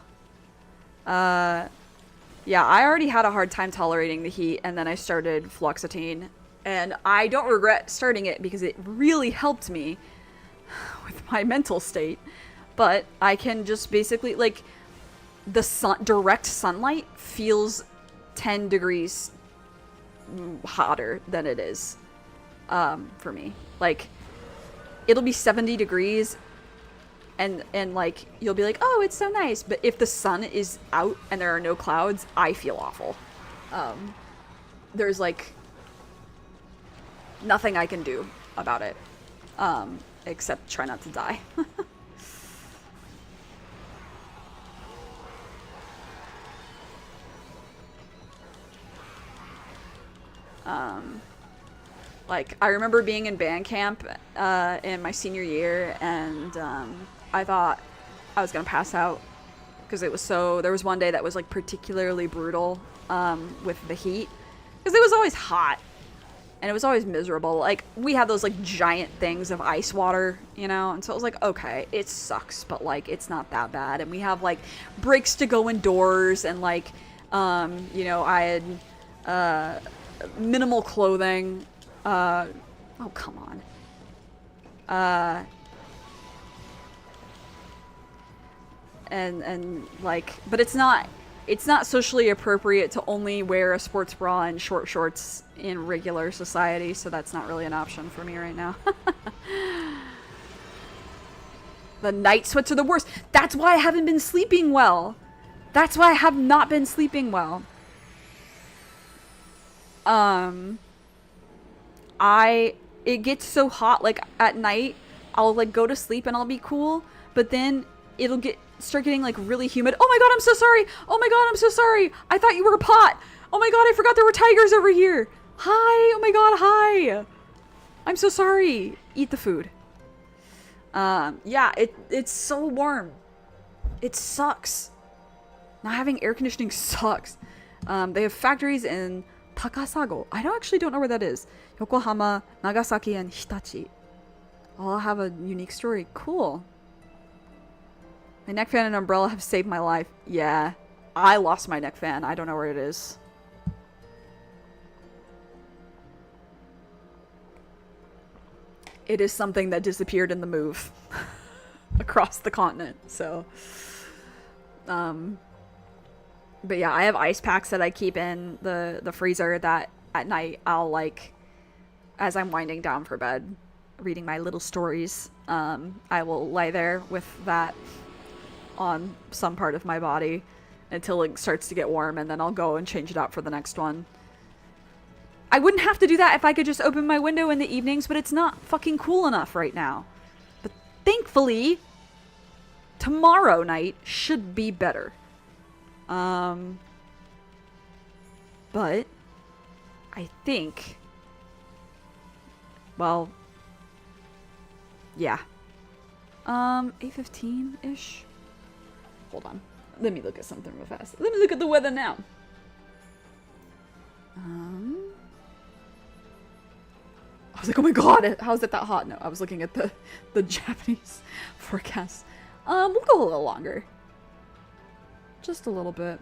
Yeah, I already had a hard time tolerating the heat, and then I started fluoxetine, and I don't regret starting it because it really helped me with my mental state. But I can just basically, like, the direct sunlight feels 10 degrees hotter than it is for me. Like, it'll be 70 degrees and like you'll be like, oh, it's so nice, but if the sun is out and there are no clouds, I feel awful. There's like nothing I can do about it except try not to die. Like, I remember being in band camp in my senior year, and I thought I was gonna pass out because it was so. There was one day that was like particularly brutal with the heat because it was always hot and it was always miserable. Like, we had those like giant things of ice water, you know, and so it was like, okay, it sucks, but like it's not that bad. And we have like breaks to go indoors, and like you know, I had minimal clothing. Oh, come on. And like, but it's not socially appropriate to only wear a sports bra and short shorts in regular society, so that's not really an option for me right now. The night sweats are the worst. That's why I haven't been sleeping well. That's why I have not been sleeping well. It gets so hot, like at night, I'll like go to sleep and I'll be cool, but then it'll start getting like really humid. Oh my god, I'm so sorry. Oh my god, I'm so sorry. I thought you were a pot. Oh my god, I forgot there were tigers over here. Hi. Oh my god, hi. I'm so sorry. Eat the food. Yeah, it's so warm. It sucks. Not having air conditioning sucks. They have factories in Takasago. I actually don't know where that is. Yokohama, Nagasaki, and Hitachi. All have a unique story. Cool. My neck fan and umbrella have saved my life. Yeah. I lost my neck fan. I don't know where it is. It is something that disappeared in the move across the continent. So, but yeah, I have ice packs that I keep in the freezer that at night I'll like, as I'm winding down for bed, reading my little stories, I will lie there with that on some part of my body until it starts to get warm, and then I'll go and change it out for the next one. I wouldn't have to do that if I could just open my window in the evenings, but it's not fucking cool enough right now. But thankfully, tomorrow night should be better. But I think, well, yeah. 8:15-ish? Hold on. Let me look at something real fast. Let me look at the weather now. I was like, oh my god, how is it that hot? No, I was looking at the Japanese forecast. We'll go a little longer. Just a little bit.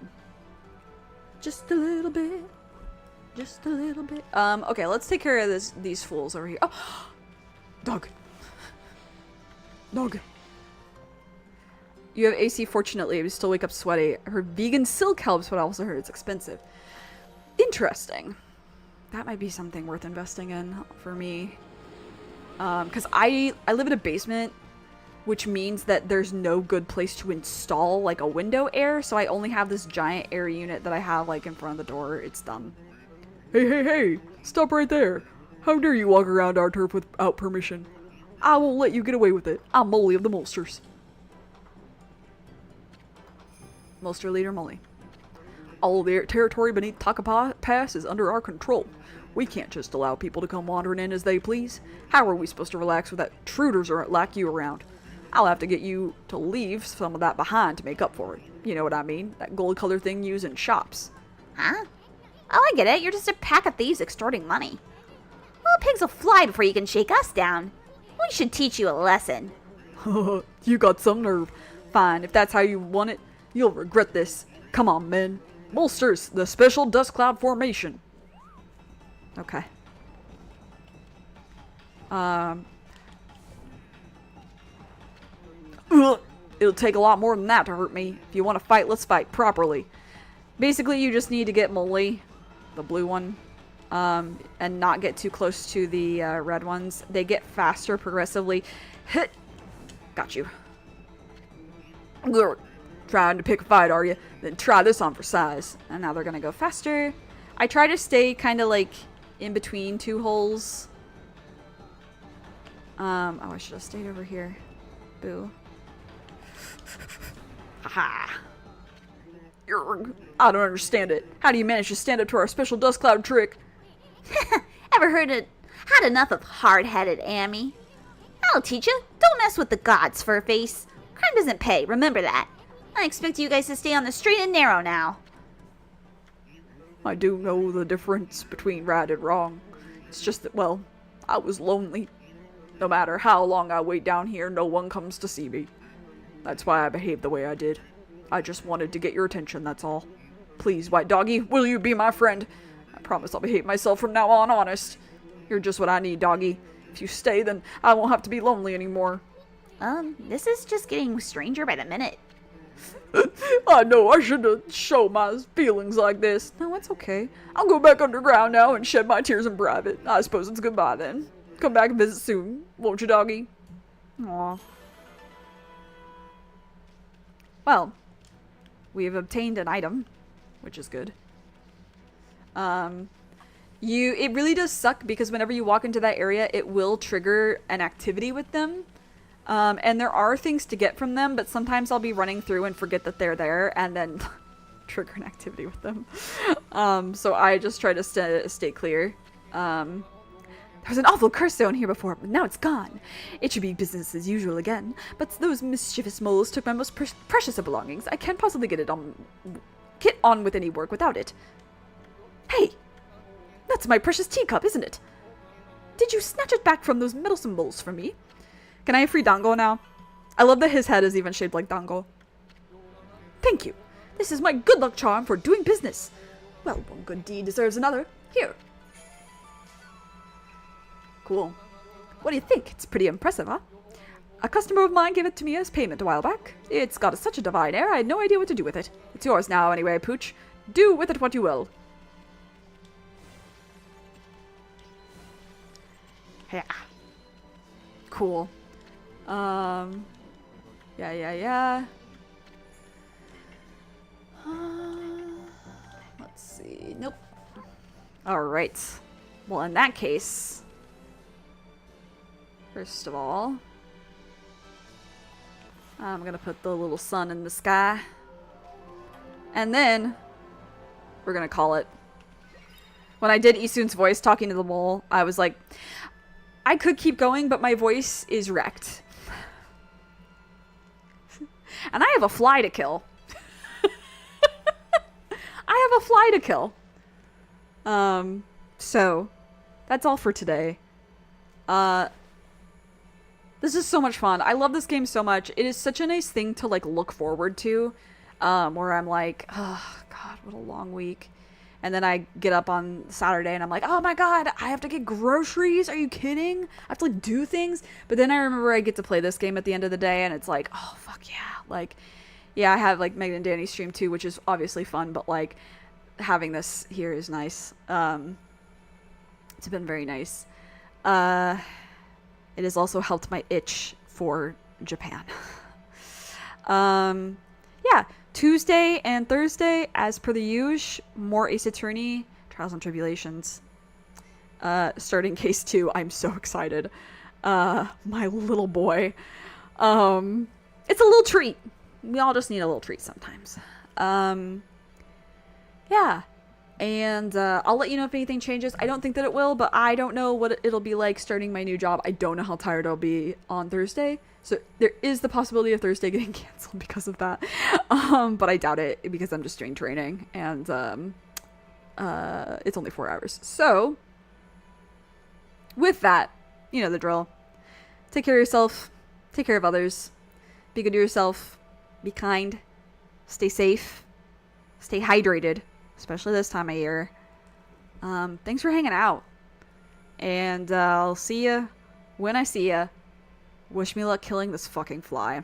Just a little bit. Just a little bit. Okay, let's take care of these fools over here. Oh! Dog. Dog. You have AC, fortunately. You still wake up sweaty. I heard vegan silk helps, but I also heard it's expensive. Interesting. That might be something worth investing in for me. Because I live in a basement, which means that there's no good place to install like a window air, so I only have this giant air unit that I have like in front of the door. It's dumb. Hey, hey, hey! Stop right there! How dare you walk around our turf without permission? I won't let you get away with it. I'm Molly of the Molsters. Monster Leader Molly. All the territory beneath Taka Pass is under our control. We can't just allow people to come wandering in as they please. How are we supposed to relax with that intruders or like you around? I'll have to get you to leave some of that behind to make up for it. You know what I mean? That gold color thing used in shops. Huh? Oh, I get it. You're just a pack of thieves extorting money. Well, pigs will fly before you can shake us down. We should teach you a lesson. You got some nerve. Fine, if that's how you want it, you'll regret this. Come on, men. Bolsters, the special dust cloud formation. Okay. It'll take a lot more than that to hurt me. If you want to fight, let's fight properly. Basically, you just need to get Molly, the blue one, and not get too close to the red ones. They get faster progressively. Hit. Got you. Trying to pick a fight, are you? Then try this on for size. And now they're gonna go faster. I try to stay kind of like in between two holes. Oh, I should have stayed over here. Boo. Haha. I don't understand it. How do you manage to stand up to our special dust cloud trick? Ever had enough of hard-headed Amy? I'll teach you. Don't mess with the gods, Furface. Crime doesn't pay, remember that. I expect you guys to stay on the straight and narrow now. I do know the difference between right and wrong. It's just that, well, I was lonely. No matter how long I wait down here, no one comes to see me. That's why I behaved the way I did. I just wanted to get your attention, that's all. Please, White Doggy, will you be my friend? I promise I'll behave myself from now on, honest. You're just what I need, Doggy. If you stay, then I won't have to be lonely anymore. This is just getting stranger by the minute. I know I shouldn't show my feelings like this. No, it's okay. I'll go back underground now and shed my tears in private. I suppose it's goodbye then. Come back and visit soon, won't you, Doggy? Aw. Well, we have obtained an item, which is good. It really does suck because whenever you walk into that area, it will trigger an activity with them. And there are things to get from them, but sometimes I'll be running through and forget that they're there and then trigger an activity with them. So I just try to stay clear. There was an awful curse zone here before, but now it's gone. It should be business as usual again, but those mischievous moles took my most precious of belongings. I can't possibly get on with any work without it. Hey! That's my precious teacup, isn't it? Did you snatch it back from those meddlesome moles for me? Can I have free Dango now? I love that his head is even shaped like Dango. Thank you. This is my good luck charm for doing business. Well, one good deed deserves another. Here. Cool. What do you think? It's pretty impressive, huh? A customer of mine gave it to me as payment a while back. It's got such a divine air, I had no idea what to do with it. It's yours now, anyway, Pooch. Do with it what you will. Yeah. Cool. Yeah. Let's see. Nope. Alright. Well, in that case, first of all, I'm gonna put the little sun in the sky. And then, we're gonna call it. When I did Isun's voice talking to the mole, I was like, I could keep going, but my voice is wrecked. And I have a fly to kill. I have a fly to kill. So, that's all for today. This is so much fun. I love this game so much. It is such a nice thing to, like, look forward to. Where I'm like, oh, God, what a long week. And then I get up on Saturday and I'm like, oh my God, I have to get groceries. Are you kidding? I have to like do things. But then I remember I get to play this game at the end of the day and it's like, oh fuck yeah. Like, yeah, I have like Megan and Danny stream too, which is obviously fun, but like having this here is nice. It's been very nice. It has also helped my itch for Japan. Yeah. Tuesday and Thursday, as per the usual, more Ace Attorney, Trials and Tribulations. Starting case 2, I'm so excited. My little boy. It's a little treat. We all just need a little treat sometimes. Yeah. And I'll let you know if anything changes. I don't think that it will, but I don't know what it'll be like starting my new job. I don't know how tired I'll be on Thursday. So there is the possibility of Thursday getting canceled because of that. But I doubt it because I'm just doing training and it's only 4 hours. So with that, you know the drill. Take care of yourself. Take care of others. Be good to yourself. Be kind. Stay safe. Stay hydrated. Especially this time of year. Thanks for hanging out. And I'll see ya when I see ya. Wish me luck killing this fucking fly.